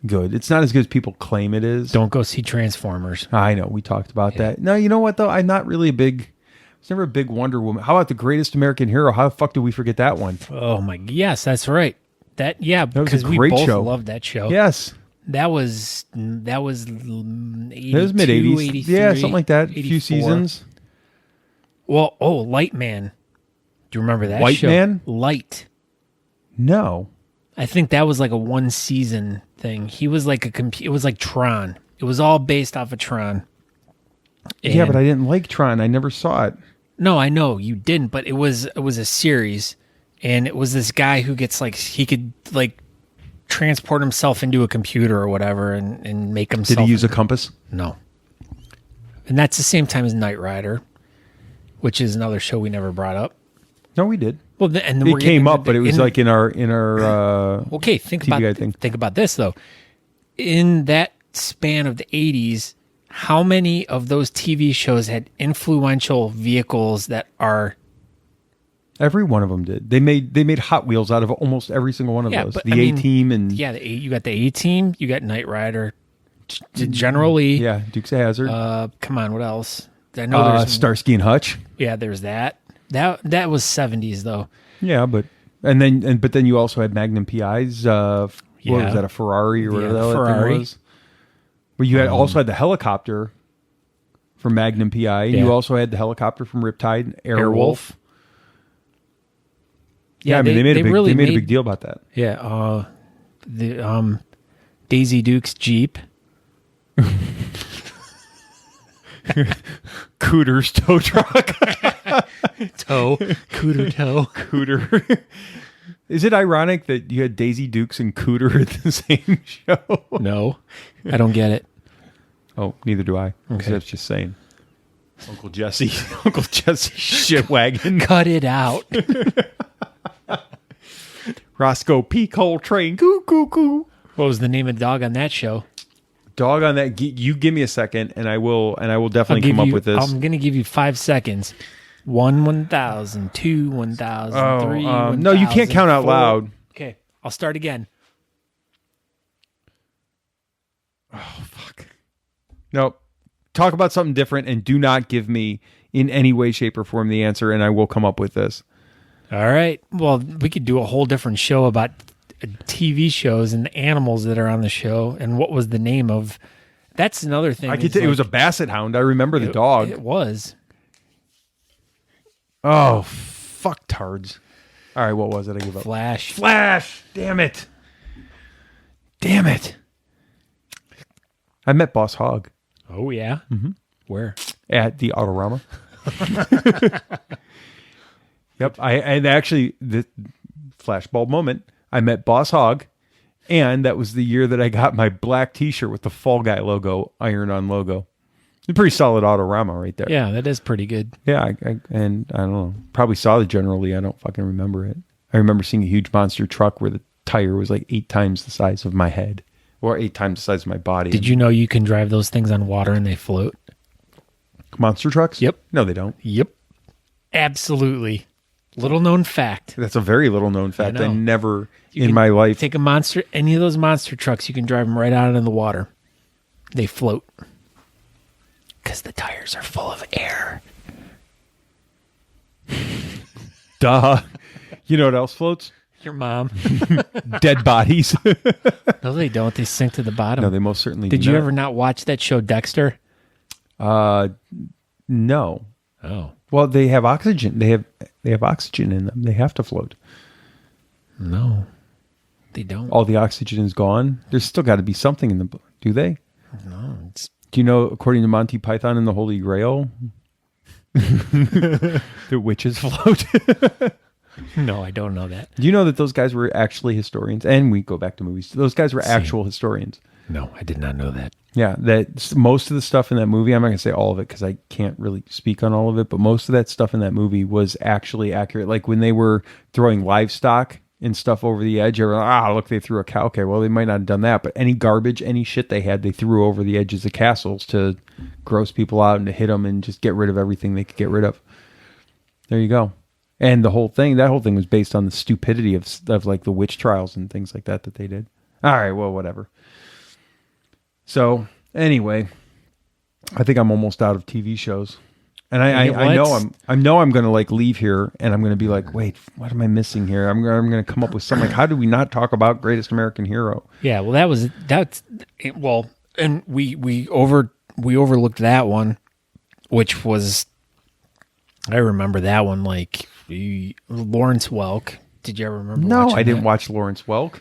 good. It's not as good as people claim it is. Don't go see Transformers. I know. We talked about that. No, you know what, though? I'm not really I was never a big Wonder Woman. How about The Greatest American Hero? How the fuck did we forget that one? Oh, my. Yes, that's right. That was a great we both show. Loved that show. Yes. That was 82, It was mid-'80s. Yeah, something like that. A few seasons. Well, Light Man. Do you remember that White show? Man? Light. No. I think that was like a one season thing. He was like it was like Tron. It was all based off of Tron. Yeah, but I didn't like Tron. I never saw it. No, I know you didn't, but it was a series, and it was this guy who gets like he could like transport himself into a computer or whatever and make himself. Did he use a compass? No. And that's the same time as Knight Rider, which is another show we never brought up. No, we did. Well, and then it came up, but it was like in our okay. Think about this though. In that span of the 80s, how many of those TV shows had influential vehicles that are? Every one of them did. They made Hot Wheels out of almost every single one of those. But, the A-Team and you got the A-Team, you got Knight Rider, generally. Yeah, Dukes of Hazzard. Come on, what else? I know there's Starsky and Hutch. Yeah, there's that. That was 70s though. Yeah, but then you also had Magnum PIs. What was that? A Ferrari or whatever the hell that thing was. But you also had the helicopter from Magnum PI, and you also had the helicopter from Riptide and Airwolf. Yeah, I mean they made a big deal about that. Yeah, the Daisy Duke's Jeep. Cooter's tow truck. Cooter. Is it ironic that you had Daisy Dukes and Cooter at the same show? No, I don't get it. Oh, neither do I. Okay. That's just saying. Uncle Jesse shit wagon. Cut it out. Roscoe P. Coltrane. Coo, coo, coo. What was the name of the dog on that show? Dog on that. You give me a second, and I will definitely come up with this. I'm going to give you 5 seconds. 1,000, 2, 1,000, 3, 1,000. No, you can't count out 4. loud. Okay, I'll start again. Oh, fuck. Nope. Talk about something different, and do not give me in any way, shape, or form the answer, and I will come up with this. All right. Well, we could do a whole different show about TV shows and the animals that are on the show and what was the name of. That's another thing. It was a basset hound. I remember the dog. It was. Oh, fuck tards. All right, what was it? I give up. Flash. Damn it. I met Boss Hogg. Oh, yeah? Mm-hmm. Where? At the Autorama. Yep. And actually, the flashbulb moment, I met Boss Hogg, and that was the year that I got my black t-shirt with the Fall Guy logo, iron-on logo. A pretty solid Autorama right there. Yeah, that is pretty good. Yeah, and I don't know. Probably saw the General Lee. I don't fucking remember it. I remember seeing a huge monster truck where the tire was like 8 times the size of my head, or 8 times the size of my body. Did you know you can drive those things on water and they float? Monster trucks? Yep. No, they don't. Yep. Absolutely. Little known fact. That's a very little known fact. I never in my life. Take any of those monster trucks, you can drive them right out into the water. They float. Because the tires are full of air. Duh. You know what else floats? Your mom. Dead bodies. No, they don't. They sink to the bottom. No, they most certainly do. Did you ever not watch that show, Dexter? No. Oh. Well, they have oxygen. They have oxygen in them. They have to float. No, they don't. All the oxygen is gone. There's still got to be something in the. Do they? No. Do you know, according to Monty Python and the Holy Grail, the witches float? No, I don't know that. Do you know that those guys were actually historians? And we go back to movies. Those guys were actual historians. No, I did not know that. Yeah, that most of the stuff in that movie, I'm not going to say all of it because I can't really speak on all of it, but most of that stuff in that movie was actually accurate. Like when they were throwing livestock and stuff over the edge, you're like, look, they threw a cow. Okay, well, they might not have done that, but any garbage, any shit they had, they threw over the edges of castles to gross people out and to hit them and just get rid of everything they could get rid of. There you go. And that whole thing was based on the stupidity of like the witch trials and things like that they did. All right, well, whatever. So anyway, I think I'm almost out of TV shows. And I know I'm going to like leave here and I'm going to be like, wait, what am I missing here? I'm going to come up with something like, how did we not talk about Greatest American Hero? Yeah, well, and we overlooked that one, which was, I remember that one, like Lawrence Welk. Did you ever remember? No, watching I didn't that? watch Lawrence Welk.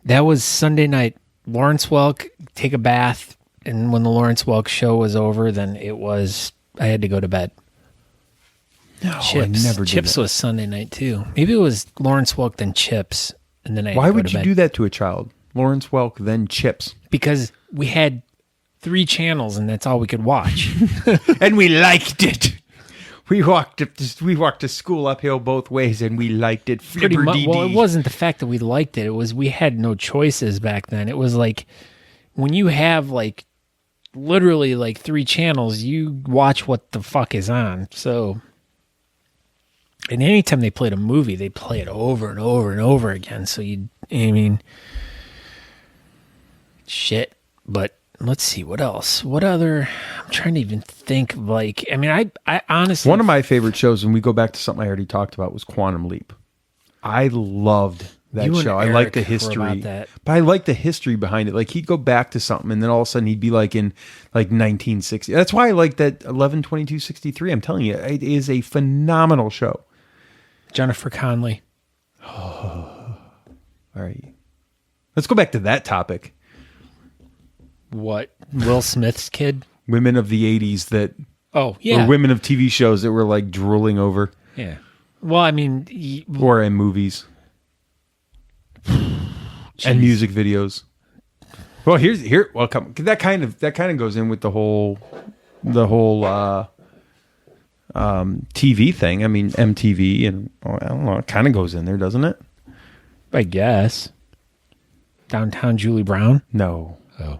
That was Sunday night. Lawrence Welk, take a bath, and when the Lawrence Welk show was over, then I had to go to bed. No, Chips. I never did Chips that. was Sunday night too. Maybe it was Lawrence Welk then Chips, and then I had Why to go would to you bed. do that to a child? Lawrence Welk, then Chips. Because we had 3 channels and that's all we could watch. And we liked it. We walked to school uphill both ways, and we liked it. Pretty much. Flibber-dee-dee. Well, it wasn't the fact that we liked it. It was we had no choices back then. It was like when you have like literally like 3 channels, you watch what the fuck is on. So, and anytime they played a movie, they play it over and over and over again. So shit. But let's see what else. What other? I'm trying to even think. Like, I honestly, One of my favorite shows, and we go back to something I already talked about, was Quantum Leap. I loved that You and show. I Eric like the were history, about that. but I like the history behind it. Like he'd go back to something, and then all of a sudden he'd be like in like 1960. That's why I like that 11/22/63. I'm telling you, it is a phenomenal show. Jennifer Connelly. All right, let's go back to that topic. What? Will Smith's kid? Women of the 80s that, Oh, yeah. or women of TV shows that were like drooling over, Yeah. Well, or in movies and music videos. Well, well, come that kind of goes in with the whole TV thing. I mean, MTV and I don't know, it kind of goes in there, doesn't it? I guess. Downtown Julie Brown. No. Oh.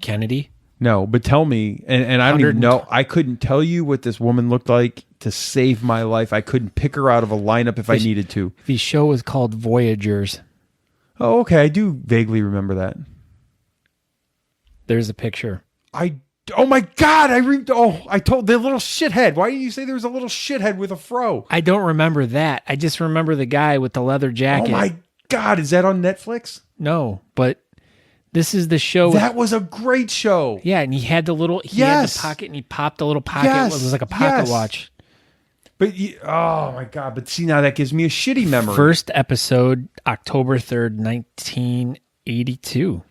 Kennedy. No, but tell me, and I don't even know. I couldn't tell you what this woman looked like to save my life. I couldn't pick her out of a lineup if I needed to. The show was called Voyagers. Oh, okay. I do vaguely remember that. There's a picture. Oh my God! I told the little shithead. Why did you say there was a little shithead with a fro? I don't remember that. I just remember the guy with the leather jacket. Oh my God! Is that on Netflix? No, but this is the show. That was a great show. Yeah, and he had the little. He had the pocket, and he popped the little pocket. Yes, It was like a pocket watch. But oh my God! But see, now that gives me a shitty memory. First episode, October 3rd, 1982.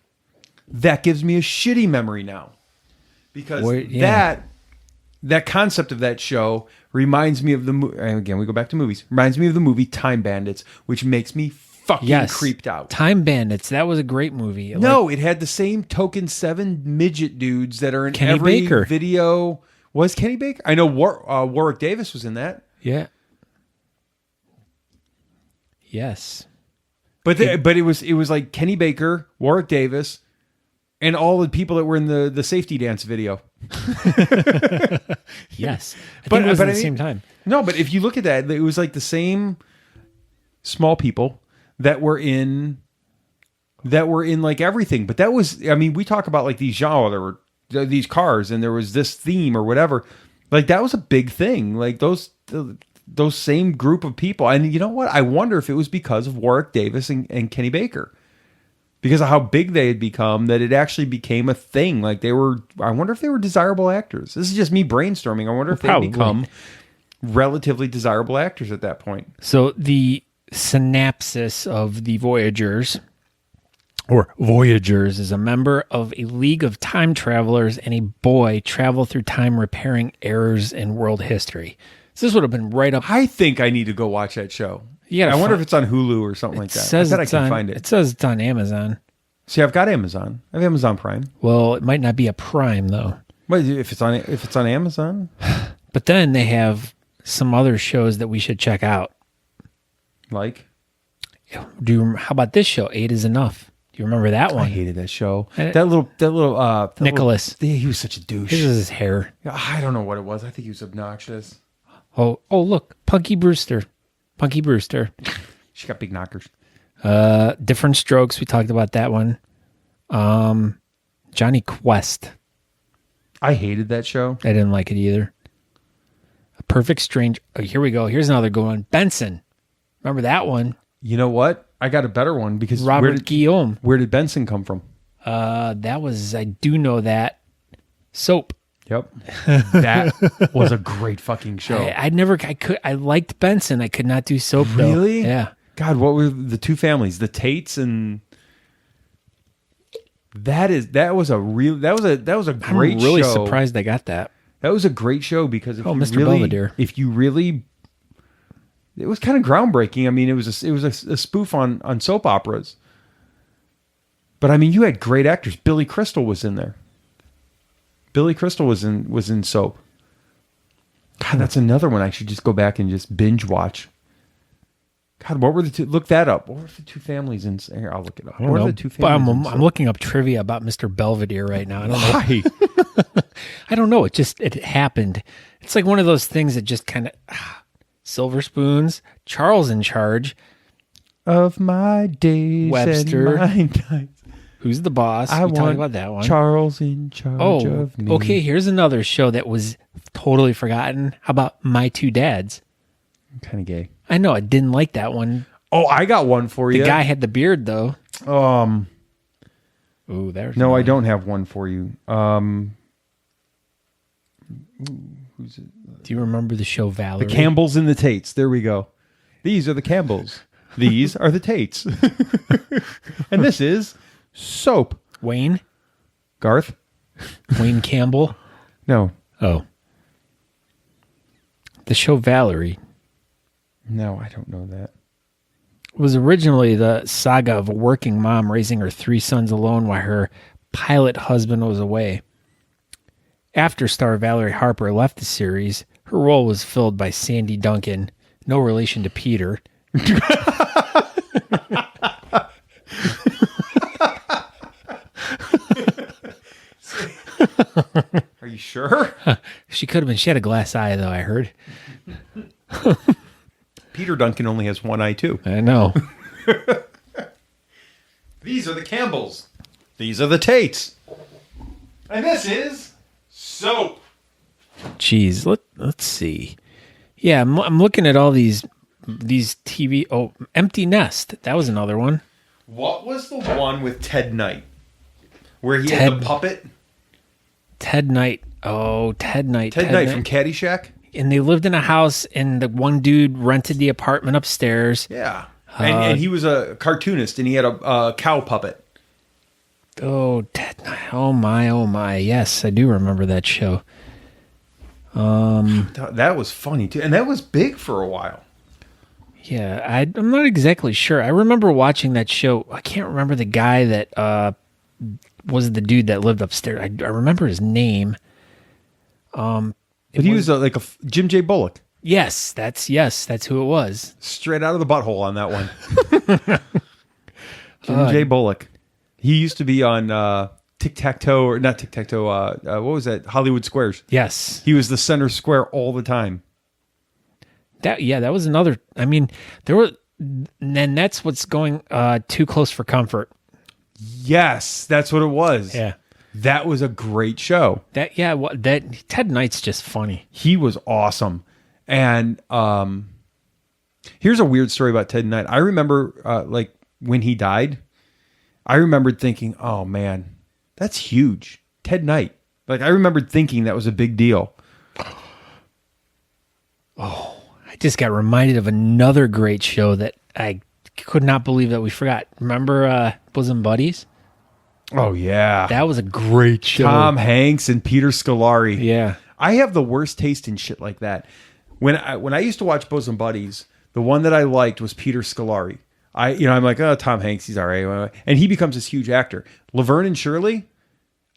That gives me a shitty memory now, because that concept of that show reminds me of and again, we go back to movies. Reminds me of the movie Time Bandits, which makes me fucking creeped out. Time Bandits. That was a great movie. No, it had the same token 7 midget dudes that are in Kenny every Baker. video. Was Kenny Baker? I know Warwick Davis was in that. Yeah. Yes. But it was like Kenny Baker, Warwick Davis, and all the people that were in the safety dance video. Yes. I think it was at the same time. No, but if you look at that, it was like the same small people that were in like everything. But that was, I mean, we talk about like these genres, there were these cars and there was this theme or whatever. Like that was a big thing. Like those same group of people. And you know what? I wonder if it was because of Warwick Davis and Kenny Baker. Because of how big they had become, that it actually became a thing. Like I wonder if they were desirable actors. This is just me brainstorming. I wonder if they become relatively desirable actors at that point. So the synopsis of the Voyagers, or Voyagers, is a member of a league of time travelers and a boy travel through time repairing errors in world history. So this would have been right up. I think I need to go watch that show. I wonder if it's on Hulu or something like that. I bet I can find it. It says it's on Amazon. See, I've got Amazon. I have Amazon Prime. Well, it might not be a Prime though. But if it's on Amazon. But then they have some other shows that we should check out. Like? How about this show? 8 is Enough. Do you remember that one? I hated that show. That little Nicholas. He was such a douche. This is his hair. I don't know what it was. I think he was obnoxious. Oh, look, Punky Brewster. She got big knockers. Different Strokes. We talked about that one. Johnny Quest. I hated that show. I didn't like it either. A Perfect Stranger. Oh, here we go. Here's another good one. Benson. Remember that one? You know what? I got a better one because Robert Guillaume. Where did Benson come from? That was, I do know that. Soap. Yep. That was a great fucking show. I liked Benson. I could not do Soap though. Really? Yeah. God, what were the two families? The Tates and that was a great I'm really show. surprised I got that. That was a great show because Mr. Belvedere. It was kind of groundbreaking. I mean, it was a spoof on soap operas. But I mean, you had great actors. Billy Crystal was in there. Billy Crystal was in Soap. God, that's another one I should just go back and just binge watch. God, what were the two? Look that up. What were the two families in? Here, I'll look it up. I don't know, but I'm looking up trivia about Mr. Belvedere right now. I don't know. Why? I don't know. It happened. It's like one of those things that just kind of Silver Spoons. Charles in Charge. Of my days, Webster. And my nights. Who's the boss? We talked about that one. Charles in charge of me. Okay. Here's another show that was totally forgotten. How about My Two Dads? I'm kind of gay. I know. I didn't like that one. Oh, I got one for you. The guy had the beard though. Ooh, there's no, one. I don't have one for you. Who's it? Do you remember the show Valerie? The Campbells and the Tates. There we go. These are the Campbells. These are the Tates. And this is Soap. Wayne Garth? Wayne Campbell. No. Oh, the show Valerie No, I don't know that. was originally the saga of a working mom raising her 3 sons alone while her pilot husband was away. After star Valerie Harper left the series, her role was filled by Sandy Duncan, no relation to Peter. Are you sure? She could have been. She had a glass eye, though, I heard. Peter Duncan only has one eye, too. I know. These are the Campbells. These are the Tates. And this is Soap. Jeez, let's see. Yeah, I'm looking at all these TV. Oh, Empty Nest. That was another one. What was the one with Ted Knight? Where he had the puppet? Ted Knight. Oh, Ted Knight. Ted Knight from Caddyshack? And they lived in a house, and the one dude rented the apartment upstairs. Yeah. And he was a cartoonist, and he had a cow puppet. Oh, Ted Knight. Oh, my. Yes, I do remember that show. That was funny, too. And that was big for a while. Yeah, I'm not exactly sure. I remember watching that show. I can't remember the guy that was the dude that lived upstairs. I remember his name. But he was like a Jim J. Bullock. Yes, that's who it was. Straight out of the butthole on that one. Jim J. Bullock. He used to be on Tic-Tac-Toe, or not Tic-Tac-Toe, what was that? Hollywood Squares. Yes. He was the center square all the time. That was another. I mean, and that's what's going Too Close for Comfort. Yes, that's what it was. Yeah. That was a great show. That Ted Knight's just funny. He was awesome. And here's a weird story about Ted Knight. I remember like when he died, I remembered thinking, oh man, that's huge. Ted Knight. Like I remembered thinking that was a big deal. Oh, I just got reminded of another great show that I could not believe that we forgot. Remember Bosom Buddies? Oh yeah. That was a great show. Tom Hanks and Peter Scolari. Yeah. I have the worst taste in shit like that. When I used to watch Bosom Buddies, the one that I liked was Peter Scolari. I'm like, oh, Tom Hanks, he's all right. And he becomes this huge actor. Laverne and Shirley,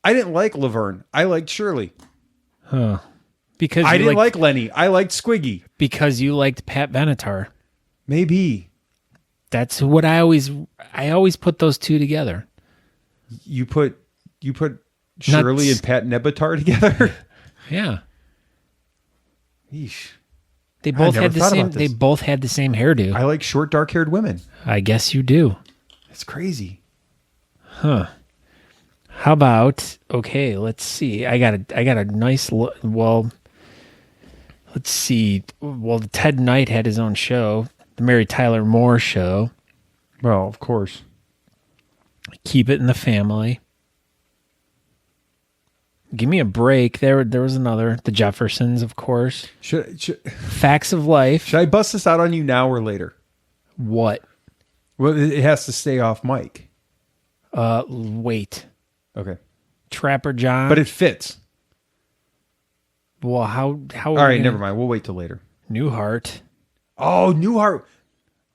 I didn't like Laverne. I liked Shirley. Huh. Because I didn't like Lenny. I liked Squiggy. Because you liked Pat Benatar. Maybe. That's what I always put those two together. You put Shirley and Pat Benatar together? Yeah. Yeesh. They both had the same. They both had the same hairdo. I like short, dark-haired women. I guess you do. That's crazy. Huh. How about, okay, let's see. I got a nice well, let's see. Well, Ted Knight had his own show, the Mary Tyler Moore Show. Well, of course. Keep It in the Family. Give me a break. There was another. The Jeffersons, of course. Facts of Life. Should I bust this out on you now or later? What? Well, it has to stay off mic. Wait. Okay. Trapper John. But it fits. Well, how? All right, never mind. We'll wait till later. Newhart. Oh, Newhart.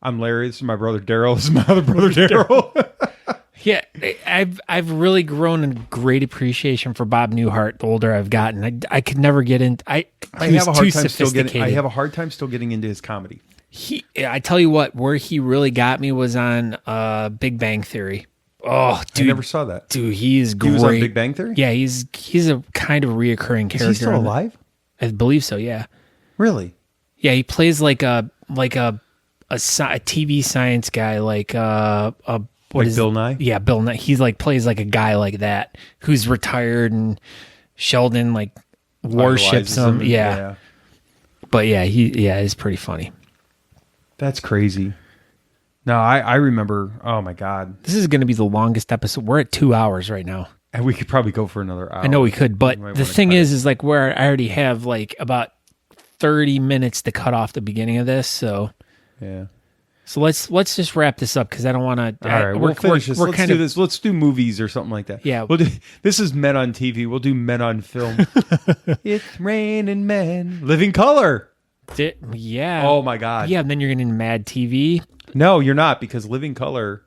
I'm Larry. This is my brother Daryl. This is my other brother Daryl. Yeah, I've really grown in great appreciation for Bob Newhart the older I've gotten. I could never get in. I have a hard time still getting. I have a hard time still getting into his comedy. I tell you what, where he really got me was on Big Bang Theory. Oh, dude, I never saw that. Dude, he is great. He was on Big Bang Theory? Yeah, he's a kind of reoccurring character. Is he still alive? I believe so. Yeah. Really? Yeah, he plays like a TV science guy, like Bill Nye? Yeah, Bill Nye. He's plays like a guy like that who's retired, and Sheldon worships him. Yeah. But yeah, he's pretty funny. That's crazy. No, I remember. Oh my God, this is going to be the longest episode. We're at 2 hours right now, and we could probably go for another hour. I know we could, but the thing is where I already have about 30 minutes to cut off the beginning of this. So yeah. So let's just wrap this up because I don't want to. All right, we'll finish this. Let's do this. Let's do movies or something like that. Yeah, this is Men on TV. We'll do Men on Film. It's raining men. Living Color. Yeah. Oh my God. Yeah, and then you're getting Mad TV. No, you're not, because Living Color.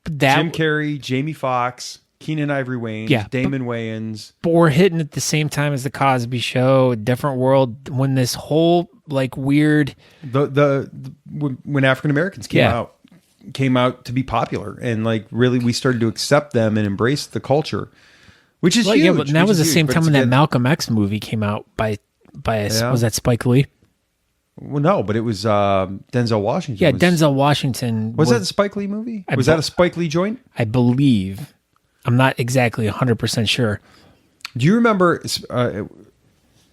Jim Carrey, Jamie Foxx, Keenan Ivory Wayans, Damon Wayans. But we're hitting at the same time as the Cosby Show, A Different World. When this whole weird when African Americans came out to be popular, and really we started to accept them and embrace the culture, which is huge. Yeah, but that was the same time when that Malcolm X movie came out by was that Spike Lee? Well, no, but it was Denzel Washington. Yeah, Denzel Washington. Was that a Spike Lee movie? Was that a Spike Lee joint? I believe. I'm not exactly 100% sure. Do you remember?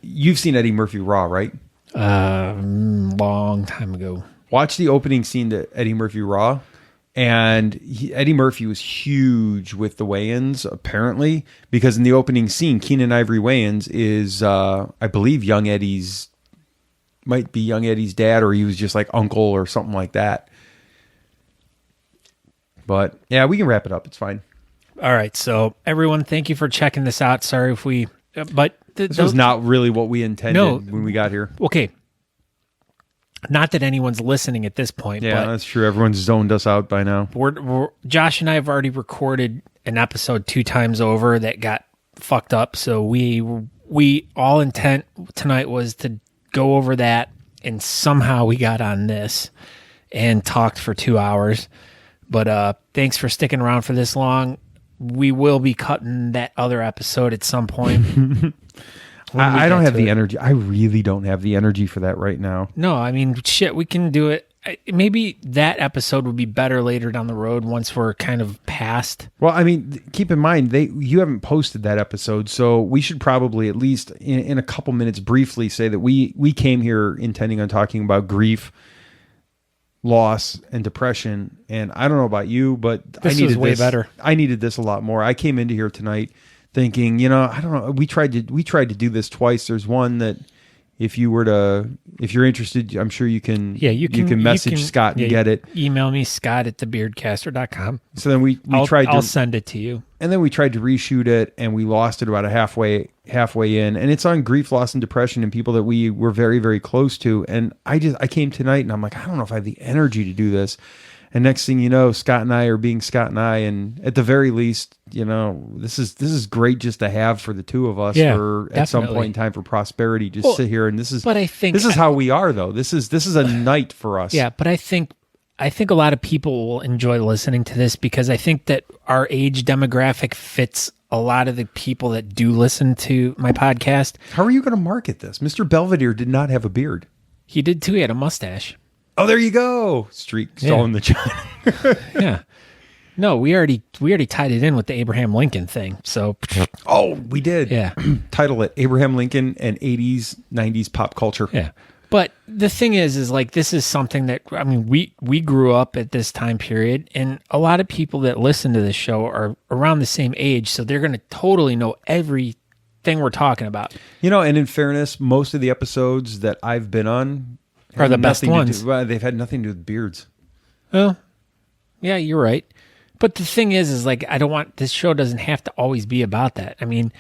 You've seen Eddie Murphy Raw, right? Long time ago. Watch the opening scene to Eddie Murphy Raw, and Eddie Murphy was huge with the Wayans, apparently, because in the opening scene, Keenan Ivory Wayans is, I believe, might be Young Eddie's dad, or he was just uncle or something like that. But yeah, we can wrap it up. It's fine. All right. So everyone, thank you for checking this out. Sorry if this was not really what we intended when we got here. Okay. Not that anyone's listening at this point. Yeah, but that's true. Everyone's zoned us out by now. Josh and I have already recorded an episode 2 times over that got fucked up. So we all intent tonight was to go over that, and somehow we got on this and talked for 2 hours. But thanks for sticking around for this long. We will be cutting that other episode at some point. I don't have the energy. I really don't have the energy for that right now. No, I mean, shit, we can do it. Maybe that episode would be better later down the road once we're kind of past. Well, I mean, keep in mind, you haven't posted that episode, so we should probably at least in a couple minutes briefly say that we came here intending on talking about grief, loss, and depression. And I don't know about you, but this was way better. I needed this a lot more. I came into here tonight thinking, I don't know. We tried to do this twice. There's one that if you're interested, I'm sure you can. Yeah, you can message Scott and get it. Email me, Scott@thebeardcaster.com. So then I'll send it to you. And then we tried to reshoot it, and we lost it about halfway in. And it's on grief, loss, and depression, and people that we were very, very close to. And I came tonight, and I'm like, I don't know if I have the energy to do this. And next thing you know, Scott and I are being Scott and I, and at the very least, this is great just to have for the two of us. At some point in time for prosperity, sit here, and this is. But I think this is how we are, though. This is a night for us. Yeah, but I think a lot of people will enjoy listening to this because I think that our age demographic fits a lot of the people that do listen to my podcast. How are you going to market this? Mr. Belvedere did not have a beard. He did too. He had a mustache. Oh, there you go. Streak stolen the job. Yeah. No, we already tied it in with the Abraham Lincoln thing. So, Oh, we did. yeah. Title it Abraham Lincoln and 80s, 90s pop culture. Yeah. But the thing is like, this is something that, I mean, we grew up at this time period, and a lot of people that listen to this show are around the same age. So they're going to totally know everything we're talking about. You know, and in fairness, most of the episodes that I've been on Are the best ones. They've had nothing to do with beards. Well, yeah, you're right. But the thing is like, this show doesn't have to always be about that. I mean,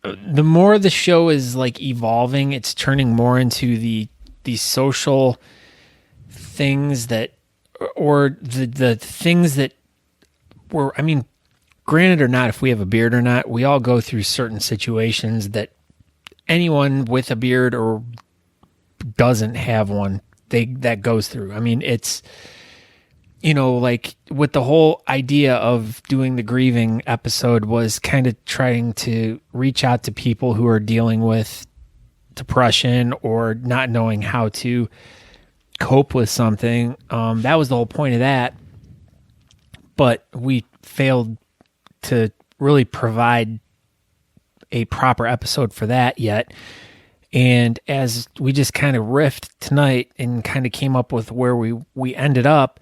the more the show is like evolving, it's turning more into the social things that, or the things that were, I mean, granted or not, if we have a beard or not, we all go through certain situations that anyone with a beard or doesn't have one, that goes through. I mean, it's, you know, like with the whole idea of doing the grieving episode was kind of trying to reach out to people who are dealing with depression or not knowing how to cope with something. That was the whole point of that. But we failed to really provide a proper episode for that yet. And as we just kind of riffed tonight and kind of came up with where we ended up,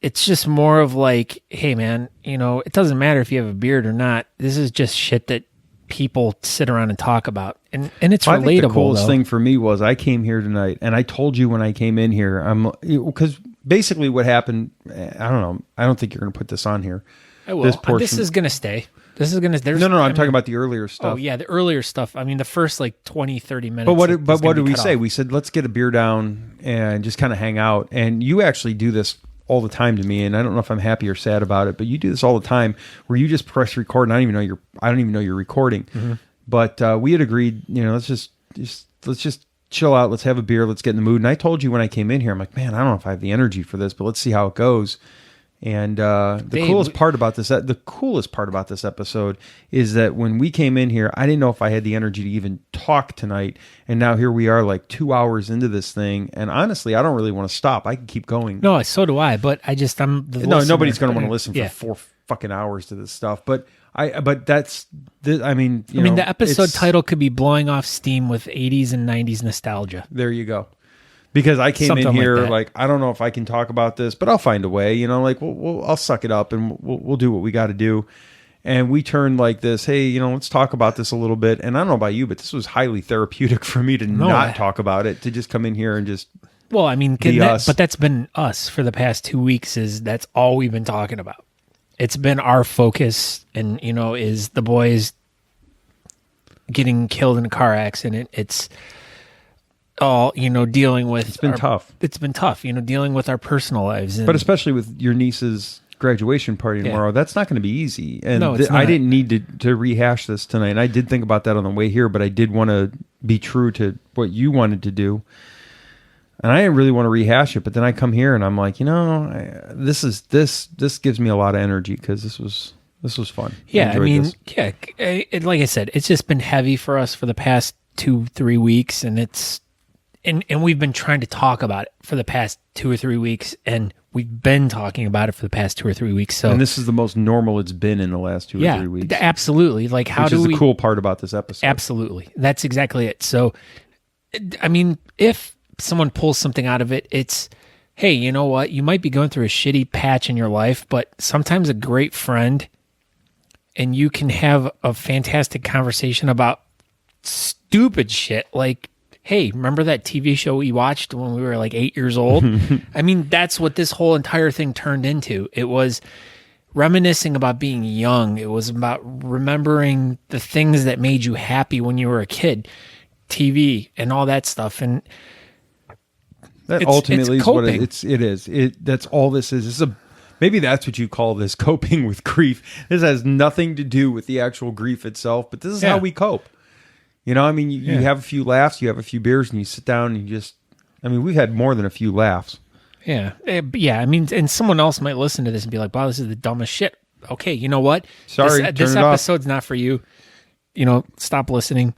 it's just more of like, hey man, you know, it doesn't matter if you have a beard or not. This is just shit that people sit around and talk about. And it's relatable. I think the coolest thing for me was I came here tonight, and I told you when I came in here, because basically what happened, I don't know, I don't think you're going to put this on here. I will. This is going to stay. This is going to... No, I'm talking about the earlier stuff. Oh, yeah, the earlier stuff. I mean, the first, 20, 30 minutes. But what did we say? We said, let's get a beer down and just kind of hang out. And you actually do this all the time to me, and I don't know if I'm happy or sad about it, but you do this all the time where you just press record, and I don't even know you're recording. Mm-hmm. But we had agreed, you know, let's just chill out, let's have a beer, let's get in the mood. And I told you when I came in here, I'm like, man, I don't know if I have the energy for this, but let's see how it goes. And the coolest part about this episode is that when we came in here, I didn't know if I had the energy to even talk tonight. And now here we are, 2 hours into this thing. And honestly, I don't really want to stop. I can keep going. No, so do I. But nobody's going to want to listen for 4 fucking hours to this stuff. But that's, I mean, the episode title could be "Blowing Off Steam with 80s and 90s Nostalgia." There you go. Because I came in here I don't know if I can talk about this, but I'll find a way. I'll suck it up and we'll do what we got to do. And we turned like this. Hey, let's talk about this a little bit. And I don't know about you, but this was highly therapeutic for me to not talk about it. To just come in here and just but that's been us for the past 2 weeks. That's all we've been talking about. It's been our focus, and is the boys getting killed in a car accident. It's all dealing with. It's been tough. It's been tough, dealing with our personal lives, but especially with your niece's graduation party tomorrow. That's not going to be easy. And I didn't need to rehash this tonight. And I did think about that on the way here, but I did want to be true to what you wanted to do. And I didn't really want to rehash it, but then I come here and I'm like, this gives me a lot of energy because this was fun. Yeah, like I said, it's just been heavy for us for the past 2-3 weeks, and and we've been trying to talk about it for the past 2 or 3 weeks, and we've been talking about it for the past 2 or 3 weeks. So, and this is the most normal it's been in the last 2 or 3 weeks. Absolutely. Which is the cool part about this episode. Absolutely, that's exactly it. So, I mean, if someone pulls something out of it, it's, hey, you know what? You might be going through a shitty patch in your life, but sometimes a great friend, and you can have a fantastic conversation about stupid shit like, hey, remember that TV show we watched when we were 8 years old? I mean, that's what this whole entire thing turned into. It was reminiscing about being young. It was about remembering the things that made you happy when you were a kid, TV and all that stuff. And that ultimately is what it is. That's all this is. Maybe that's what you call this, coping with grief. This has nothing to do with the actual grief itself, but this is how we cope. You have a few laughs, you have a few beers, and you sit down and we've had more than a few laughs. Yeah. Yeah. And someone else might listen to this and be like, wow, this is the dumbest shit. Okay. You know what? Sorry, this episode's not for you. Stop listening.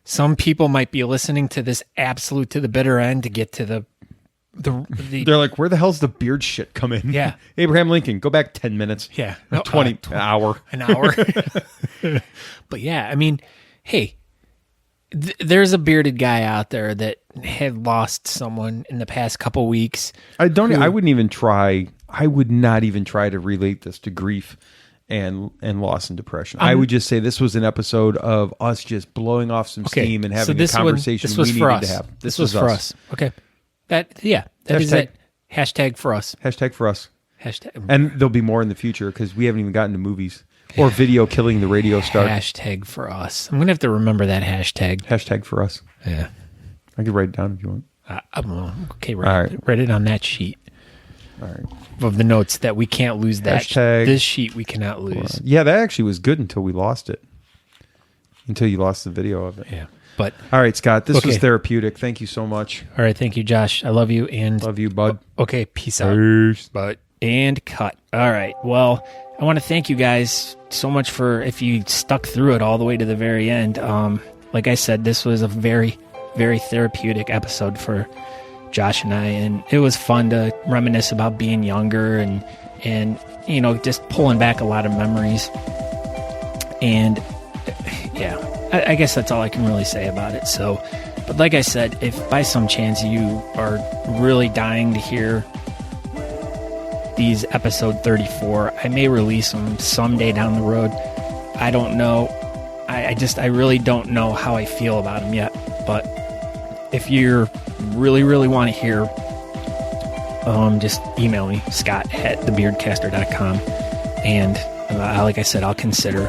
Some people might be listening to this absolute to the bitter end to get to the They're like, where the hell's the beard shit come in? Yeah. Abraham Lincoln, go back 10 minutes. Yeah. Or 20, an hour. An hour. But yeah, I mean, hey, there's a bearded guy out there that had lost someone in the past couple weeks. I would not even try to relate this to grief and loss and depression. I would just say this was an episode of us just blowing off some steam and having a conversation we needed to have. This was for us. Okay. That is it. Hashtag for us. Hashtag for us. Hashtag. And there'll be more in the future because we haven't even gotten to movies or video killing the radio star. Hashtag for us. I'm going to have to remember that hashtag. Hashtag for us. Yeah. I could write it down if you want. Okay, write it on that sheet. All right. Of the notes that we can't lose that. Hashtag this sheet we cannot lose. Yeah, that actually was good until we lost it. Until you lost the video of it. Yeah. But all right, Scott, this was therapeutic. Thank you so much. All right, thank you, Josh. I love you and love you, bud. Okay, peace out. But and cut. All right. Well, I want to thank you guys so much for if you stuck through it all the way to the very end. Like I said, this was a very, very therapeutic episode for Josh and I, and it was fun to reminisce about being younger and just pulling back a lot of memories. And yeah, I guess that's all I can really say about it. So, but like I said, if by some chance you are really dying to hear these episode 34, I may release them someday down the road. I don't know. I really don't know how I feel about them yet. But if you really, really want to hear, just email me, scott@thebeardcaster.com. And like I said, I'll consider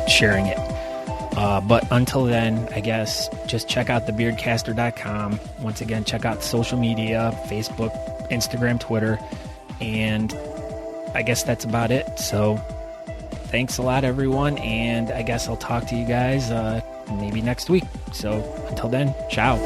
sharing it. But until then, I guess just check out thebeardcaster.com. Once again, check out social media, Facebook, Instagram, Twitter, and I guess that's about it. So thanks a lot, everyone, and I guess I'll talk to you guys maybe next week. So until then, ciao.